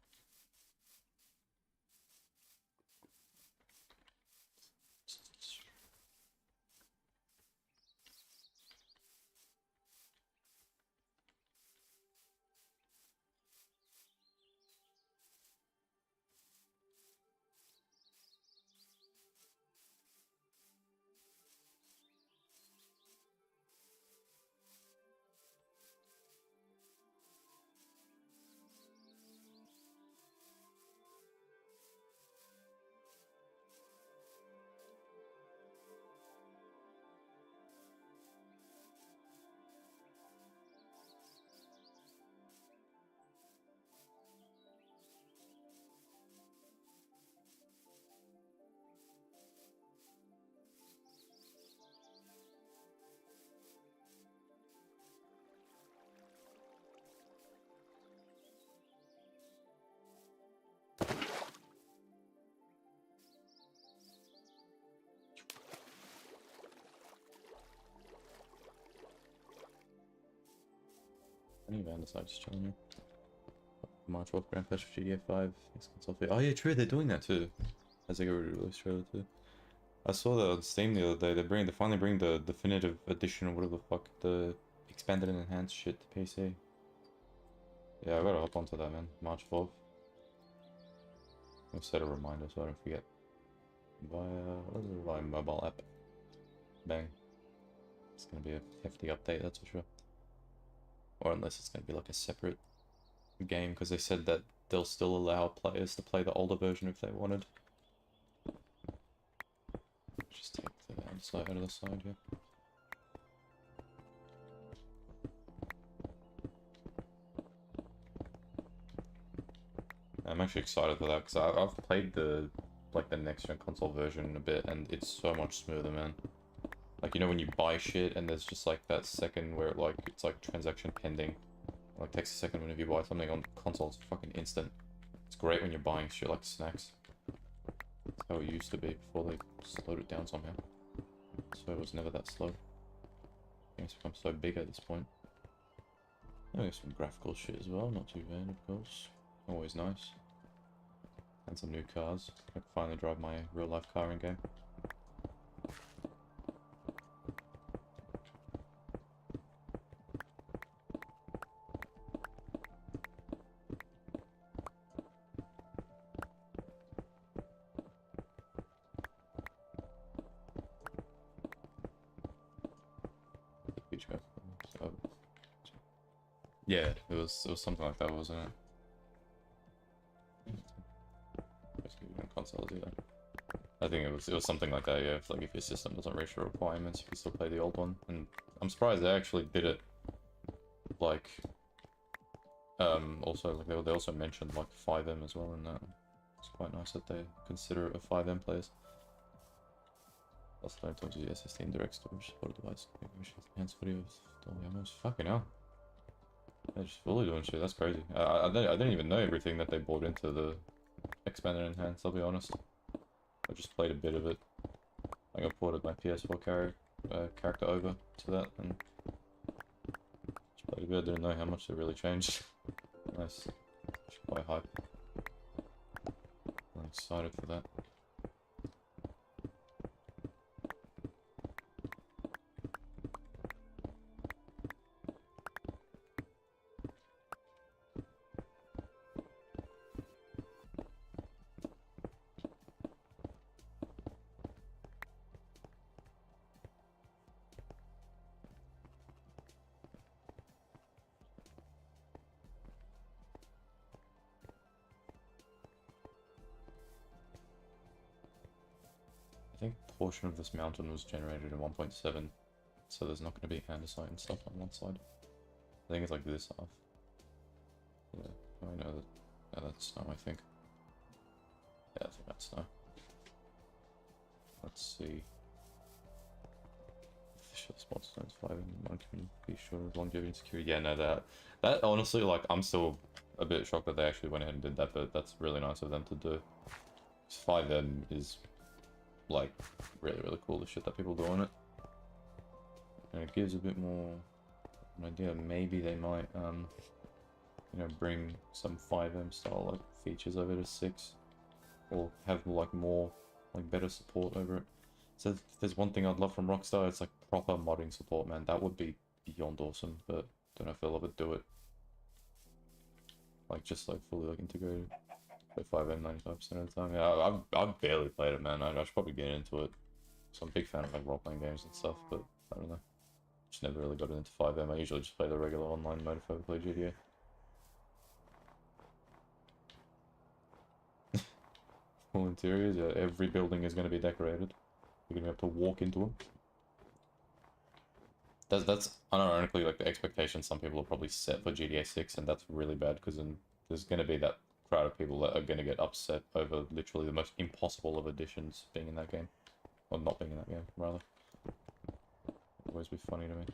S1: think Vanderside just chilling here. March 4th Grand Patch for GTA 5. Oh yeah, true, they're doing that too. As they go release trailer too. I saw that on Steam the other day. They're finally bring the definitive edition or whatever the fuck, the expanded and enhanced shit to PC. Yeah, I gotta hop onto that, man. March 4th. I'll set a reminder so I don't forget. Via mobile app. Bang. It's gonna be a hefty update, that's for sure. Or unless it's gonna be like a separate game, because they said that they'll still allow players to play the older version if they wanted. Just take the underside out of the side here. I'm actually excited for that because I've played the next gen console version a bit and it's so much smoother, man. Like, you know when you buy shit and there's just like that second where it's like transaction pending. Like takes a second whenever you buy something on console, it's fucking instant. It's great when you're buying shit like snacks. That's how it used to be before they slowed it down somehow. So it was never that slow. I think it's become so big at this point. Oh, there's some graphical shit as well, not too bad of course. Always nice. And some new cars. I can finally drive my real life car in game. Yeah, it was something like that, wasn't it? Consoles either. I think it was something like that, yeah. If your system doesn't reach the requirements, you can still play the old one. And I'm surprised they actually did it. Like, also like they also mentioned like 5M as well in that. It's quite nice that they consider it a 5M place. Also, don't talk to the SSD and direct storage support device. Enhanced videos. Almost fucking hell. They're just fully doing shit. That's crazy. I didn't even know everything that they brought into the expanded and enhanced. I'll be honest. I just played a bit of it. I got ported my PS4 character over to that and just played a bit. I didn't know how much they really changed. Nice. Just quite hype. I'm excited for that. I think a portion of this mountain was generated in 1.7, so there's not going to be andesite and stuff on one side. I think it's like this half. Yeah, I know that. Yeah, that's snow, I think. Yeah, I think that's snow. Let's see. Official spot stones 5 and 1 can be sure of longevity and security. Yeah, no, that honestly, like, I'm still a bit shocked that they actually went ahead and did that, but that's really nice of them to do. 5M is like really cool, the shit that people do on it, and it gives a bit more an idea. Maybe they might you know, bring some 5M style like features over to 6, or have like more like better support over it. So if there's one thing I'd love from Rockstar, it's like proper modding support, man. That would be beyond awesome, but don't know if they'll ever do it. Like just like fully like integrated. 5M 95% of the time. Yeah, I've barely played it, man. I should probably get into it. So I'm a big fan of like role-playing games and stuff, but I don't know. Just never really got into 5M. I usually just play the regular online mode if I play GTA. Full interiors, yeah. Every building is going to be decorated. You're going to be able to walk into them. That's unironically like the expectation some people are probably set for GTA 6, and that's really bad because then there's going to be that crowd of people that are going to get upset over literally the most impossible of additions being in that game. Or not being in that game, rather. It'll always be funny to me.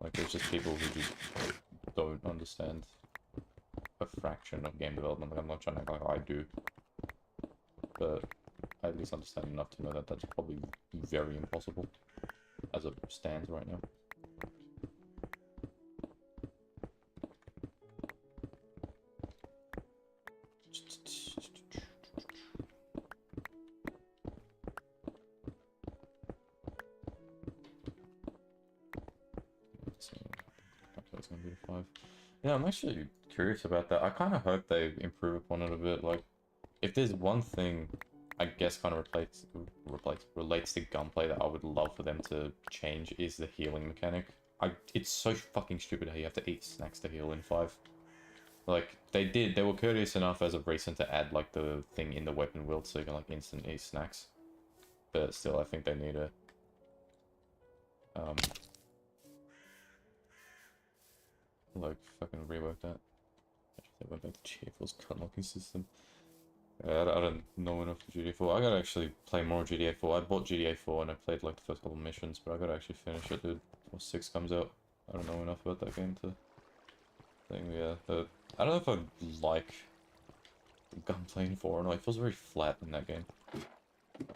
S1: Like, there's just people who just don't understand a fraction of game development. Like, I'm not trying to act like I do. But I at least understand enough to know that that's probably very impossible as it stands right now. it's gonna be to 5. Yeah, I'm actually curious about that. I kind of hope they improve upon it a bit. Like, if there's one thing, I guess, kind of relates to gunplay that I would love for them to change is the healing mechanic. It's so fucking stupid how you have to eat snacks to heal in 5. Like, they were courteous enough as of recent to add, like, the thing in the weapon wield so you can, like, instant eat snacks. But still, I think they need to, like, fucking rework that. They went back to GA4's gun locking system. I don't know enough for GTA4. I gotta actually play more GTA4. I bought GTA4 and I played, like, the first couple missions, but I gotta actually finish it, dude. Before 6 comes out. I don't know enough about that game to think, yeah. I don't know if I like gunplay in 4 or not. It feels very flat in that game. I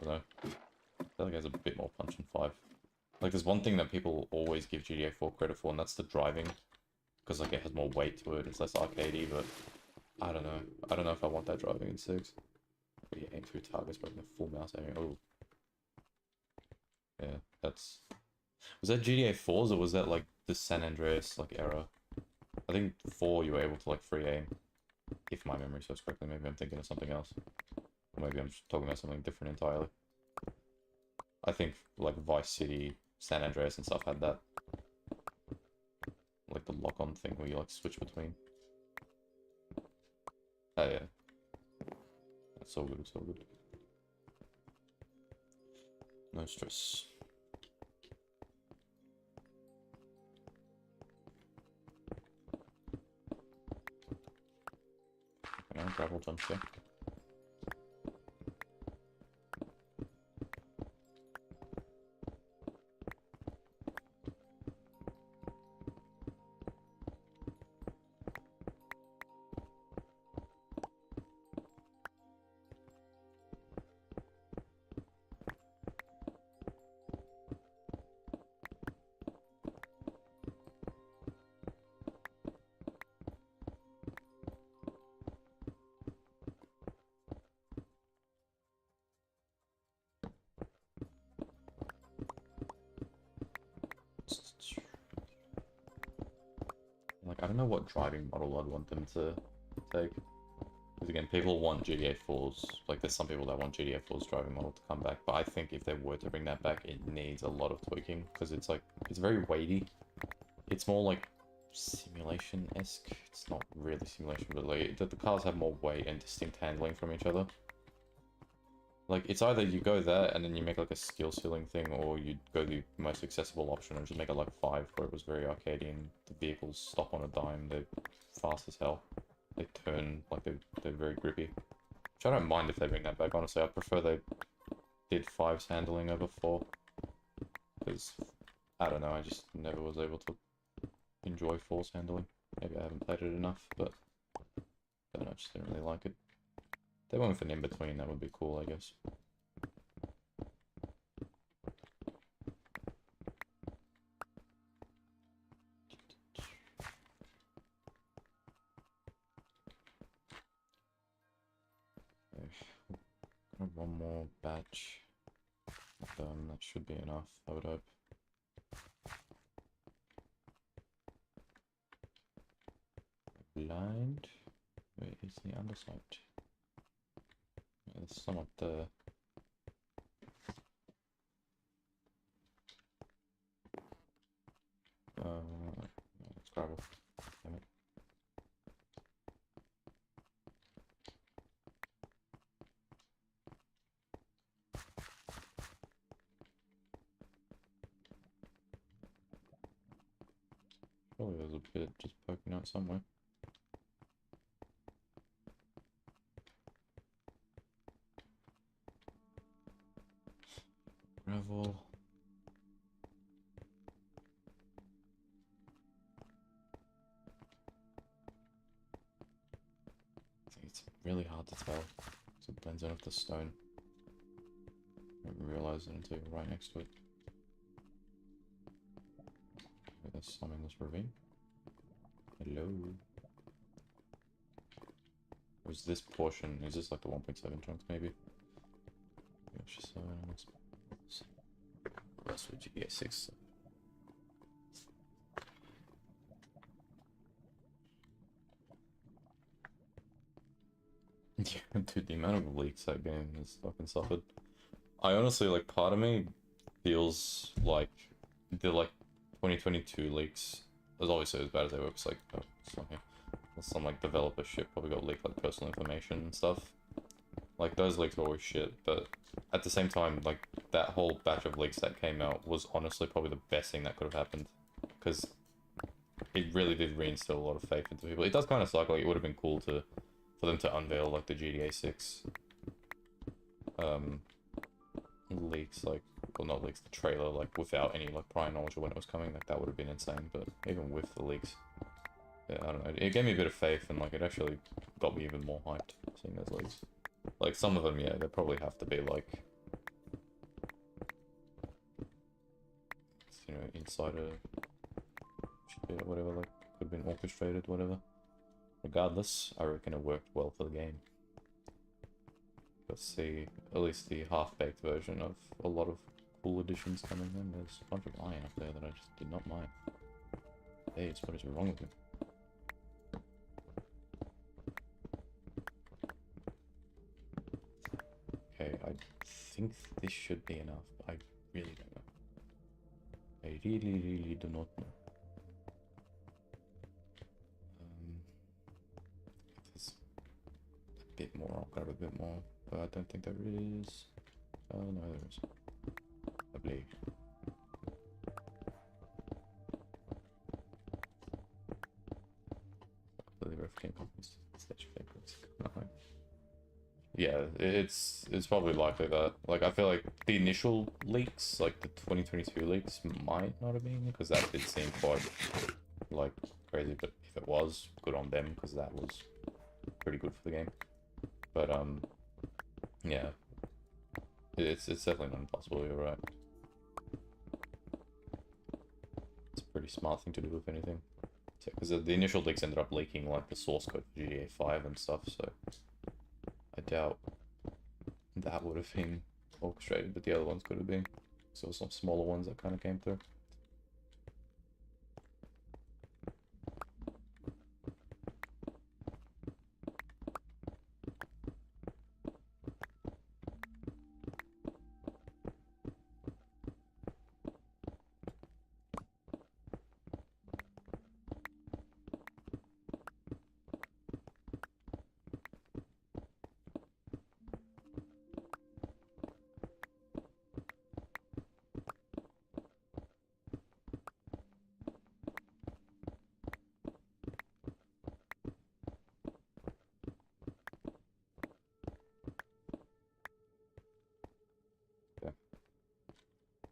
S1: don't know. I feel like it has a bit more punch in 5. Like, there's one thing that people always give GTA 4 credit for, and that's the driving. Because, like, it has more weight to it, it's less arcadey, but I don't know. I don't know if I want that driving in 6. But you aim through targets, but the full mouse aiming. Oh. Yeah, that's... Was that GTA 4's, or was that, like, the San Andreas, like, era? I think 4 you were able to, like, free aim. If my memory serves correctly. Maybe I'm thinking of something else. Or maybe I'm just talking about something different entirely. I think, like, Vice City, San Andreas and stuff had that. Like the lock-on thing where you, like, switch between. Oh, yeah. That's so good, so good. No stress. Okay, gravel jump here. Like, I don't know what driving model I'd want them to take. Because again, people want GTA 4's, like, there's some people that want GTA 4's driving model to come back, but I think if they were to bring that back, it needs a lot of tweaking, because it's, like, it's very weighty. It's more, like, simulation-esque. It's not really simulation, but, like, the cars have more weight and distinct handling from each other. Like, it's either you go that and then you make, like, a skill ceiling thing, or you go the most accessible option and just make it, like, 5, where it was very arcadey and the vehicles stop on a dime. They're fast as hell. They turn, like, they're very grippy. Which I don't mind if they bring that back, honestly. I prefer they did 5's handling over 4. Because, I don't know, I just never was able to enjoy 4's handling. Maybe I haven't played it enough, but I don't know, I just didn't really like it. If they went with an in-between, that would be cool, I guess. One more batch. That should be enough, I would hope. Blind? Where is the underside? It's somewhat there. Let's grab it. Damn it. Surely there's a bit just poking out somewhere. Gravel. I think it's really hard to tell. So it blends in with the stone. I don't realize it until you're right next to it. Wait, there's some in this ravine. Hello. Or is this portion, is this like the 1.7 chunks maybe? Gosh, so that's what GTA 6. Dude, the amount of leaks that game has fucking suffered. I honestly, like, part of me feels like the, like, 2022 leaks, as obviously as bad as they were, it's like, oh, some, like, developer shit probably got leaked, like, personal information and stuff. Like, those leaks were always shit, but at the same time, like, that whole batch of leaks that came out was honestly probably the best thing that could have happened. Because it really did reinstill a lot of faith into people. It does kind of suck, like, it would have been cool for them to unveil, like, the GTA 6 leaks, like, well, not leaks, the trailer, like, without any, like, prior knowledge of when it was coming. Like, that would have been insane, but even with the leaks, yeah, I don't know, it gave me a bit of faith, and, like, it actually got me even more hyped, seeing those leaks. Like, some of them, yeah, they probably have to be, like, you know, insider shit or whatever, like, could have been orchestrated, whatever. Regardless, I reckon it worked well for the game. Let's see, at least the half-baked version of a lot of cool additions coming in. There's a bunch of iron up there that I just did not mind. Hey, what is wrong with me? Okay, I think this should be enough, but I really don't know. I really do not know. There's a bit more, I'll grab a bit more, but I don't think there is. Oh no, there is. Lovely. Yeah, it's probably likely that, like, I feel like the initial leaks, like the 2022 leaks, might not have been, because that did seem quite, like, crazy, but if it was, good on them, because that was pretty good for the game. But, yeah, it's definitely not impossible, you're right. It's a pretty smart thing to do, if anything. Because the initial leaks ended up leaking, like, the source code for GTA 5 and stuff, so I doubt that would have been orchestrated, but the other ones could have been. So some smaller ones that kind of came through.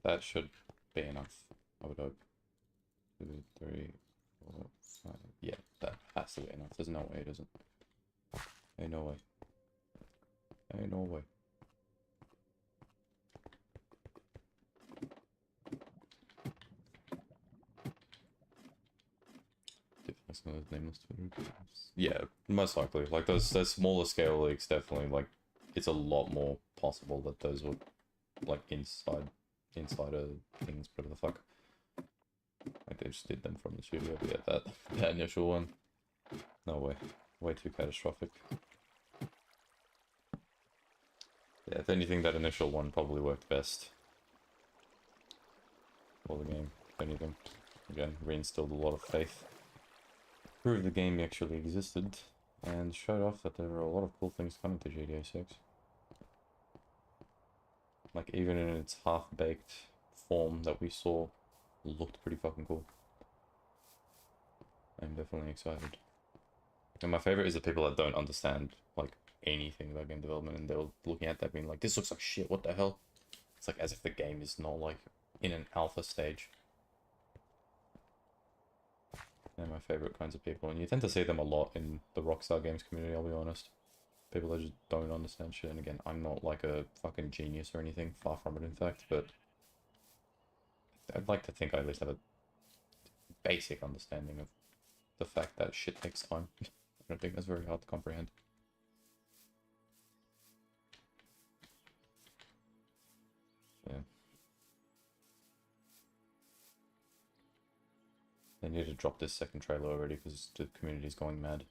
S1: That should be enough, I would hope. 2, 3, 4, 5. Yeah, that has to be enough. There's no way it isn't. Ain't no way. Ain't no way. Nameless Twitter. Yeah, most likely. Like those smaller scale leaks, definitely. Like, it's a lot more possible that those would, like, insider things, whatever the fuck. Like, they just did them from the studio, but yeah, that initial one, no way. Way too catastrophic. Yeah, if anything, that initial one probably worked best for the game, if anything. Again, reinstilled a lot of faith. Proved the game actually existed, and showed off that there were a lot of cool things coming to GTA 6. Like, even in its half-baked form that we saw, looked pretty fucking cool. I'm definitely excited. And my favorite is the people that don't understand, like, anything about game development, and they're looking at that being like, this looks like shit, what the hell? It's like as if the game is not, like, in an alpha stage. They're my favorite kinds of people, and you tend to see them a lot in the Rockstar Games community, I'll be honest. People that just don't understand shit, and again, I'm not like a fucking genius or anything, far from it in fact, but I'd like to think I at least have a basic understanding of the fact that shit takes time. I don't think that's very hard to comprehend. Yeah. They need to drop this second trailer already because the community's going mad.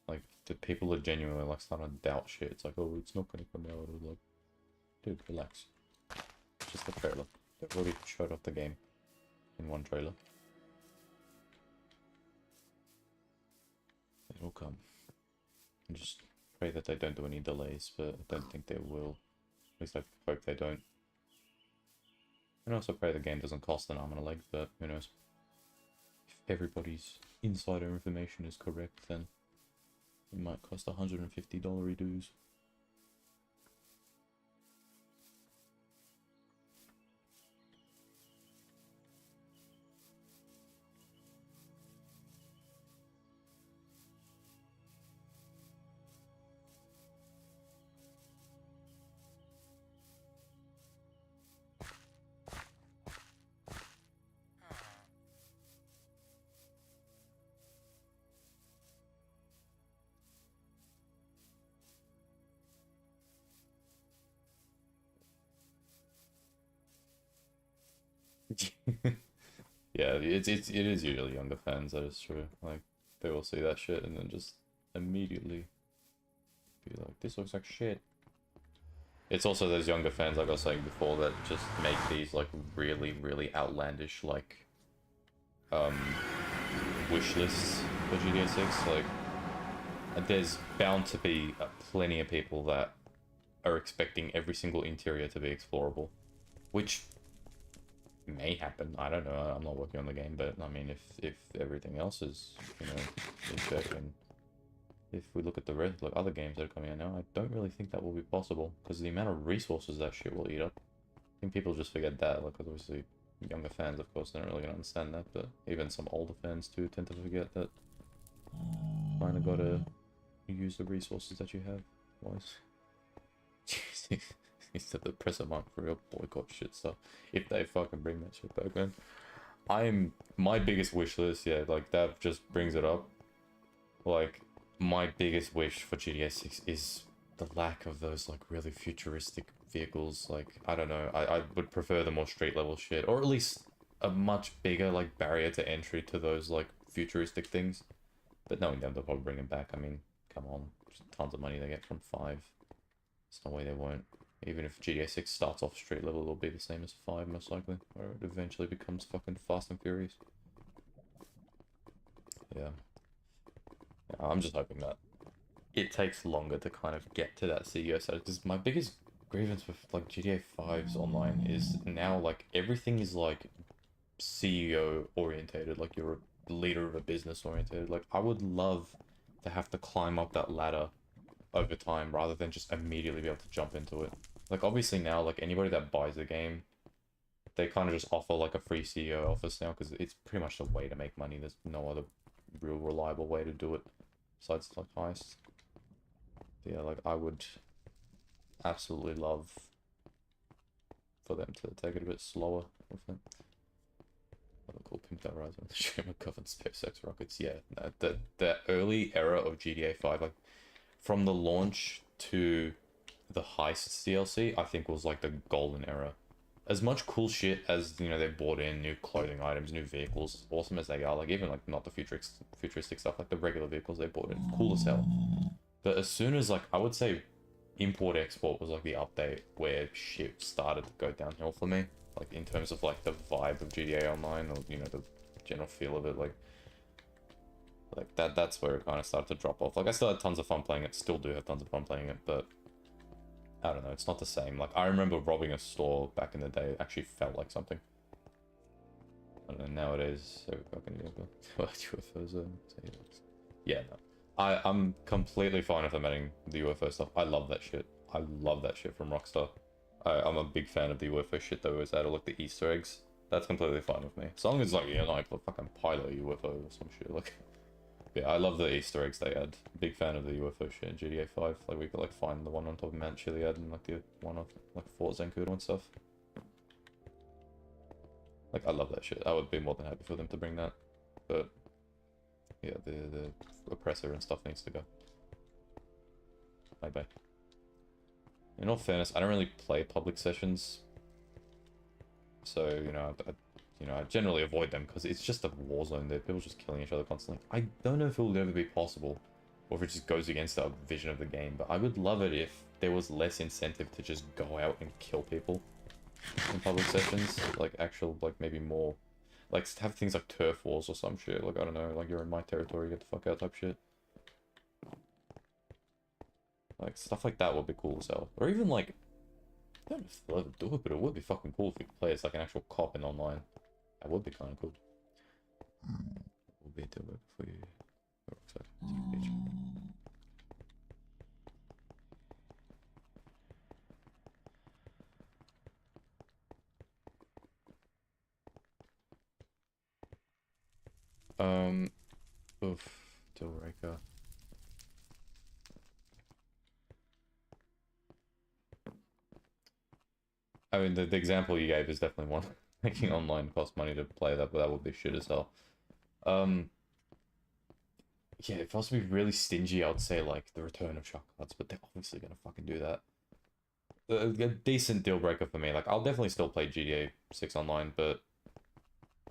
S1: Like, the people are genuinely like starting to doubt shit. It's like, oh, it's not gonna come out. Or like, dude, relax. It's just a trailer. They've already showed off the game in one trailer. It will come. And just pray that they don't do any delays, but I don't think they will. At least I hope they don't. And also pray the game doesn't cost an arm and a leg, but who knows. If everybody's insider information is correct, then it might cost $150 dues. Yeah, it is usually younger fans, that is true. Like, they will see that shit and then just immediately be like, this looks like shit. It's also those younger fans, like I was saying before, that just make these, like, really, really outlandish, like, wish lists for GTA 6. Like, there's bound to be plenty of people that are expecting every single interior to be explorable. Which may happen, I don't know, I'm not working on the game, but I mean, if everything else is, you know, in check, and if we look at the rest, like, other games that are coming out now, I don't really think that will be possible, because the amount of resources that shit will eat up. I think people just forget that, like, obviously, younger fans, of course, they're not really gonna understand that, but even some older fans too tend to forget that kinda gotta use the resources that you have, otherwise. Instead of press a mic for real boycott shit stuff. If they fucking bring that shit back, man. My biggest wish list, yeah, like, that just brings it up. Like, my biggest wish for GTA 6 is the lack of those, like, really futuristic vehicles. Like, I don't know, I would prefer the more street level shit, or at least a much bigger, like, barrier to entry to those, like, futuristic things. But knowing them, they'll probably bring them back. I mean, come on, there's tons of money they get from 5. There's no way they won't. Even if GTA 6 starts off street level, it'll be the same as 5, most likely. Or it eventually becomes fucking Fast and Furious. Yeah. I'm just hoping that it takes longer to kind of get to that CEO status. Because my biggest grievance with, like, GTA 5's online is now, like, everything is, like, CEO orientated. Like, you're a leader of a business orientated. Like, I would love to have to climb up that ladder over time rather than just immediately be able to jump into it. Like, obviously now, like, anybody that buys the game, they kind of just offer, like, a free CEO office now, because it's pretty much the way to make money. There's no other real reliable way to do it besides, like, heists. But yeah, like, I would absolutely love for them to take it a bit slower with it. What they call Pimp That Rise on the stream governed SpaceX rockets. Yeah, the early era of GTA 5, like, from the launch to the heists DLC, I think was, like, the golden era. As much cool shit as, you know, they brought in new clothing items, new vehicles, awesome as they are, like, even, like, not the futuristic stuff, like the regular vehicles they brought in, cool as hell. But as soon as, like, I would say import-export was, like, the update where shit started to go downhill for me. Like, in terms of, like, the vibe of GTA Online, or, you know, the general feel of it, like that's where it kind of started to drop off. Like, I still had tons of fun playing it, still do have tons of fun playing it, but I don't know, it's not the same. Like, I remember robbing a store back in the day, it actually felt like something. I don't know, nowadays, every fucking UFOs yeah, no. I'm completely fine with them adding the UFO stuff. I love that shit. I love that shit from Rockstar. I'm a big fan of the UFO shit they always add, or like the Easter eggs. That's completely fine with me. As long as, like, you know, like, a fucking pilot UFO or some shit, like... Yeah, I love the Easter eggs they add. Big fan of the UFO shit in GTA 5. Like, we could, like, find the one on top of Mount Chiliad and, like, the one of, like, Fort Zancudo and stuff. Like, I love that shit. I would be more than happy for them to bring that. But, yeah, the oppressor and stuff needs to go. Bye-bye. In all fairness, I don't really play public sessions. So, you know, I generally avoid them because it's just a war zone there. People just killing each other constantly. I don't know if it will ever be possible or if it just goes against our vision of the game. But I would love it if there was less incentive to just go out and kill people in public sessions. Like actual, like maybe more, like have things like turf wars or some shit. Like I don't know, like you're in my territory, get the fuck out type shit. Like stuff like that would be cool as hell. Or even like, I don't know if they'll ever do it, but it would be fucking cool if you could play as like an actual cop in online. That would be kind of cool. Will be a deal breaker for you. Oof, deal breaker. I mean, the example you gave is definitely one. Making online cost money to play that, but that would be shit as hell. Yeah, if I was to be really stingy, I would say like the return of shotguns, but they're obviously gonna fucking do that. A decent deal breaker for me. Like, I'll definitely still play GTA 6 online, but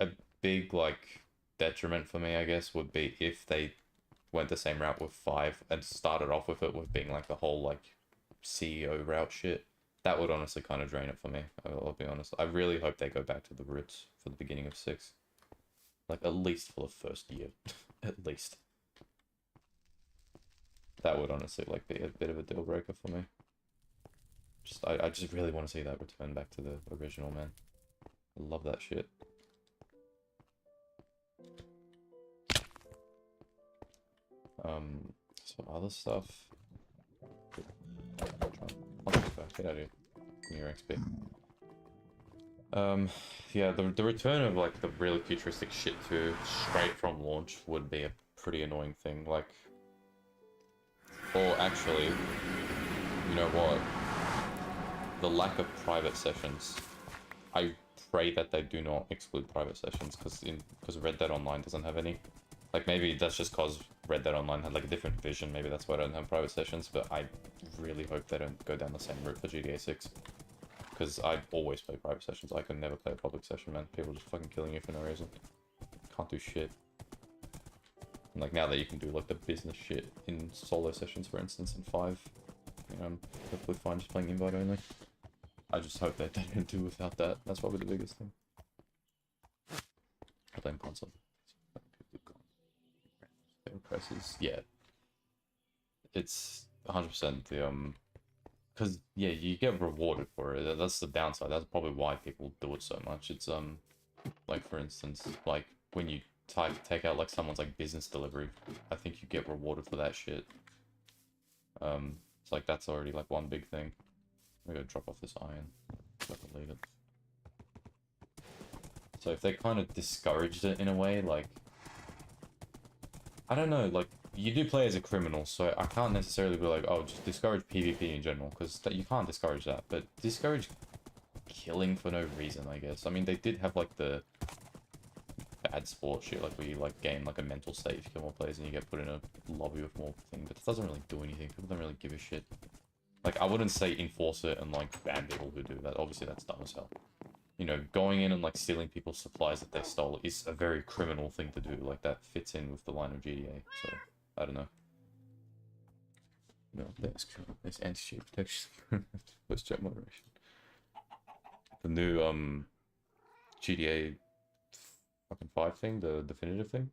S1: a big like detriment for me, I guess, would be if they went the same route with 5 and started off with it with being like the whole like CEO route shit. That would honestly kind of drain it for me. I'll be honest. I really hope they go back to the roots for the beginning of 6. Like, at least for the first year. At least. That would honestly like be a bit of a deal breaker for me. I just really want to see that return back to the original, man. I love that shit. So other stuff. Get out of here. Give me your XP. Yeah, the return of like the really futuristic shit to straight from launch would be a pretty annoying thing. Like, or actually, you know what? The lack of private sessions. I pray that they do not exclude private sessions because Red Dead Online doesn't have any. Like, maybe that's just because Red Dead Online had like a different vision. Maybe that's why I don't have private sessions. But I really hope they don't go down the same route for GTA 6. Because I always play private sessions. I can never play a public session, man. People just fucking killing you for no reason. Can't do shit. And like now that you can do like the business shit in solo sessions, for instance, in 5, you know, I'm perfectly fine just playing invite only. I just hope that they don't do without that. That's probably the biggest thing. I blame console. Prices, yeah. It's 100% the because yeah, you get rewarded for it. That's the downside. That's probably why people do it so much. It's like for instance, like when you take out like someone's like business delivery, I think you get rewarded for that shit. It's like that's already like one big thing. I'm gonna drop off this iron. So I can leave it. So if they kind of discouraged it in a way, like I don't know, like you do play as a criminal, so I can't necessarily be like, oh, just discourage PvP in general, because you can't discourage that, but discourage killing for no reason, I guess. I mean, they did have like the bad sport shit, like where you like gain like a mental state if you kill more players and you get put in a lobby with more thing, but it doesn't really do anything. People don't really give a shit. Like, I wouldn't say enforce it and like ban people who do that. Obviously, that's dumb as hell. You know, going in and like stealing people's supplies that they stole is a very criminal thing to do. Like, that fits in with the line of GTA, so I don't know. No, there's anti-cheat protection. Let's check moderation. The new GTA fucking 5 thing, the definitive thing.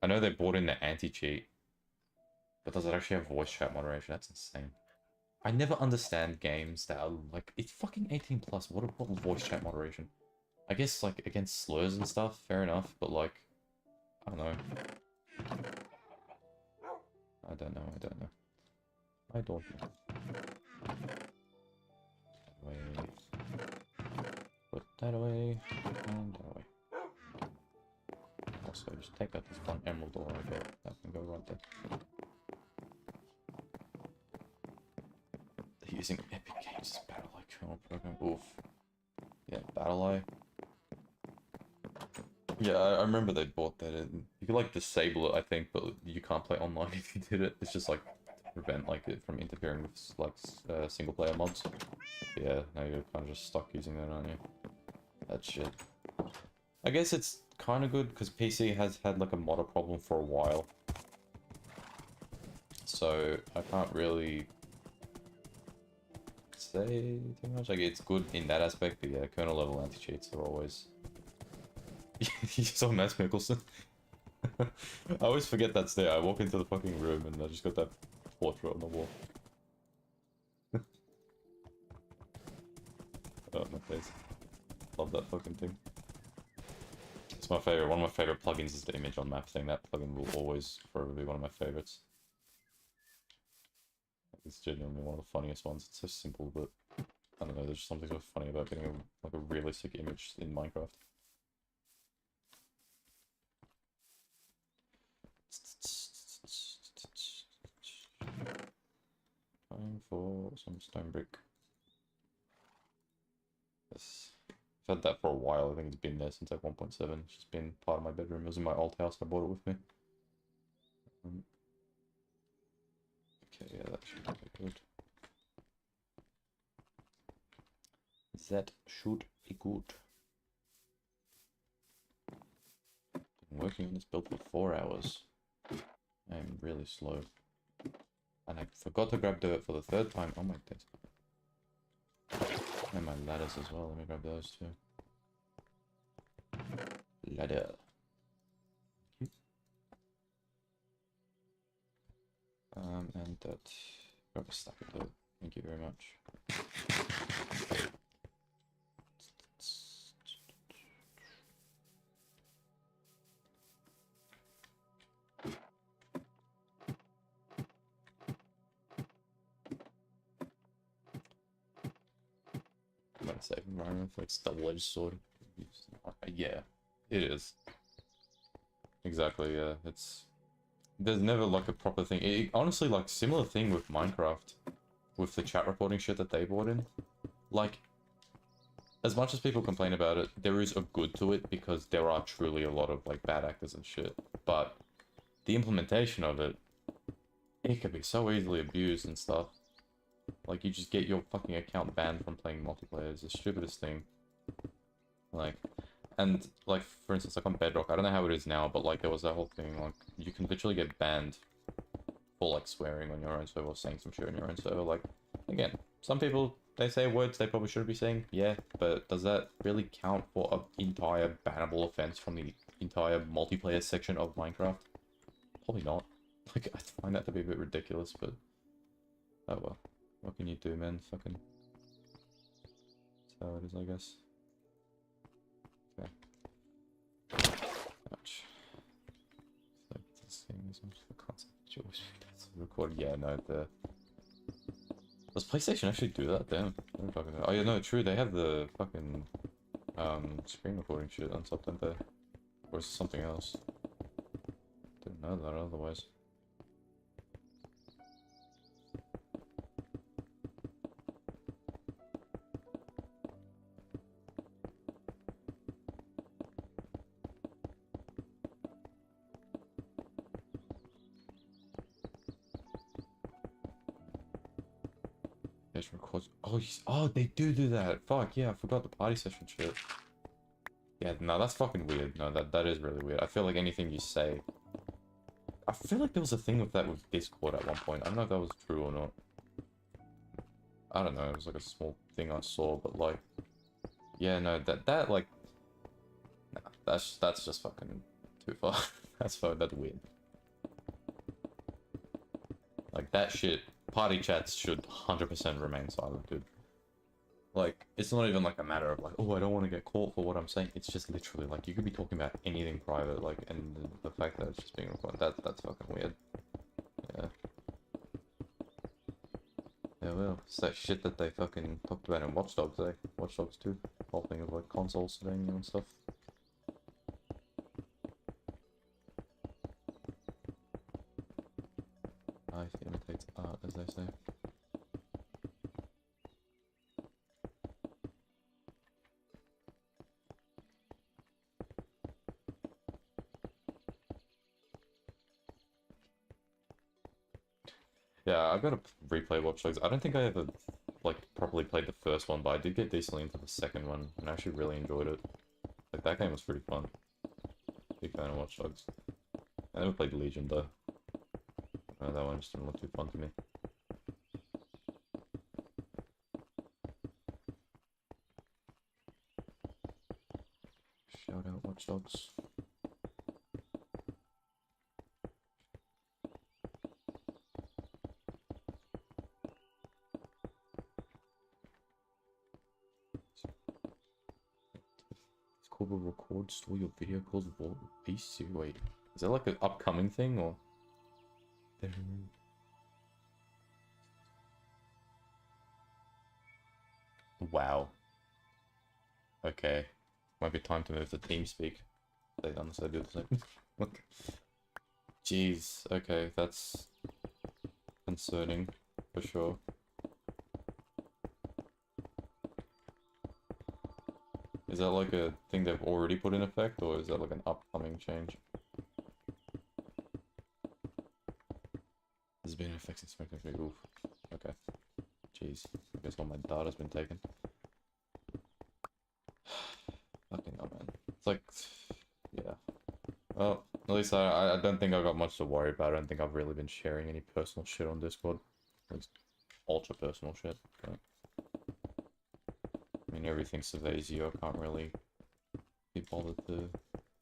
S1: I know they brought in the anti-cheat, but does it actually have voice chat moderation? That's insane. I never understand games that are like, it's fucking 18 plus. What voice chat moderation? I guess like against slurs and stuff, fair enough, but like, I don't know. I don't know. I don't know. Wait. Put that away. And that away. Also, just take out this one emerald ore I got. That can go right there. They're using Epic Games' BattleEye kernel program. Oof. Yeah, BattleEye. Yeah, I remember they bought that in. You could like disable it, I think, but you can't play online if you did it. It's just like to prevent like it from interfering with like single player mods. Yeah, now you're kind of just stuck using that, aren't you? That shit. I guess it's kind of good because PC has had like a modder problem for a while. so I can't really say too much. Like, it's good in that aspect, but yeah, kernel level anti-cheats are always... You saw Mads Mikkelsen? I always forget that's there. I walk into the fucking room and I just got that portrait on the wall. Oh, my face. Love that fucking thing. It's my favorite. One of my favorite plugins is the image on map thing. That plugin will always forever be one of my favorites. It's genuinely one of the funniest ones. It's so simple, but I don't know. There's just something so funny about getting a realistic image in Minecraft. Time for some stone brick. Yes. I've had that for a while. I think it's been there since like 1.7. It's just been part of my bedroom. It was in my old house. I brought it with me. Okay, yeah, that should be good. That should be good. Been working on this build for 4 hours. I am really slow. And I forgot to grab dirt for the 3rd time. Oh my days. And my ladders as well. Let me grab those too. Ladder. And dirt. Grab a stack of dirt. Thank you very much. I'm gonna save environment for its double-edged sword. Yeah, it is. Exactly, yeah. There's never like a proper thing. Honestly, like, similar thing with Minecraft. With the chat reporting shit that they brought in. Like, as much as people complain about it, there is a good to it because there are truly a lot of like bad actors and shit. But the implementation of it, it can be so easily abused and stuff. Like, you just get your fucking account banned from playing multiplayer. It's the stupidest thing. Like, and like, for instance, like on Bedrock, I don't know how it is now, but like there was that whole thing, like, you can literally get banned for like swearing on your own server or saying some shit on your own server. Like, again, some people, they say words they probably shouldn't be saying, yeah, but does that really count for an entire bannable offense from the entire multiplayer section of Minecraft? Probably not. Like, I find that to be a bit ridiculous, but oh well. What can you do, man? Fucking... that's how it is, I guess. Okay. Ouch. Like, this thing is a concept. That's recorded. Yeah, no, does PlayStation actually do that? Damn. Oh yeah, no, true. They have the fucking screen recording shit on top, don't they? Or is it something else? Didn't know that otherwise. Records. Oh, they do that. Fuck yeah, I forgot the party session shit. Yeah, no, that's fucking weird. No, that is really weird. I feel like anything you say. I feel like there was a thing with that with Discord at one point. I don't know if that was true or not. I don't know. It was like a small thing I saw, but like, yeah, no, that like, nah, that's just fucking too far. That's weird. Like that shit. Party chats should 100% remain silent, dude. Like, it's not even like a matter of like, oh, I don't want to get caught for what I'm saying. It's just literally like, you could be talking about anything private, like, and the fact that it's just being recorded, that's fucking weird. Yeah. Yeah, well, it's that shit that they fucking talked about in Watch Dogs, eh? Watch Dogs 2. Whole thing of like console surveying and stuff. Life imitates art, as they say. Yeah, I've got to replay Watch Dogs. I don't think I ever, like, properly played the first one, but I did get decently into the second one, and I actually really enjoyed it. Like, that game was pretty fun. Big fan of Watch Dogs. I never played Legion, though. Oh, that one just didn't look too fun to me. Shout out Watch Dogs. Will record, store your video calls, vault piece. Wait, is that like an upcoming thing or? Wow. Okay, might be time to move to TeamSpeak. Unless I do the same. Okay. Jeez. Okay, that's concerning for sure. Is that like a thing they've already put in effect, or is that like an upcoming change? Has been in effect since 2023. Oof. Okay. Jeez. I guess all my data's been taken. Fucking hell, man. It's like, yeah. Well, at least I don't think I've got much to worry about. I don't think I've really been sharing any personal shit on Discord. At least ultra personal shit. But I mean, everything surveys you. I can't really be bothered to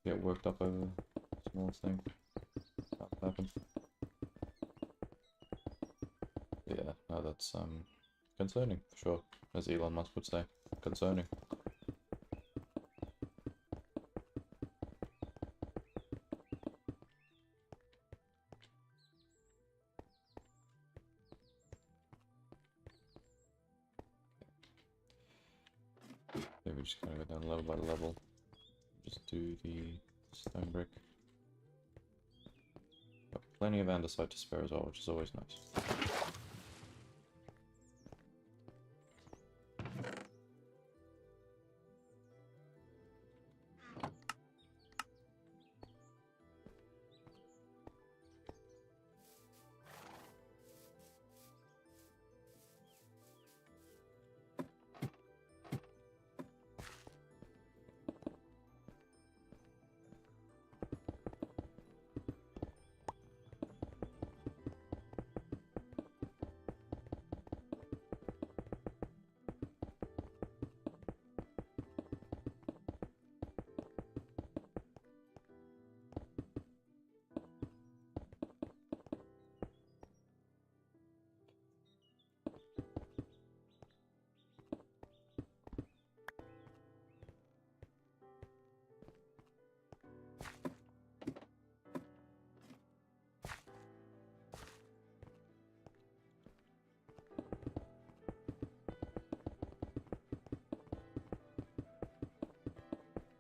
S1: get worked up over the smallest thing. That happens. Yeah, no, that's concerning for sure, as Elon Musk would say. Concerning. Maybe we're just gonna go down level by level. Just do the stone brick. Got plenty of andesite to spare as well, which is always nice.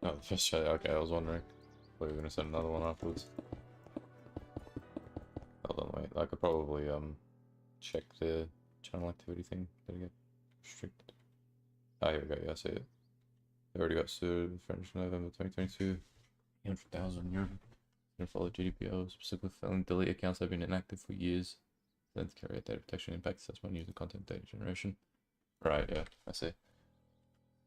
S1: Oh, the first shot. Okay, I was wondering. Thought you were gonna send another one afterwards. Hold on, wait. I could probably check the channel activity thing. Did I get restricted? Ah, here we go. Yeah, I see it. They already got sued. French November 2022. 300,000 euro. Gonna follow GDPR. Specifically, failing delete accounts that have been inactive for years. Then to carry out data protection impact assessment using content data generation. Right. Yeah, I see.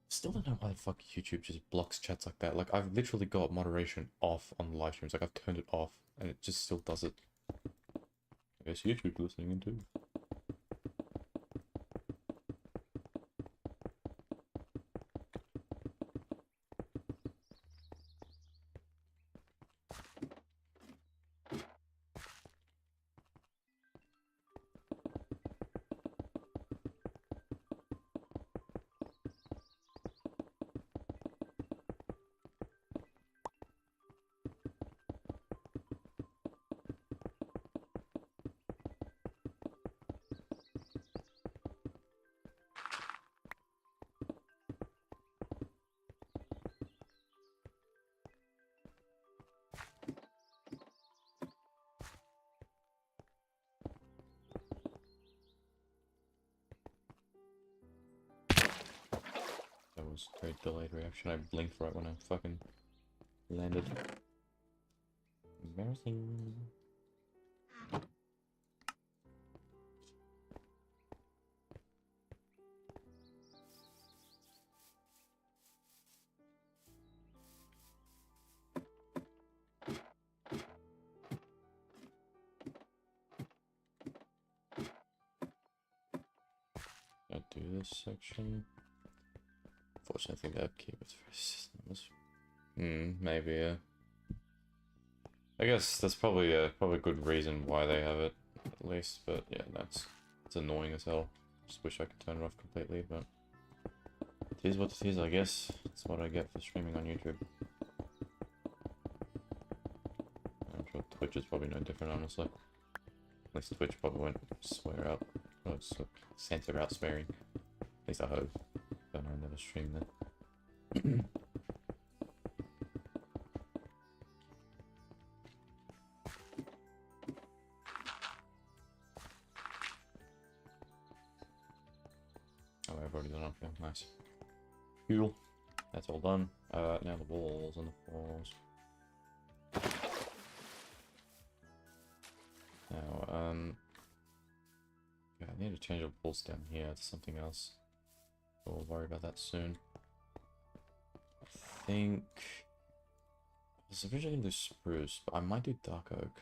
S1: Still don't know why the fuck YouTube just blocks chats like that. Like, I've literally got moderation off on the live streams. Like, I've turned it off, and it just still does it. I guess YouTube's listening in too. That was a very delayed reaction. I blinked right when I fucking landed. Embarrassing. do this section. Unfortunately, I think the upkeep is very numbers. Maybe, yeah. I guess that's probably a good reason why they have it, at least. But yeah, it's annoying as hell. Just wish I could turn it off completely, but it is what it is, I guess. It's what I get for streaming on YouTube. I'm sure Twitch is probably no different, honestly. At least Twitch probably won't swear out, or censor out swearing. At least I hope. But I never stream that. Oh, I've already done it. Yeah, nice. Cool. That's all done. Now the walls and the floors. Now, yeah, I need to change the walls down here to something else. We'll worry about that soon. I think I was originally gonna do spruce, but I might do dark oak.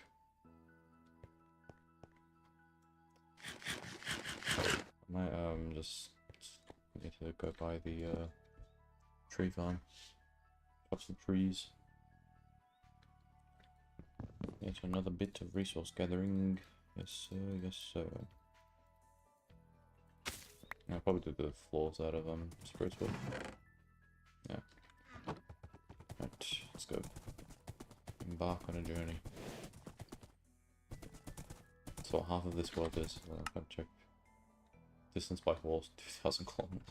S1: I might just need to go by the tree farm. Chop some trees. Yet another bit of resource gathering. Yes sir, yes sir. I'll probably do the floors out of spruce wood. Yeah. Right, let's go. Embark on a journey. That's what half of this world is. I've got to check. Distance by horse, 2,000 kilometers.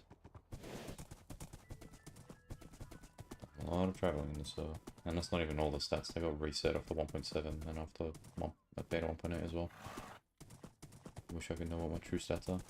S1: A lot of traveling in this, and that's not even all the stats. They got reset after 1.7 and after beta 1.8 as well. Wish I could know what my true stats are.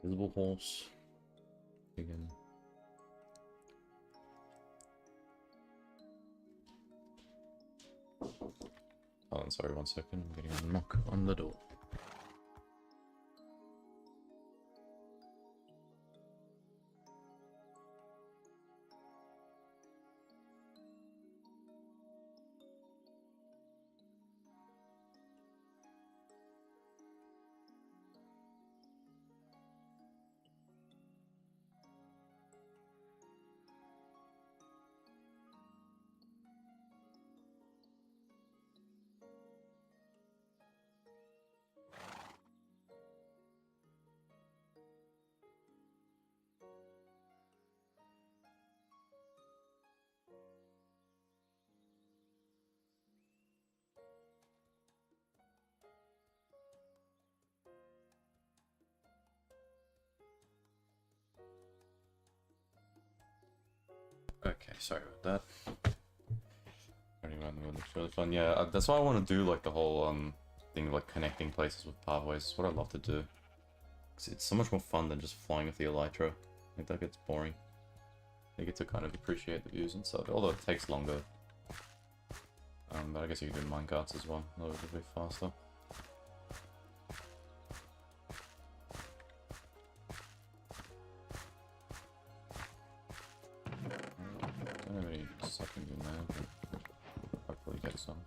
S1: Visible horse. Again. Oh, I'm sorry, 1 second. I'm getting a knock on the door. Okay, sorry about that. Running around the world looks really fun. Yeah, that's why I want to do like the whole thing of like connecting places with pathways. It's what I love to do. 'Cause it's so much more fun than just flying with the elytra. I think that gets boring. You get to kind of appreciate the views and stuff, although it takes longer. But I guess you can do minecarts as well, a little bit faster. I don't have any seconds in there, but hopefully get some.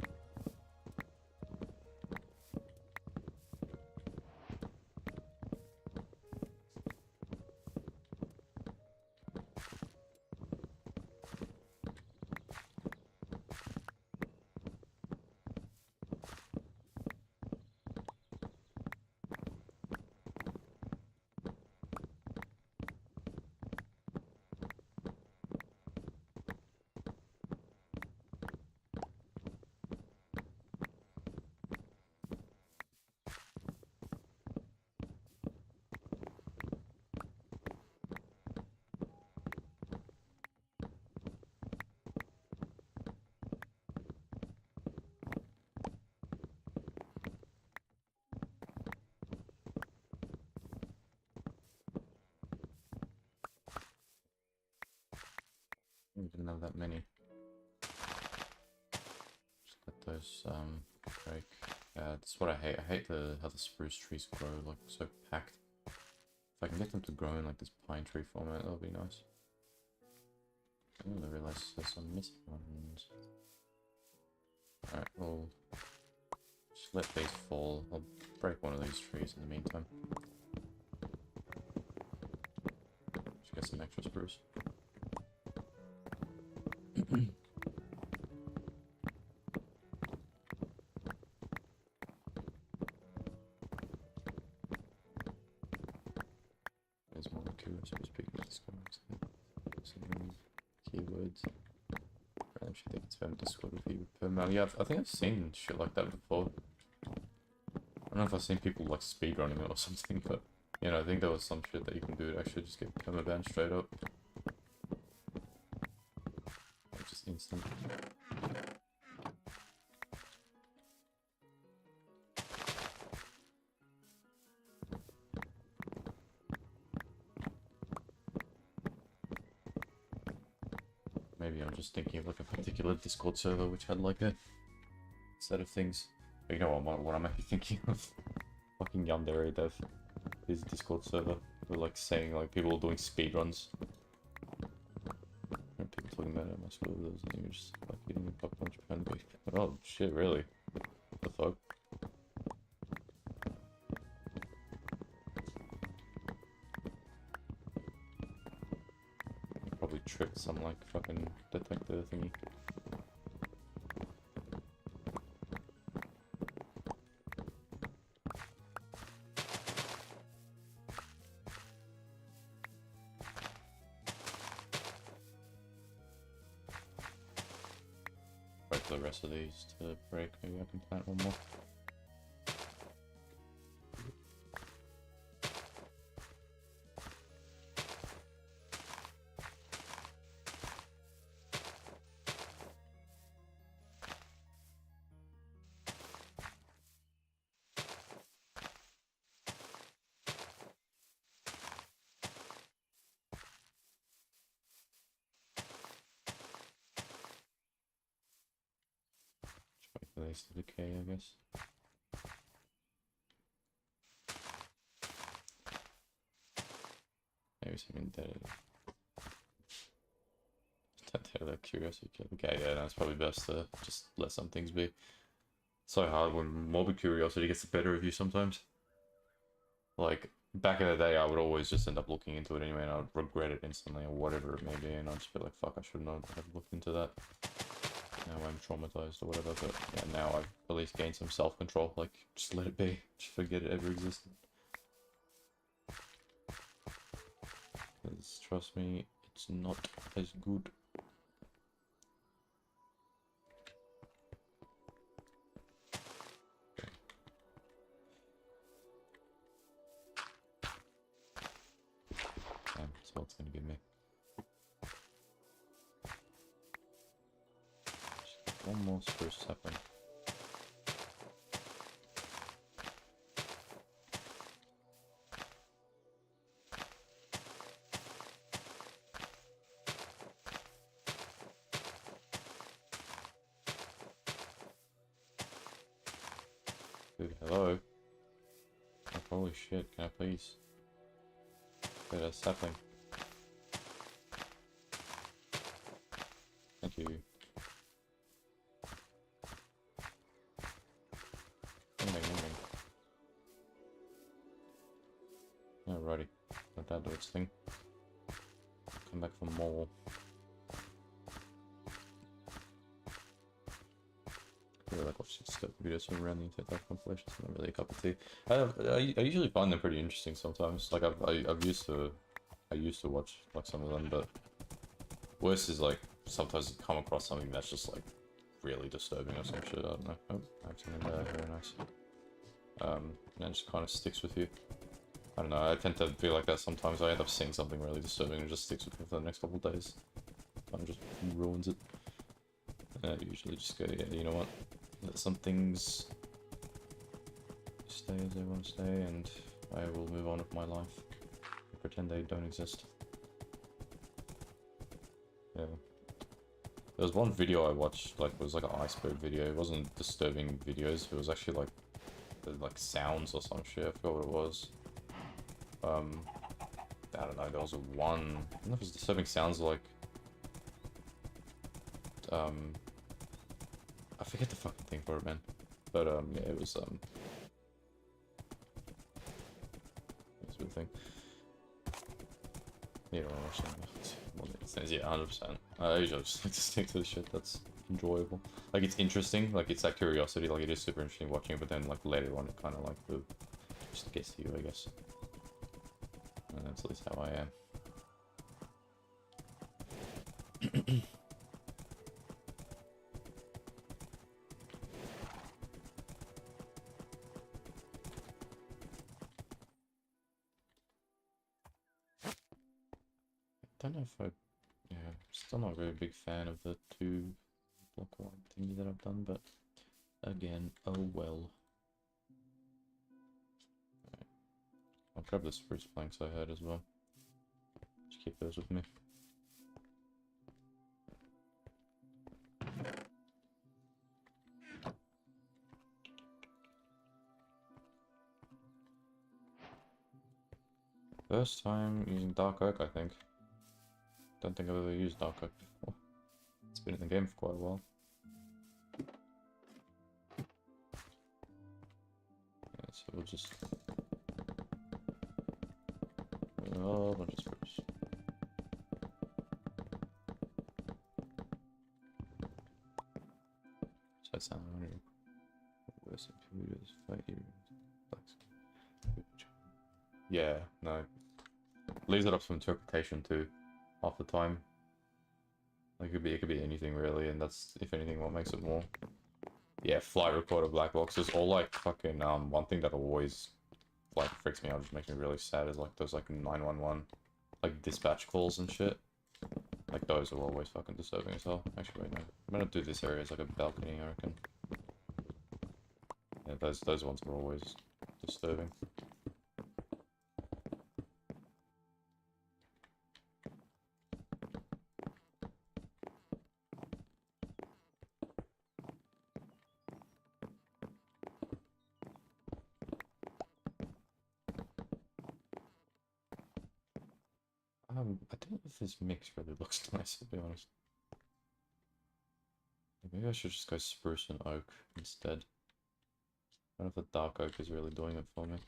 S1: We didn't have that many. Just let those break. Yeah, that's what I hate. I hate how the spruce trees grow like so packed. If I can get them to grow in like this pine tree format, that'll be nice. I didn't realize there's some missing ones. Alright, well, just let these fall. I'll break one of these trees in the meantime. Just get some extra spruce. There's more keywords. So speaking of Discord, some keywords. I actually think it's found Discord with you per mail. Yeah, I think I've seen shit like that before. I don't know if I've seen people like speedrunning it or something, but you know, I think there was some shit that you can do to actually just get permabanned straight up. Like just instant. Maybe I'm just thinking of like a particular Discord server which had like a set of things. But you know what I'm actually thinking of? Fucking Yandere Dev. His Discord server. We're like saying like people doing speedruns. People talking about it at my school. There was an image like eating a popcorn Japan. Oh shit, really? What the fuck? Probably tripped some like fucking detector thingy. Wait for the rest of these to break. Maybe I can plant one more. Place to decay, I guess. Maybe something dead. That curiosity kill. Okay, yeah, no, it's probably best to just let some things be. It's so hard when morbid curiosity gets the better of you sometimes. Like, back in the day, I would always just end up looking into it anyway, and I would regret it instantly, or whatever it may be, and I'd just be like, fuck, I should not have looked into that. Now I'm traumatized or whatever, but yeah, now I've at least gained some self-control. Like, just let it be. Just forget it ever existed. Because, trust me, it's not as good. Damn, that's all it's gonna give me. One more spruce sapling. Dude, hello? Oh, holy shit, can I please get a sapling? Thank you. Alrighty, let that do its thing. Come back for more. I really like watching stuff videos from around the internet compilations. Not really a cup of tea. I usually find them pretty interesting sometimes. Like I used to watch like some of them, but worse is like sometimes you come across something that's just like really disturbing or some shit. I don't know. Oh, I have something there. Very nice. And it just kind of sticks with you. I don't know, I tend to feel like that sometimes. I end up seeing something really disturbing and it just sticks with me for the next couple of days. Kind of just ruins it. And I usually just go, yeah, you know what? Let some things stay as they want to stay and I will move on with my life. And pretend they don't exist. Yeah. There was one video I watched, like, it was like an iceberg video. It wasn't disturbing videos. It was actually like sounds or some shit. I forgot what it was. I don't know. There was one. I don't know if it was disturbing sounds like. I forget the fucking thing for it, man. But yeah, it was a good thing. You don't want to watch things. Yeah, 100%. I usually just like to stick to the shit that's enjoyable. Like, it's interesting, like, it's that curiosity, like, it is super interesting watching it, but then, like, later on, it kind of, like, just gets to you, I guess. And that's at least how I am. I don't know if I... Yeah, still not a very big fan of the 2 block wide thingy that I've done, but again, oh well. Right. I'll grab the spruce planks I had as well. Just keep those with me. First time using dark oak, I think. Don't think I've ever used dark oak before. It's been in the game for quite a while. Yeah, so we'll just... Oh, a bunch of spruce. So that's not wondering. Where's the period? Fight here. Yeah, no. Leaves it up to interpretation too, half the time. Like, it could be anything really, and that's, if anything, what makes it more. Yeah, flight recorder black boxes, or like fucking, one thing that always, like, freaks me out, just makes me really sad, is like those, like, 911, like, dispatch calls and shit. Like, those are always fucking disturbing as hell. Actually, wait, no. I'm gonna do this area as like a balcony, I reckon. Yeah, those ones are always disturbing. I don't know if this mix really looks nice, to be honest. Maybe I should just go spruce and oak instead. I don't know if the dark oak is really doing it for me.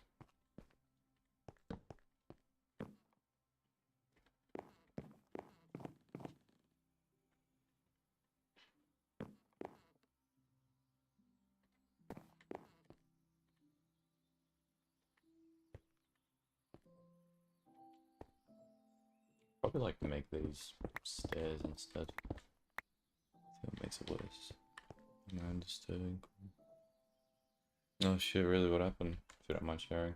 S1: Probably like make these stairs instead. I think it makes it worse. Man, disturbing. Oh shit, really, what happened? If you don't mind sharing.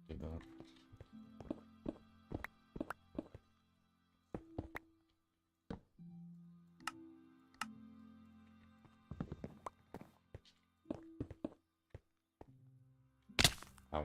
S1: Do that. Ow.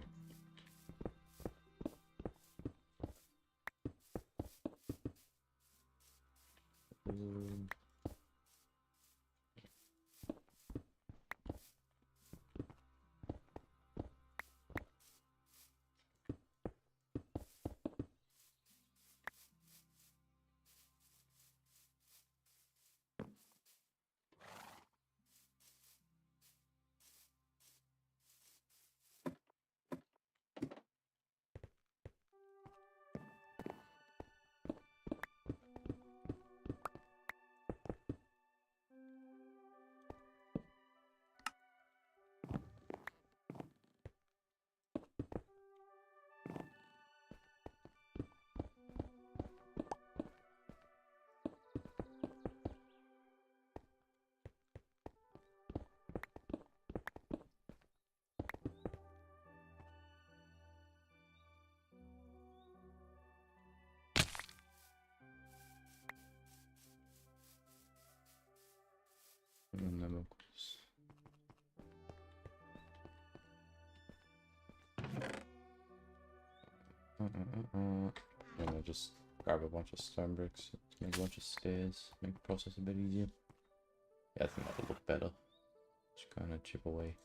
S1: And then of course. just grab a bunch of stone bricks, make a bunch of stairs, make the process a bit easier. Yeah, I think that'll look better. Just kind of chip away.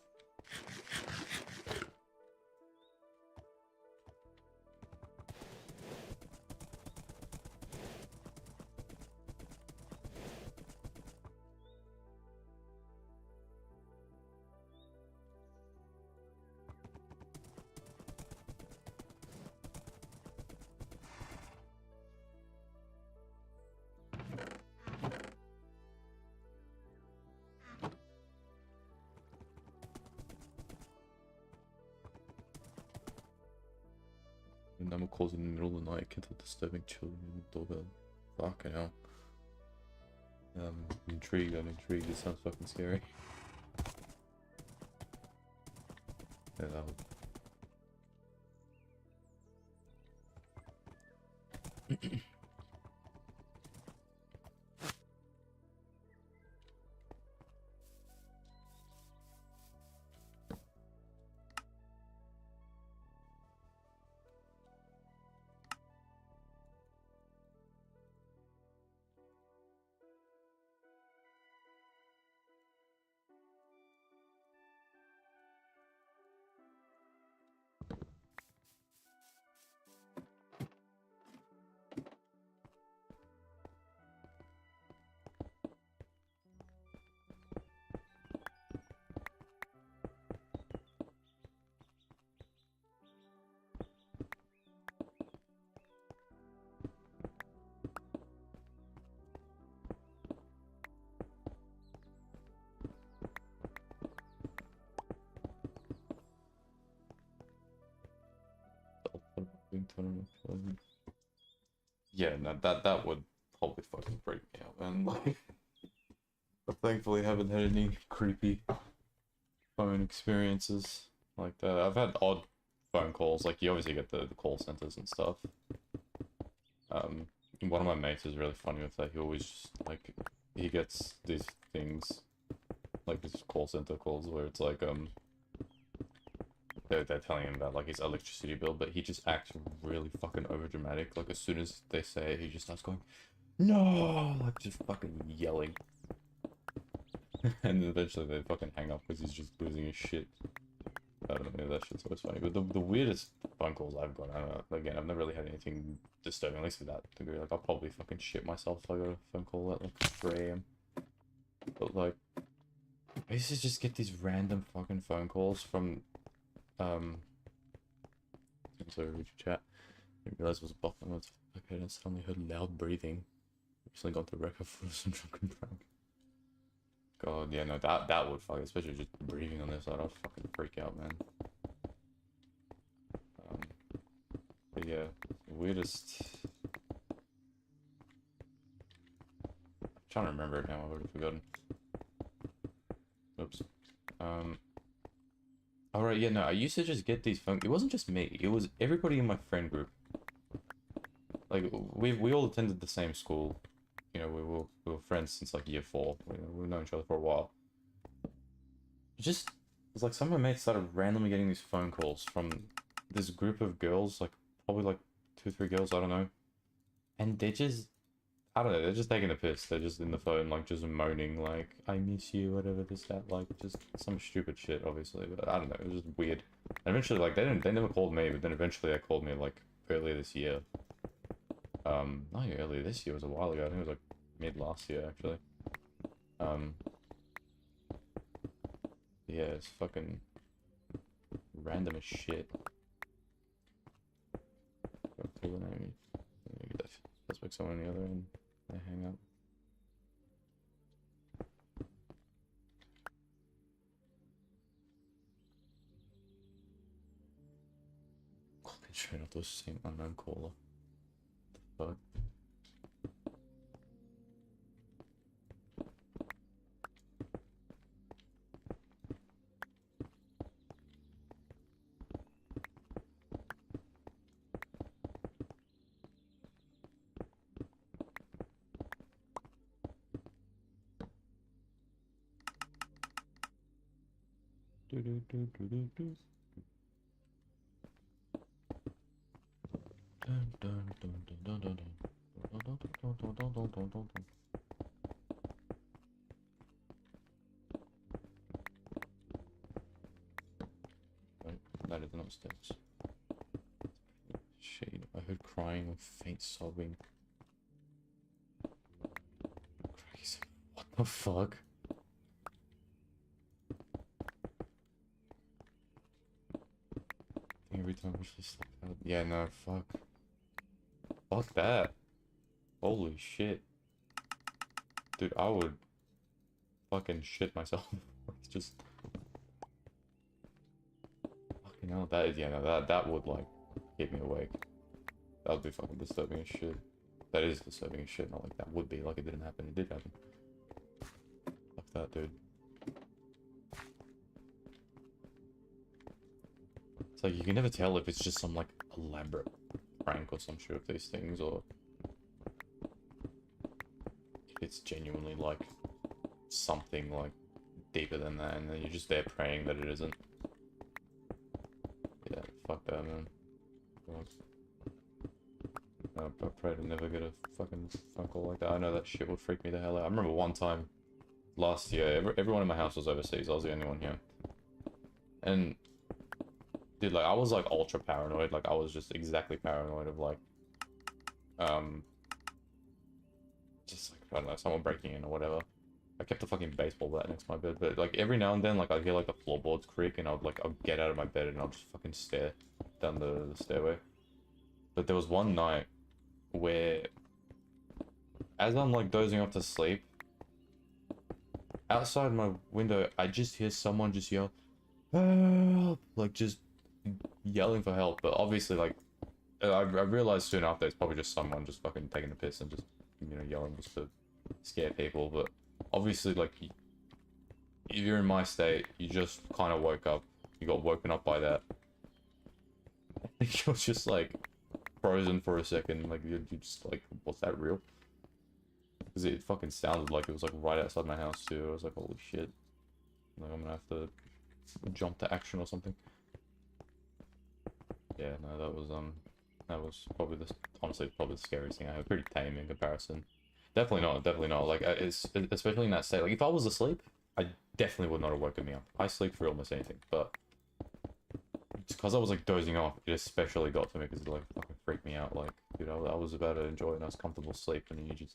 S1: And number calls in the middle of the night can tell disturbing children in the doorbell. Fucking hell. I'm intrigued, It sounds fucking scary. Yeah, that would... Yeah, no, that would probably fucking freak me out, man. Like, I thankfully haven't had any creepy phone experiences like that. I've had odd phone calls, like you obviously get the call centers and stuff. One of my mates is really funny with that. He always just, like, he gets these things, like these call center calls where it's like, they're telling him about like his electricity bill, but he just acts really fucking overdramatic. Like as soon as they say it, he just starts going, "No!" Like just fucking yelling. And then eventually they fucking hang up because he's just losing his shit. I don't know, that shit's always funny. But the weirdest phone calls I've got, I don't know, again, I've never really had anything disturbing, at least to that degree. Like I'll probably fucking shit myself if I got a phone call at like 3 AM. But like, I used to just get these random fucking phone calls from I'm sorry, read your chat. I didn't realize it was a button. Okay, and suddenly heard loud breathing. Recently got the record for some drunken prank. God, yeah, no, that would fuck, especially just breathing on this side. I'd fucking freak out, man. But yeah, the weirdest. I'm trying to remember it now. I've already forgotten. Oops. Alright, yeah, no, I used to just get these phone... It wasn't just me, it was everybody in my friend group. Like, we all attended the same school. You know, we were friends since, like, year 4. We've known each other for a while. Just... It's like some of my mates started randomly getting these phone calls from this group of girls, like, probably, like, 2 or 3 girls, I don't know. And they're just... I don't know, they're just taking a piss. They're just in the phone, like, just moaning, like, "I miss you," whatever, this, that, like, just some stupid shit, obviously, but I don't know, it was just weird. And eventually, like, they never called me, but then eventually they called me, like, earlier this year. Not even earlier this year, it was a while ago, I think it was, like, mid last year, actually. Yeah, it's fucking random as shit. That's like someone on the other end. I hang up. Try not to same unknown caller. What the fuck? Do do do do do do. Right, that is not steps. Shade. I heard crying with faint sobbing. Crazy. What the fuck? Every time I just like, yeah, no, fuck. Fuck that. Holy shit. Dude, I would fucking shit myself. It's just fucking hell. That is, yeah, no, that would like keep me awake. That would be fucking disturbing as shit. That is disturbing as shit. Not like that would be. Like it didn't happen. It did happen. Fuck that, dude. It's like you can never tell if it's just some like elaborate prank or some shit of these things, or if it's genuinely like something like deeper than that, and then you're just there praying that it isn't. Yeah, fuck that, man. I pray to never get a fucking phone call like that. I know that shit would freak me the hell out. I remember one time last year, everyone in my house was overseas. I was the only one here. And dude, like, I was like ultra paranoid. Like, I was just exactly paranoid of like, just like, I don't know, someone breaking in or whatever. I kept a fucking baseball bat next to my bed, but like every now and then, like I'd hear like the floorboards creak, and I'd get out of my bed and I'll just fucking stare down the stairway. But there was one night where, as I'm like dozing off to sleep, outside my window, I just hear someone just yell, "Help!" Like just yelling for help. But obviously, like, I realized soon after it's probably just someone just fucking taking a piss and just, you know, yelling just to scare people. But obviously, like, if you're in my state, you just kind of woke up. You got woken up by that. You're just like frozen for a second. Like you just like, was that real? Because it fucking sounded like it was like right outside my house too. I was like, holy shit! Like I'm gonna have to jump to action or something. Yeah, no, that was probably the, honestly probably the scariest thing I have. Pretty tame in comparison. Definitely not, definitely not. Like, it's especially in that state. Like, if I was asleep, I definitely would not have woken me up. I sleep through almost anything, but because I was like dozing off, it especially got to me because it like fucking freaked me out. Like, dude, I was about to enjoy a nice comfortable sleep, and then you just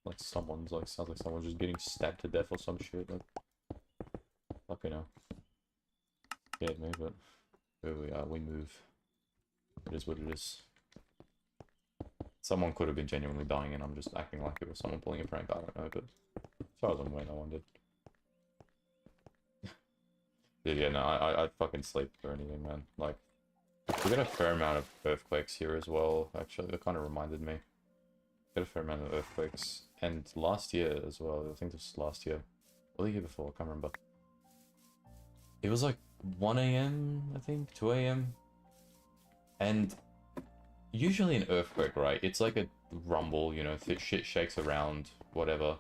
S1: like someone's like sounds like someone's just getting stabbed to death or some shit. Like, fucking hell, scared me, but here we are. We move. It is what it is. Someone could have been genuinely dying, and I'm just acting like it was someone pulling a prank. I don't know, but as far as I'm aware, no one did. Yeah, no, I fucking sleep for anything, man. Like, we got a fair amount of earthquakes here as well. Actually, that kind of reminded me. Got a fair amount of earthquakes, and last year as well. I think this was last year, or the year before. I can't remember. It was like 1 a.m. I think, 2 a.m. And usually an earthquake, right? It's like a rumble, you know, shit shakes around, whatever.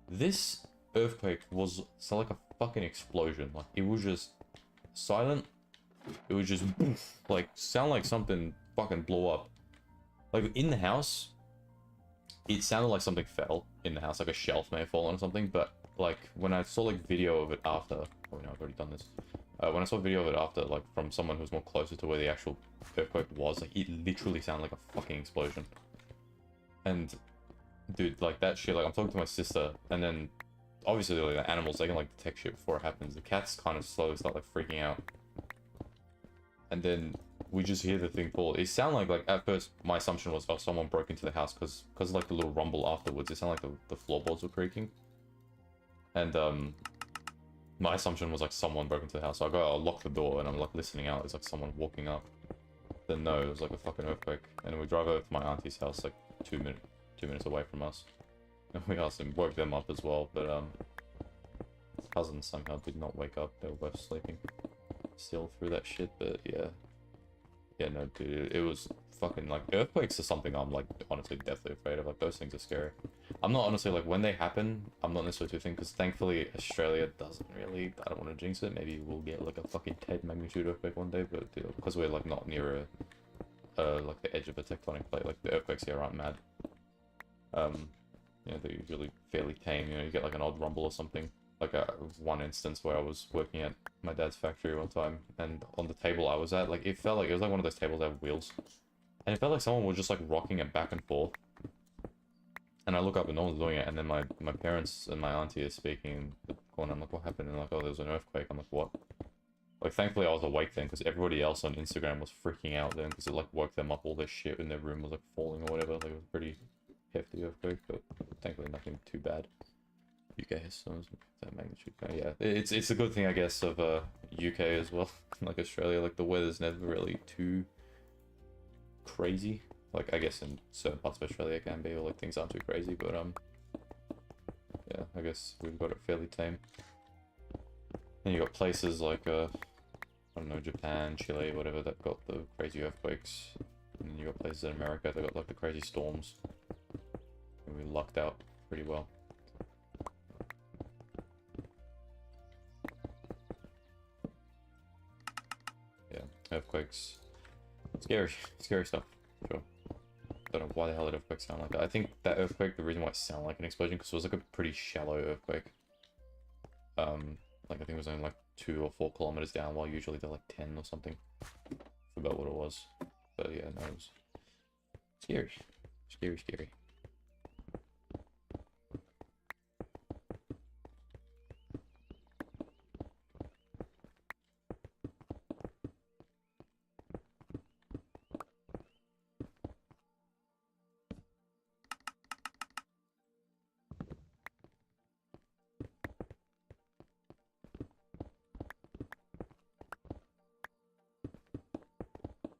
S1: This earthquake was so like a fucking explosion. Like, it was just silent. It was just like sound like something fucking blew up. Like in the house, it sounded like something fell in the house, like a shelf may have fallen or something. But like when I saw like video of it after, oh no, I've already done this. When I saw a video of it after, like from someone who's more closer to where the actual earthquake was, like it literally sounded like a fucking explosion. And dude, like that shit, like I'm talking to my sister, and then obviously like, the animals, they can like detect shit before it happens. The cats kind of slowly start like freaking out, and then we just hear the thing fall. It sounded like at first my assumption was, oh, someone broke into the house, because like the little rumble afterwards, it sounded like the floorboards were creaking, and my assumption was like someone broke into the house. So I go, I'll lock the door, and I'm like listening out. It's like someone walking up. Then no, it was like a fucking earthquake. And we drive over to my auntie's house, like 2 minutes away from us. And we asked them, woke them up as well. But cousins somehow did not wake up. They were both sleeping still through that shit. But yeah, no, dude, it was fucking like earthquakes are something I'm like honestly deathly afraid of. Like those things are scary. I'm not honestly like when they happen, I'm not necessarily too thinking, because thankfully Australia doesn't really. I don't want to jinx it. Maybe we'll get like a fucking 10 magnitude earthquake one day, but because we're like not near like the edge of a tectonic plate. Like the earthquakes here aren't mad. You know, they're usually fairly tame. You know, you get like an odd rumble or something. Like one instance where I was working at my dad's factory one time, and on the table I was at, like it felt like it was like one of those tables that have wheels, and it felt like someone was just like rocking it back and forth. And I look up and no one's doing it, and then my parents and my auntie are speaking in the corner. I'm like, what happened? And like, oh, there was an earthquake. I'm like, what? Like, thankfully I was awake then, because everybody else on Instagram was freaking out then, because it like woke them up. All their shit in their room was like falling or whatever. Like, it was a pretty hefty earthquake, but thankfully nothing too bad. UK has that magnitude. Yeah, it's a good thing, I guess, of UK as well. Like Australia, like the weather's never really too crazy. Like I guess in certain parts of Australia it can be, or like things aren't too crazy, but yeah, I guess we've got it fairly tame. And you got places like I don't know, Japan, Chile, whatever, that got the crazy earthquakes, and then you got places in America that got like the crazy storms. And we lucked out pretty well. Earthquakes. Scary stuff. Sure. Don't know why the hell did earthquakes sound like that. I think that earthquake, the reason why it sounded like an explosion, because it was like a pretty shallow earthquake. Like I think it was only like 2 or 4 kilometers down, while usually they're like 10 or something. Forgot what it was. But yeah, no, it was scary. Scary.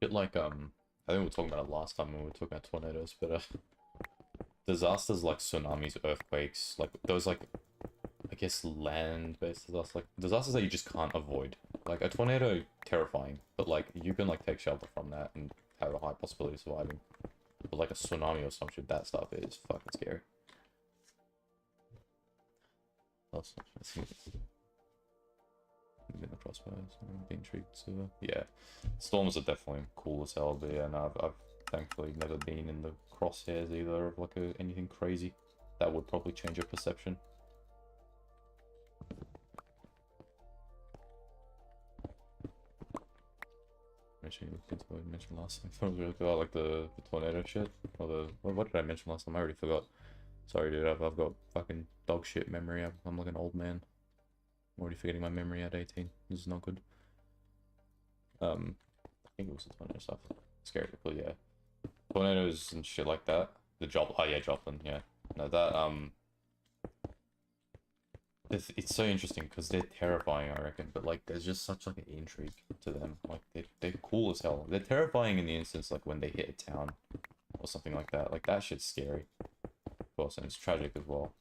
S1: Bit like I think we were talking about it last time when we were talking about tornadoes, but disasters like tsunamis, earthquakes, like those, like I guess land-based disasters, like disasters that you just can't avoid. Like a tornado, terrifying, but like you can like take shelter from that and have a high possibility of surviving. But like a tsunami or some shit, that stuff is fucking scary. In the crossfires, I'm intrigued. So yeah, storms are definitely cool as hell. But yeah, no, I've thankfully never been in the crosshairs either of like anything crazy. That would probably change your perception. What I mentioned last time. I was really about like the tornado shit, or the what did I mention last time? I already forgot. Sorry, dude. I've got fucking dog shit memory. I'm like an old man. I'm already forgetting my memory at 18. This is not good. I think it was the tornado stuff. Scary, but yeah. Tornadoes and shit like that. The Joplin. Oh yeah, Joplin. Yeah. No, that it's so interesting because they're terrifying, I reckon. But like, there's just such like an intrigue to them. Like they're cool as hell. They're terrifying in the instance like when they hit a town or something like that. Like that shit's scary, of course, and it's tragic as well.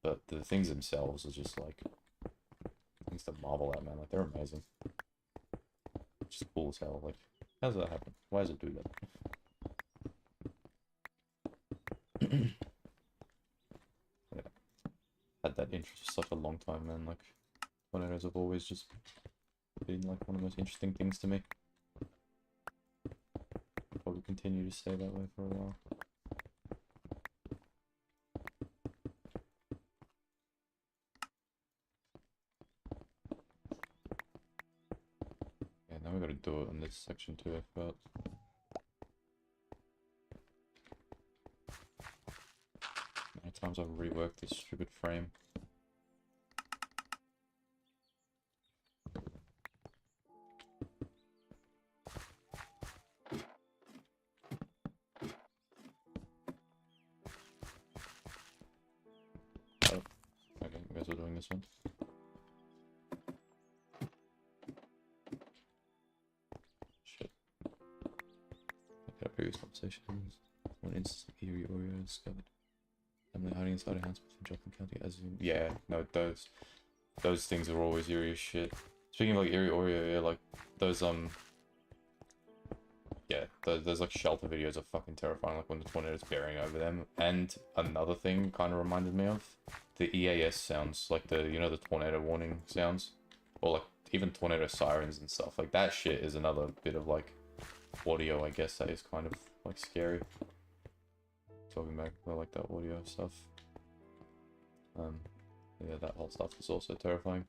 S1: But the things themselves are just like things to marvel at, man. Like they're amazing. Just cool as hell. Like, how does that happen? Why does it do that? Yeah. Had that interest for such a long time, man. Like, tornadoes have always just been like one of the most interesting things to me. I'll probably continue to stay that way for a while. Yeah, now we gotta do it in this section too, I forgot. How many times I've reworked this stupid frame. Oh, okay, you guys are doing this one. Shit. Like our previous conversations, one instance of Erie Oreo discovered. Family hiding inside a house within Joplin County, as in, yeah, no, those things are always eerie as shit. Speaking of like Erie Oreo, yeah, like those yeah, there's like shelter videos are fucking terrifying, like when the tornado's bearing over them. And another thing kind of reminded me of the EAS sounds, like the, you know, the tornado warning sounds, or like even tornado sirens and stuff. Like that shit is another bit of like audio, I guess, that is kind of like scary. Talking about like that audio stuff. Yeah, that whole stuff is also terrifying.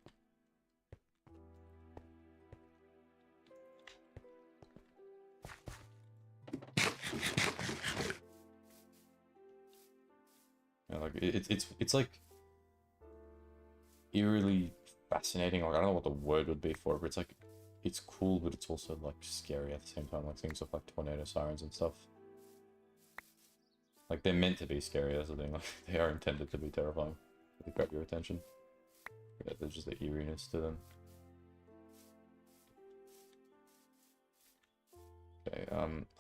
S1: Yeah, like it's like eerily fascinating. Like I don't know what the word would be for it, but it's like it's cool, but it's also like scary at the same time. Like things like tornado sirens and stuff. Like they're meant to be scary. That's the thing. Like they are intended to be terrifying. They grab your attention. Yeah, there's just the eeriness to them. Okay,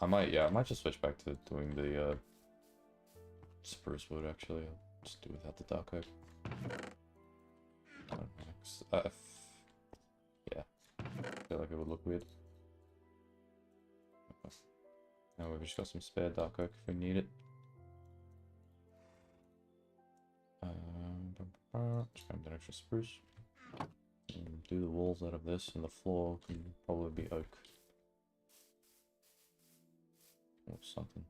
S1: I might just switch back to doing the spruce wood actually. I'll just do without the dark oak. Yeah, I feel like it would look weird. Now we've just got some spare dark oak if we need it. Just grab an extra spruce. And do the walls out of this, and the floor can probably be oak. Or something.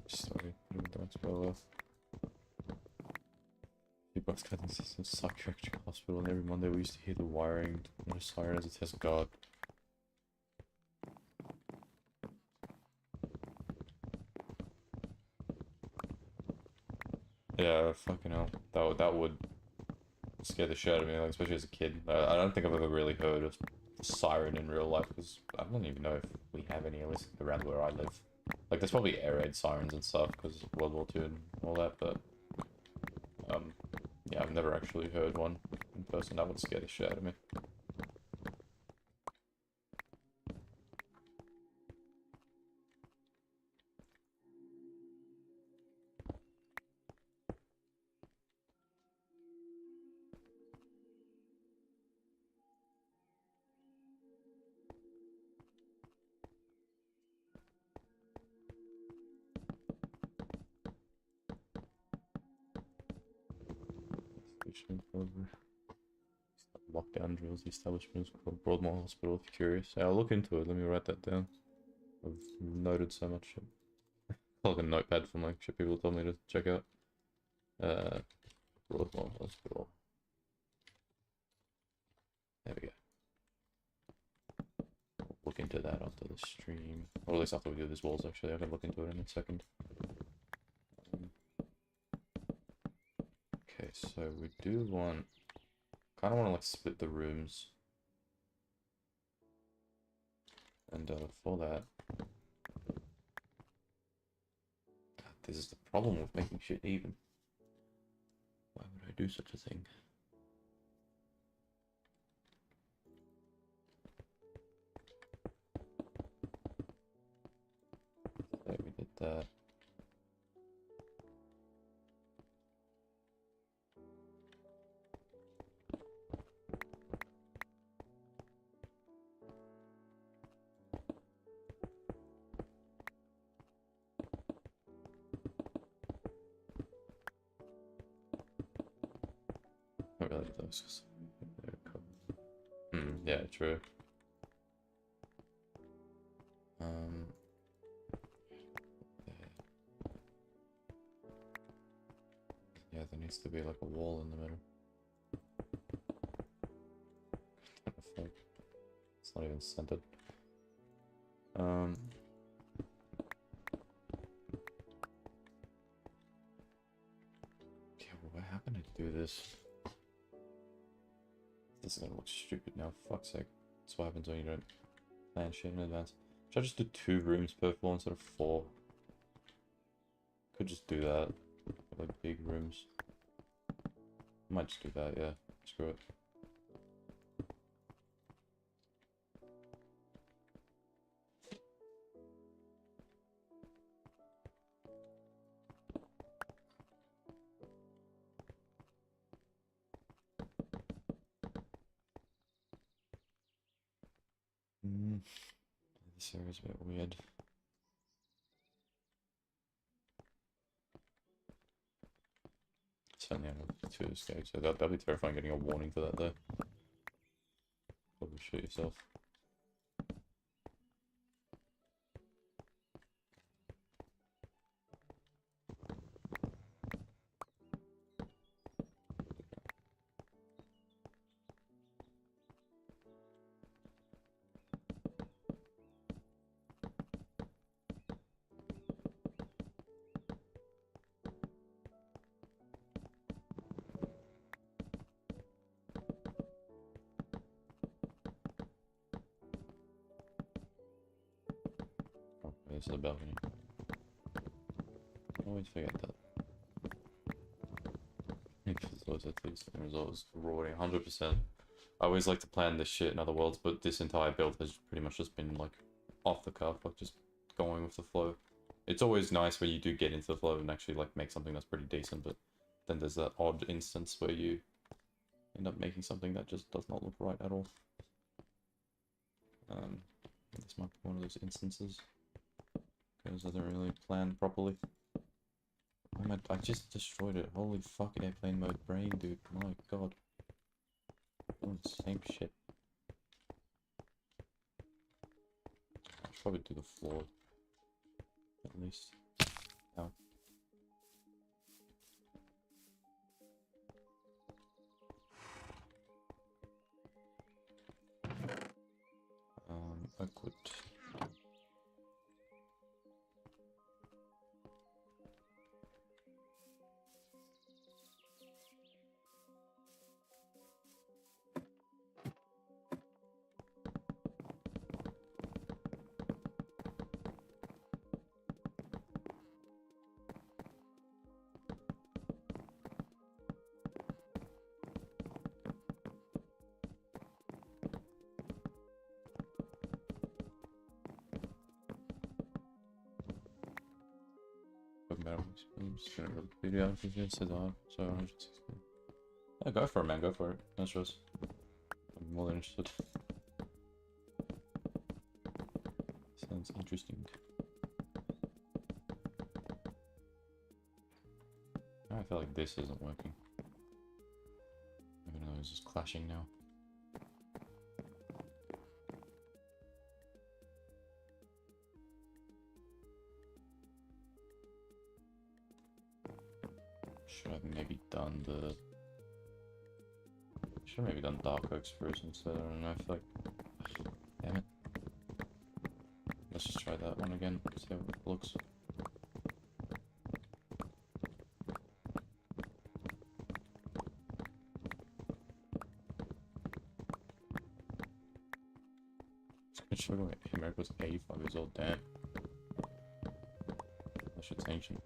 S1: Sorry, don't spoil you both got this in psychiatric hospital, and every Monday we used to hear the wiring and a siren as a test. God. Yeah, fucking hell. That would scare the shit out of me, like, especially as a kid. I don't think I've ever really heard a siren in real life, because I don't even know if we have any, at least around where I live. Like, there's probably air raid sirens and stuff, because of World War II and all that, but... yeah, I've never actually heard one in person. That would scare the shit out of me. Lockdown drills, the establishment is called Broadmoor Hospital, if you're curious. I'll look into it, let me write that down. I've noted so much shit. Like a notepad from like shit people told me to check out. Broadmoor Hospital. There we go. I'll look into that after the stream. Or at least after we do these walls, actually. I can look into it in a second. Okay, so we do want... kind of want to like split the rooms. And for that... God, this is the problem with making shit even. Why would I do such a thing? Okay, we did that. Not really those, because they're cool. Yeah, true. Yeah, there needs to be like a wall in the middle. What the fuck? It's not even centered. Yeah, well, how can I do this? This is gonna look stupid now, for fuck's sake. That's what happens when you don't plan shit in advance. Should I just do 2 rooms per floor instead of 4? Could just do that. Like big rooms. Might just do that, yeah. Screw it. This area's a bit weird. So turn the ammo to escape, so that'd be terrifying getting a warning for that though. Probably shoot yourself. Oh, this is the balcony. I always forget that. Because these results rewarding 100%. I always like to plan this shit in other worlds, but this entire build has pretty much just been like off the cuff, like just going with the flow. It's always nice when you do get into the flow and actually like make something that's pretty decent, but then there's that odd instance where you end up making something that just does not look right at all. This might be one of those instances because I didn't really plan properly. I just destroyed it. Holy fuck, airplane mode brain, dude. My god. Doing the same shit. I should probably do the floor. At least. Ow. Equipped. I'm just gonna go video out if it says on, so 160. Yeah, go for it, man, go for it. No stress. I'm more than interested. Sounds interesting. I feel like this isn't working. Even though it's just clashing now. Should have maybe done the... Should have maybe done Dark Oaks first instead, I don't know, I feel like... Damn it. Let's just try that one again, see how it looks. It's showing like America's 85 years old, damn. That shit's ancient.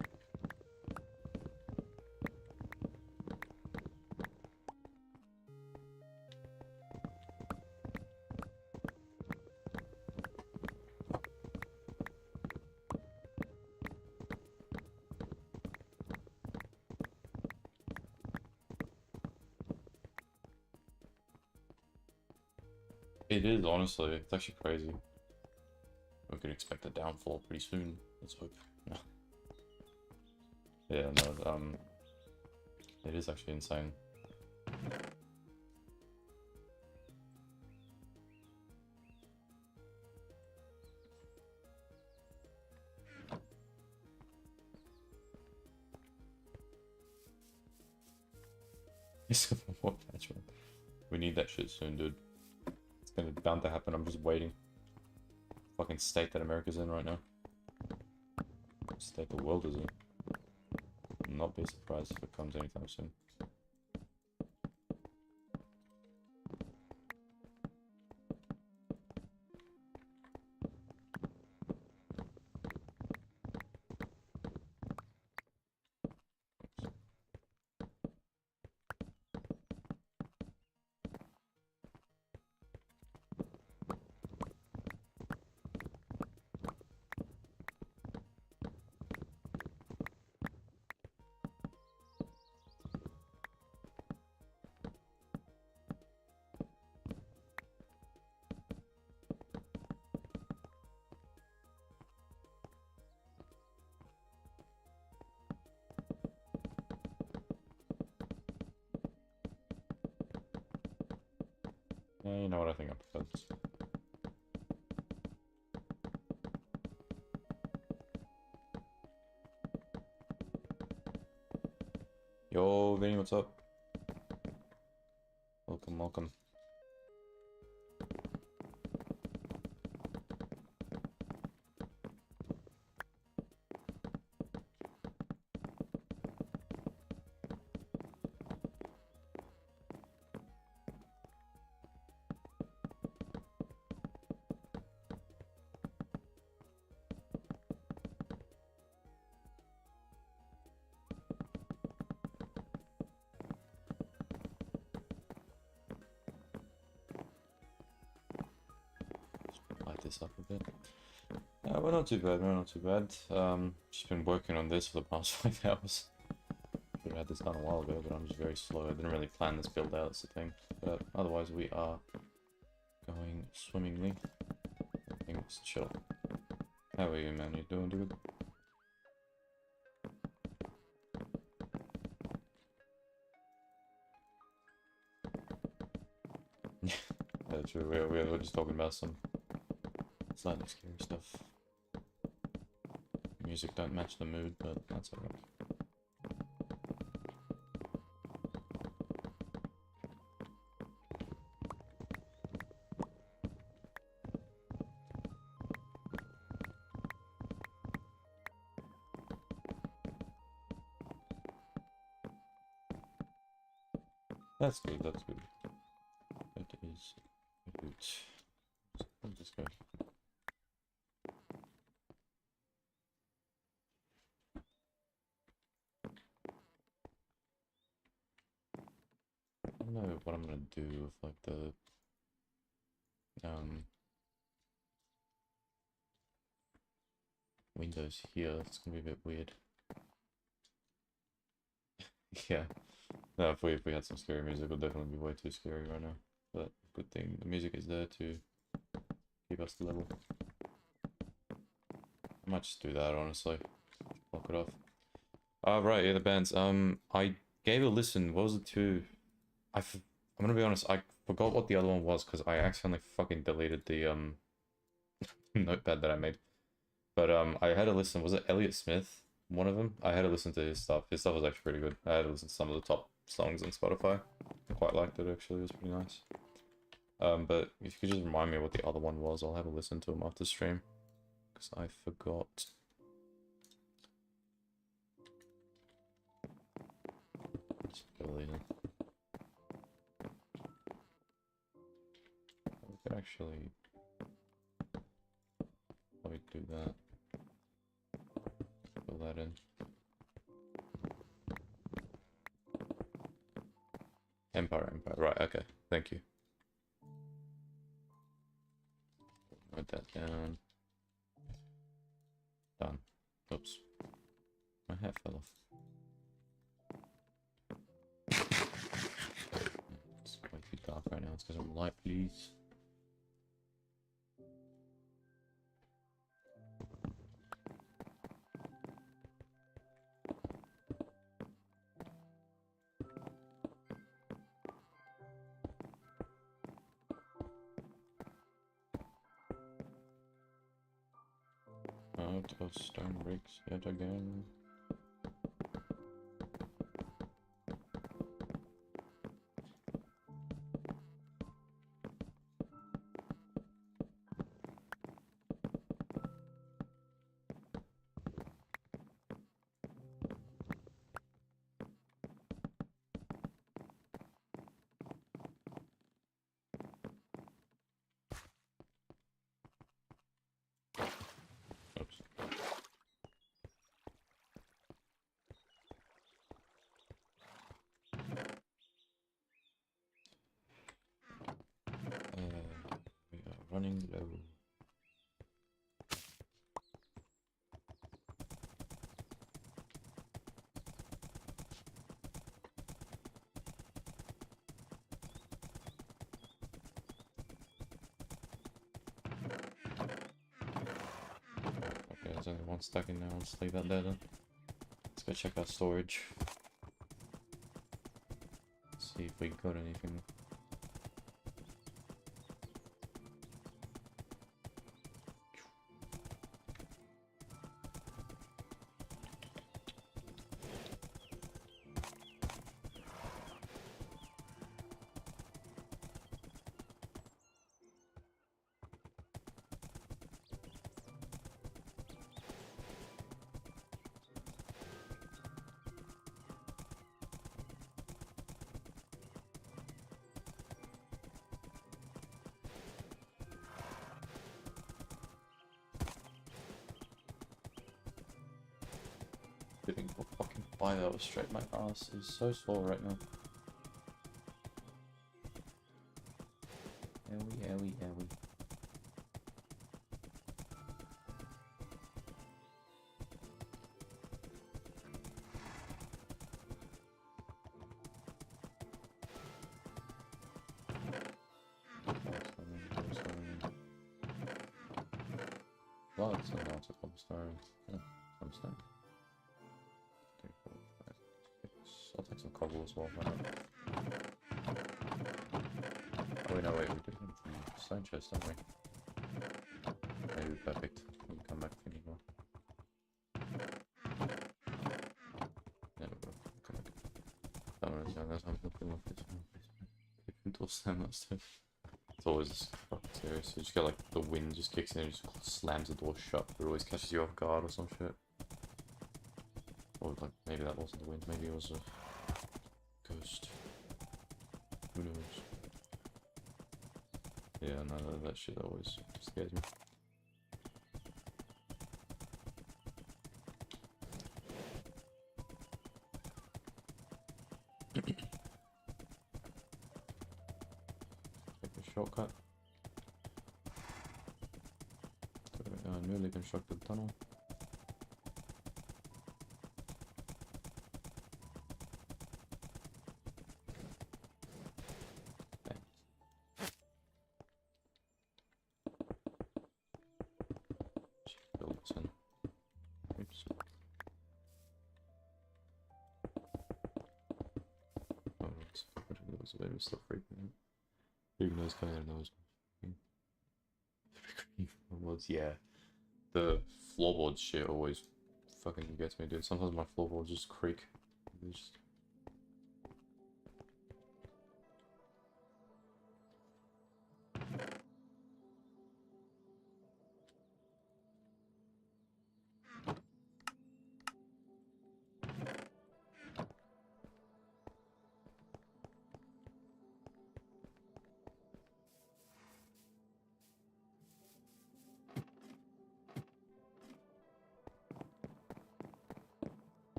S1: It is, honestly. It's actually crazy. We could expect a downfall pretty soon. Let's hope. No. Yeah, no, it is actually insane. What patch, man? We need that shit soon, dude. It's gonna be bound to happen. I'm just waiting. Fucking state that America's in right now. State the world is in. I'll not be surprised if it comes anytime soon. You know what, I think I prefer this. Yo, Vinny, what's up? Welcome, welcome. Light this up a bit. We're not too bad, we're not too bad. Just been working on this for the past 5 hours. Should have had this done a while ago, but I'm just very slow. I didn't really plan this build out, that's the thing. But otherwise we are going swimmingly. Things chill. How are you, man? You doing good? Yeah, true. We're just talking about some slightly scary stuff. Music don't match the mood, but that's alright. That's good, that's good. That is good. Where's this go? I don't know what I'm gonna do with like the windows here. It's gonna be a bit weird. Yeah. No, if we had some scary music, it would definitely be way too scary right now. But good thing the music is there to keep us level. I might just do that, honestly. Block it off. Right, yeah, the bands. I gave it a listen. What was it to? I'm gonna be honest, I forgot what the other one was because I accidentally fucking deleted the notepad that I made. But I had a listen. Was it Elliott Smith? One of them. I had to listen to his stuff. His stuff was actually pretty good. I had to listen to some of the top songs on Spotify. I quite liked it actually. It was pretty nice. But if you could just remind me what the other one was, I'll have a listen to him after stream because I forgot. It's really. We could actually probably do that. Fill that in. Empire, right, okay, thank you. Write that down. Done. Oops. My hat fell off. It's way too dark right now, let's get some light, please. Out of stone bricks yet again. Oops. We are running low. Okay, there's only one stuck in there. Let's leave that there then. Let's go check our storage. See if we got anything. Getting a fucking fire that was straight my ass is so sore right now. Owie. Well, it's not a cobblestone. Yeah, cobblestone. 3, 4, 5, 6. I'll take some cobble as well. Oh, wait, no, wait, we did have the stone chest, don't we? Maybe perfect. We can come back if we need more. There we go. Come back. I don't know, that's how I'm looking like this one. If you can slam that stuff. It's always fucking serious. You just get like the wind just kicks in and just slams the door shut. It always catches you off guard or some shit. Or like maybe that wasn't the wind, maybe it was a ghost. Who knows? Yeah, no, that shit always scares me. Take a shortcut. Newly constructed tunnel. Okay. Build this in. Oops. Oh, it was a bit of stuff freaking out. Even those kind of knows. Was yeah. The floorboard shit always fucking gets me, dude. Sometimes my floorboards just creak. Just...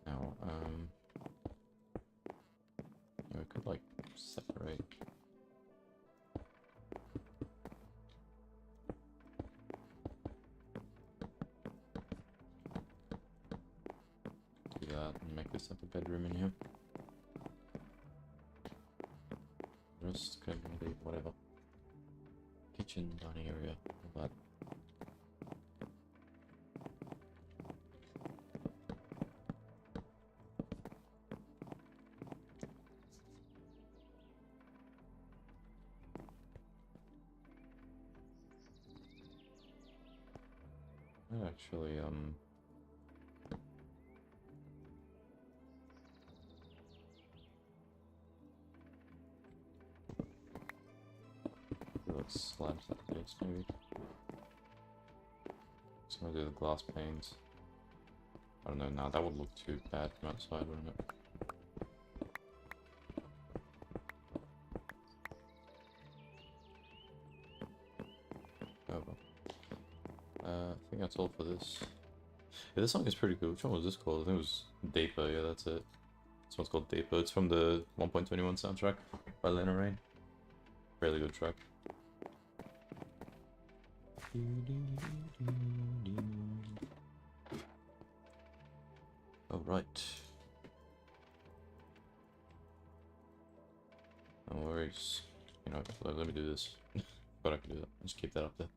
S1: Now, yeah, we could like separate. Do that and make this like a bedroom in here. Just can leave whatever. Kitchen, dining area, all that. Actually, let's slabs that base maybe. Just gonna do the glass panes. I don't know, nah, that would look too bad from outside, wouldn't it? Oh well. I think that's all for this. Yeah, this song is pretty cool. Which one was this called? I think it was Deeper, yeah, that's it. This one's called Deeper. It's from the 1.21 soundtrack by Lena Rain. Really good track. Alright. No worries. You know, let me do this. But I can do that. Just keep that up there.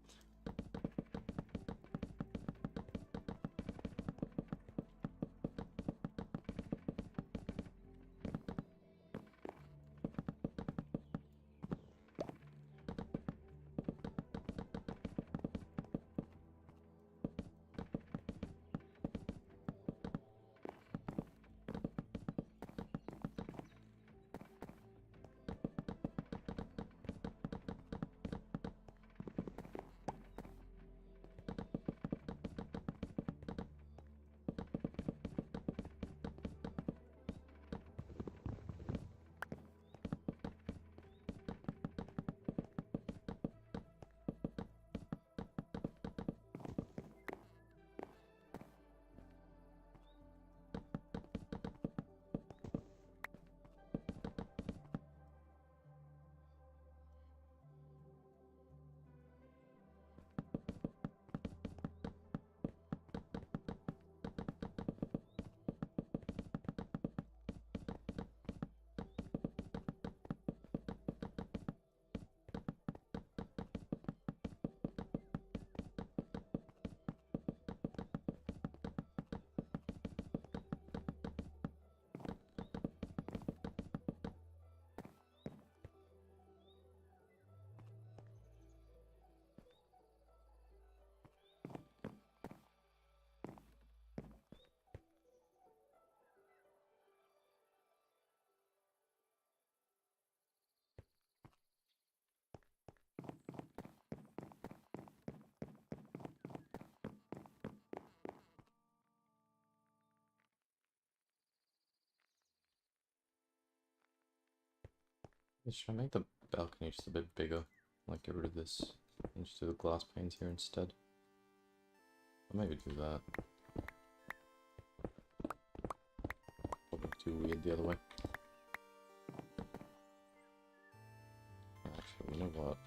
S1: Should I make the balcony just a bit bigger? Like get rid of this and just do the glass panes here instead? I'll maybe do that. Probably too weird the other way. Actually, you know what?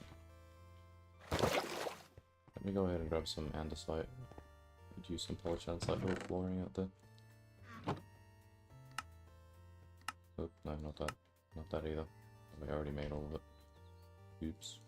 S1: Let me go ahead and grab some andesite. Could use some polished andesite for flooring out there. Oh, no, not that. Not that either. I already made all of it. Oops.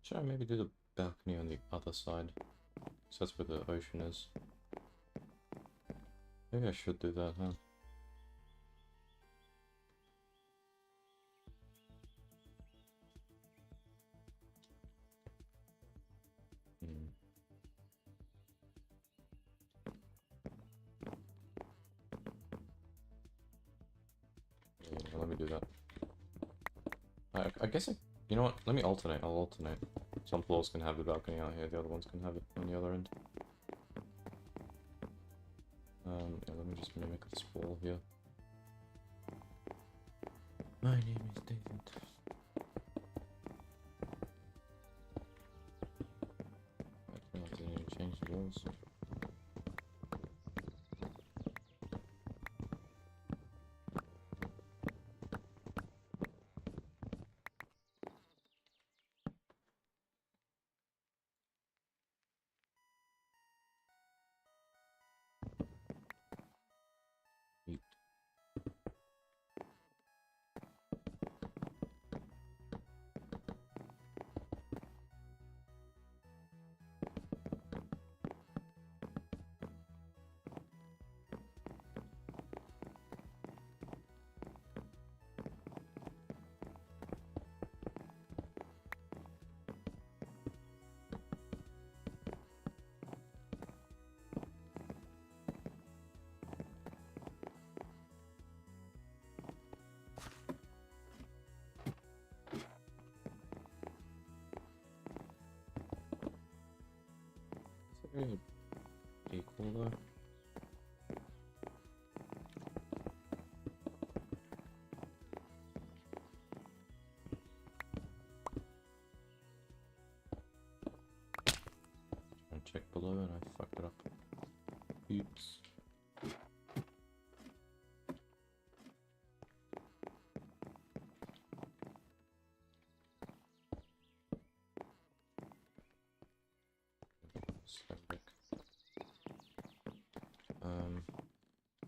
S1: Should I maybe do the balcony on the other side? So that's where the ocean is. Maybe I should do that, huh? Hmm. Yeah, let me do that. I guess you know what? Let me alternate. I'll alternate. Some floors can have the balcony out here, the other ones can have it on the other end. Yeah, let me just mimic this wall here. My name is David. I realize I need to change the walls. Very equal though. I checked below and I fucked it up. Oops.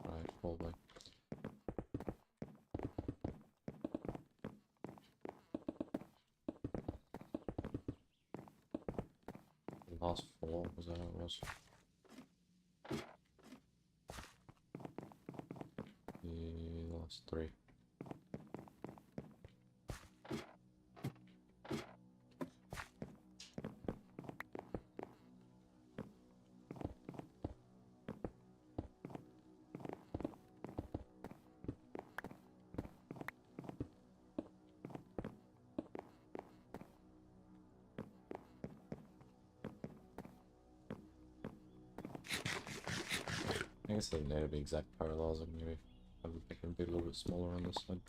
S1: Right, probably. The last 4, was that how it was? The last 3. I guess they need to be exact parallels and maybe have it can be a little bit smaller on this side.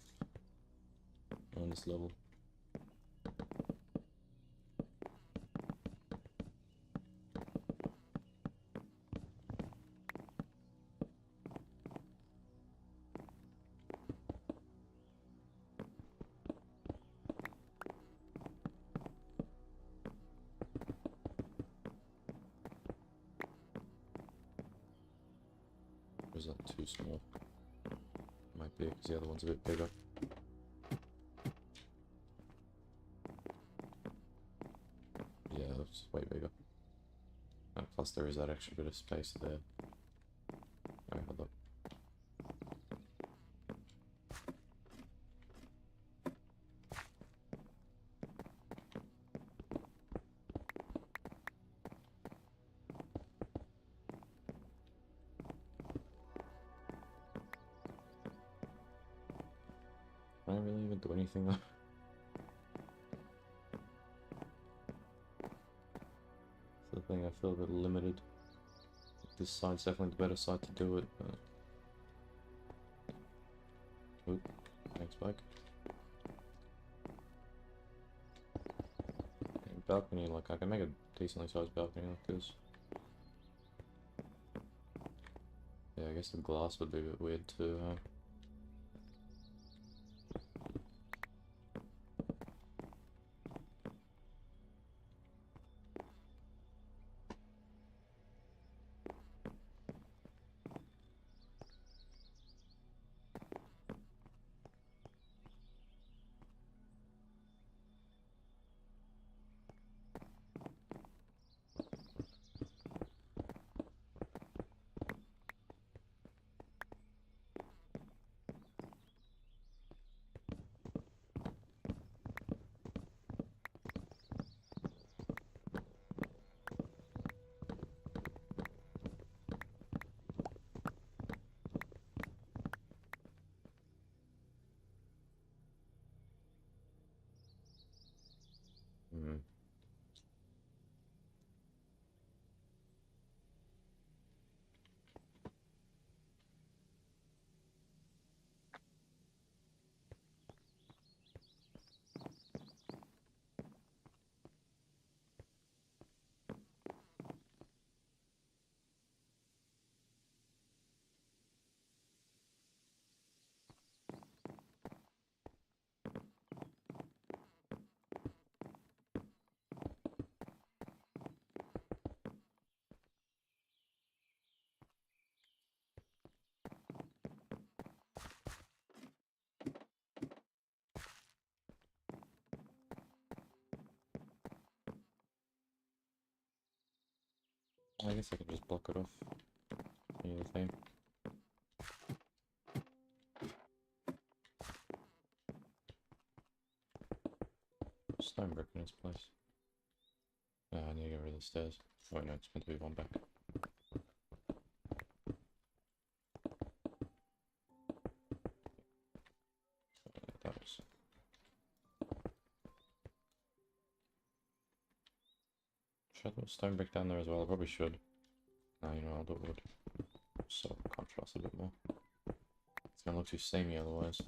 S1: On this level. is that too small? Might be, because the other one's a bit bigger. Yeah, that's way bigger. And plus there is that extra bit of space there. Oh, hold up. I don't really even do anything though. The thing, I feel a bit limited. This side's definitely the better side to do it, but... Oop, thanks bike. And balcony, like, I can make a decently sized balcony like this. Yeah, I guess the glass would be a bit weird too, huh? Hmm. I guess I can just block it off. Any other thing. Stone brick in its place. I need to get rid of the stairs. Oh wait, no, it's meant to be one back. That was... Should I put stone brick down there as well? I probably should. No, you know, I'll do wood. So, contrast a bit more. It's gonna look too samey otherwise.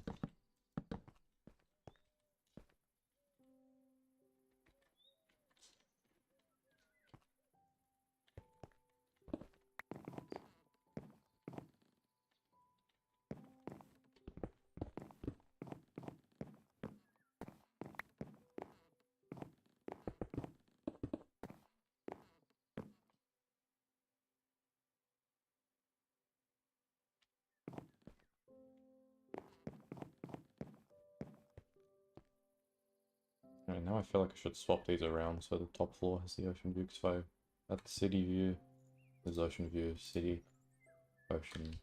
S1: Alright, now I feel like I should swap these around so the top floor has the ocean view, because if I at the city view, there's ocean view, city, ocean,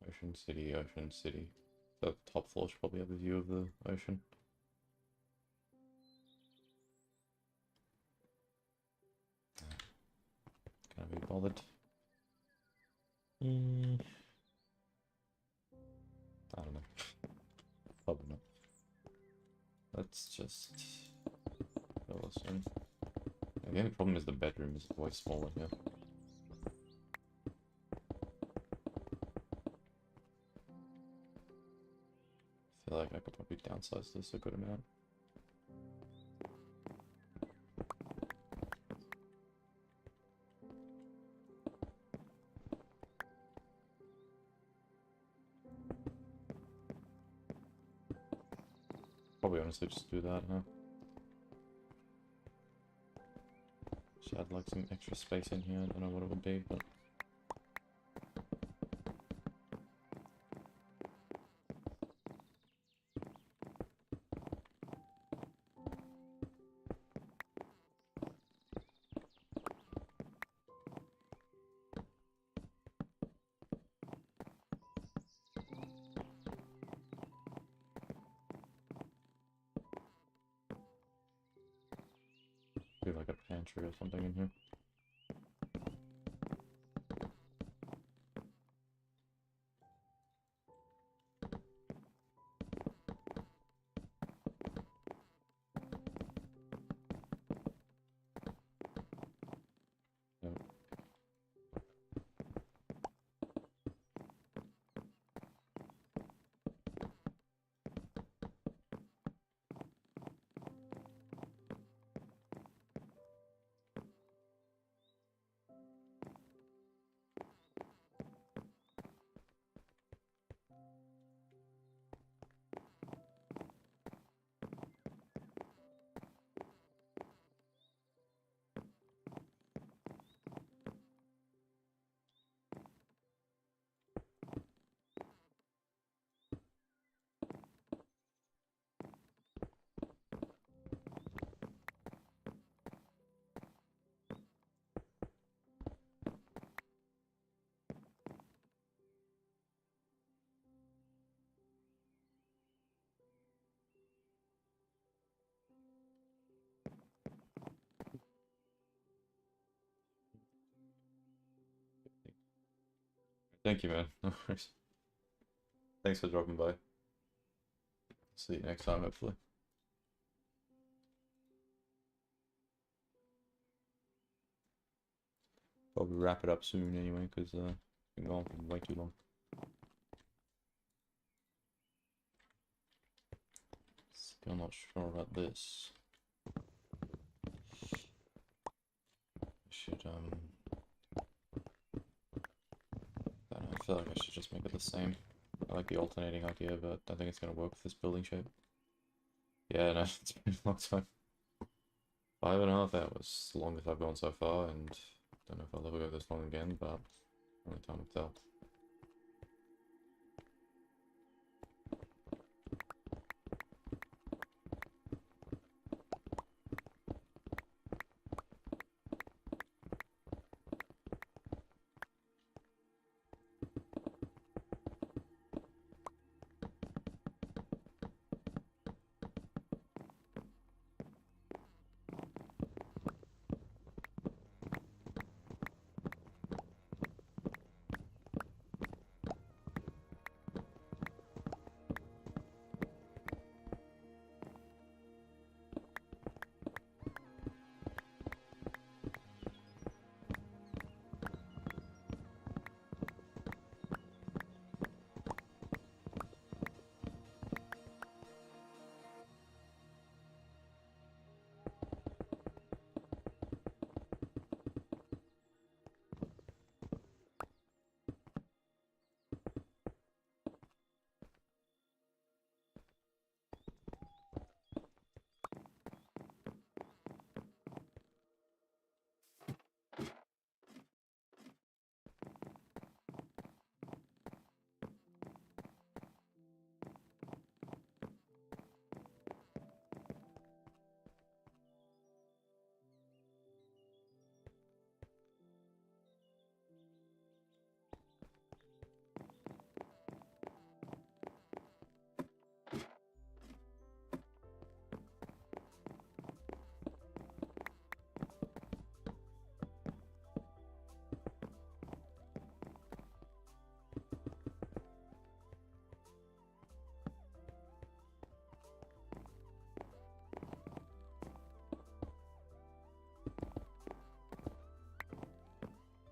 S1: ocean, city, ocean, city. So the top floor should probably have a view of the ocean. Can I be bothered? I don't know. Probably not. Let's just fill this in. The only problem is the bedroom is way smaller here. I feel like I could probably downsize this a good amount. Probably honestly just do that, huh? Just add like some extra space in here, I don't know what it would be, but... entry or something in here. Thank you, man. No worries. Thanks for dropping by. See you next time, hopefully. Probably wrap it up soon anyway, because it's been going for way too long. Still not sure about this. Should, I don't know, I feel like I should just make it the same. I like the alternating idea, but I don't think it's going to work with this building shape. Yeah, no, it's been a long time. 5.5 hours, the longest I've gone so far, and don't know if I'll ever go this long again, but only time will tell.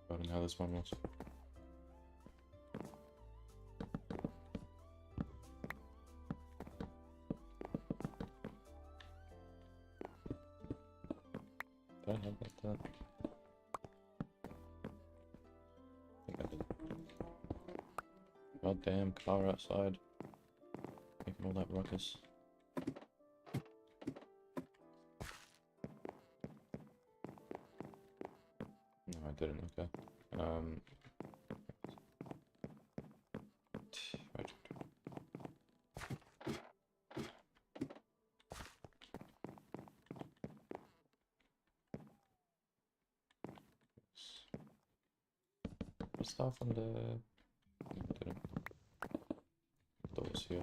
S1: I don't know how this one was. Did I have that done? I think I did. Goddamn car outside. Making all that ruckus. No, I didn't, okay. Right. Stuff on the... didn't. Doors here.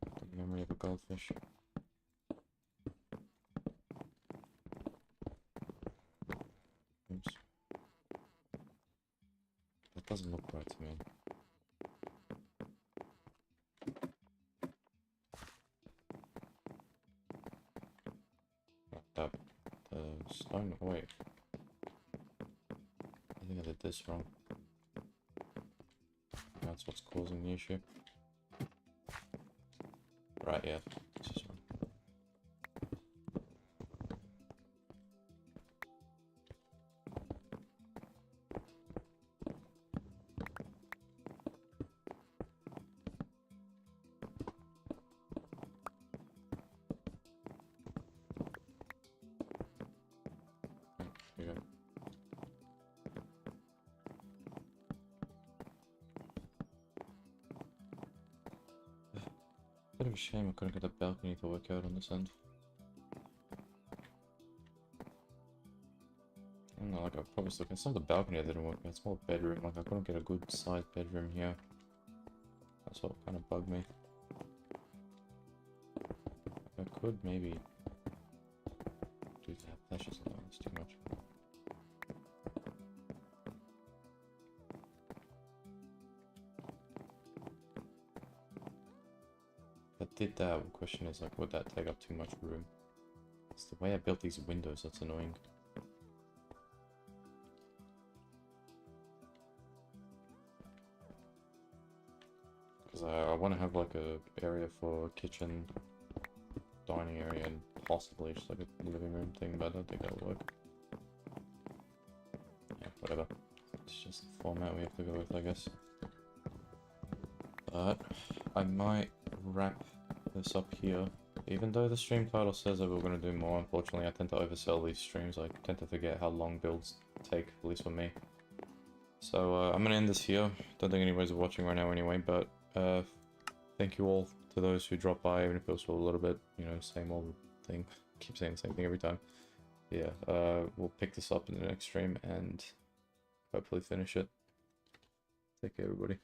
S1: The memory of a goldfish. Doesn't look right to me. That stone. Wait. I think I did this wrong. That's what's causing the issue. Right, yeah. This is wrong. Here we go. Bit of a shame I couldn't get a balcony to work out on this end. I don't know, like I probably still can. Some of the balcony I didn't work out. It's more bedroom. Like I couldn't get a good sized bedroom here. That's what kind of bugged me. I could maybe do that. That's just no, that's too much. If I did that, the question is like, would that take up too much room? It's the way I built these windows that's annoying. Because I want to have like a area for kitchen, dining area, and possibly just like a living room thing, but I don't think that'll work. Yeah, whatever. It's just the format we have to go with, I guess. But I might wrap this up here. Even though the stream title says that we're going to do more, unfortunately I tend to oversell these streams. I tend to forget how long builds take, at least for me. So I'm going to end this here. Don't think anybody's watching right now anyway, but thank you all to those who dropped by, even if it was for a little bit, you know, same old thing. Keep saying the same thing every time. Yeah, we'll pick this up in the next stream and hopefully finish it. Take care, everybody.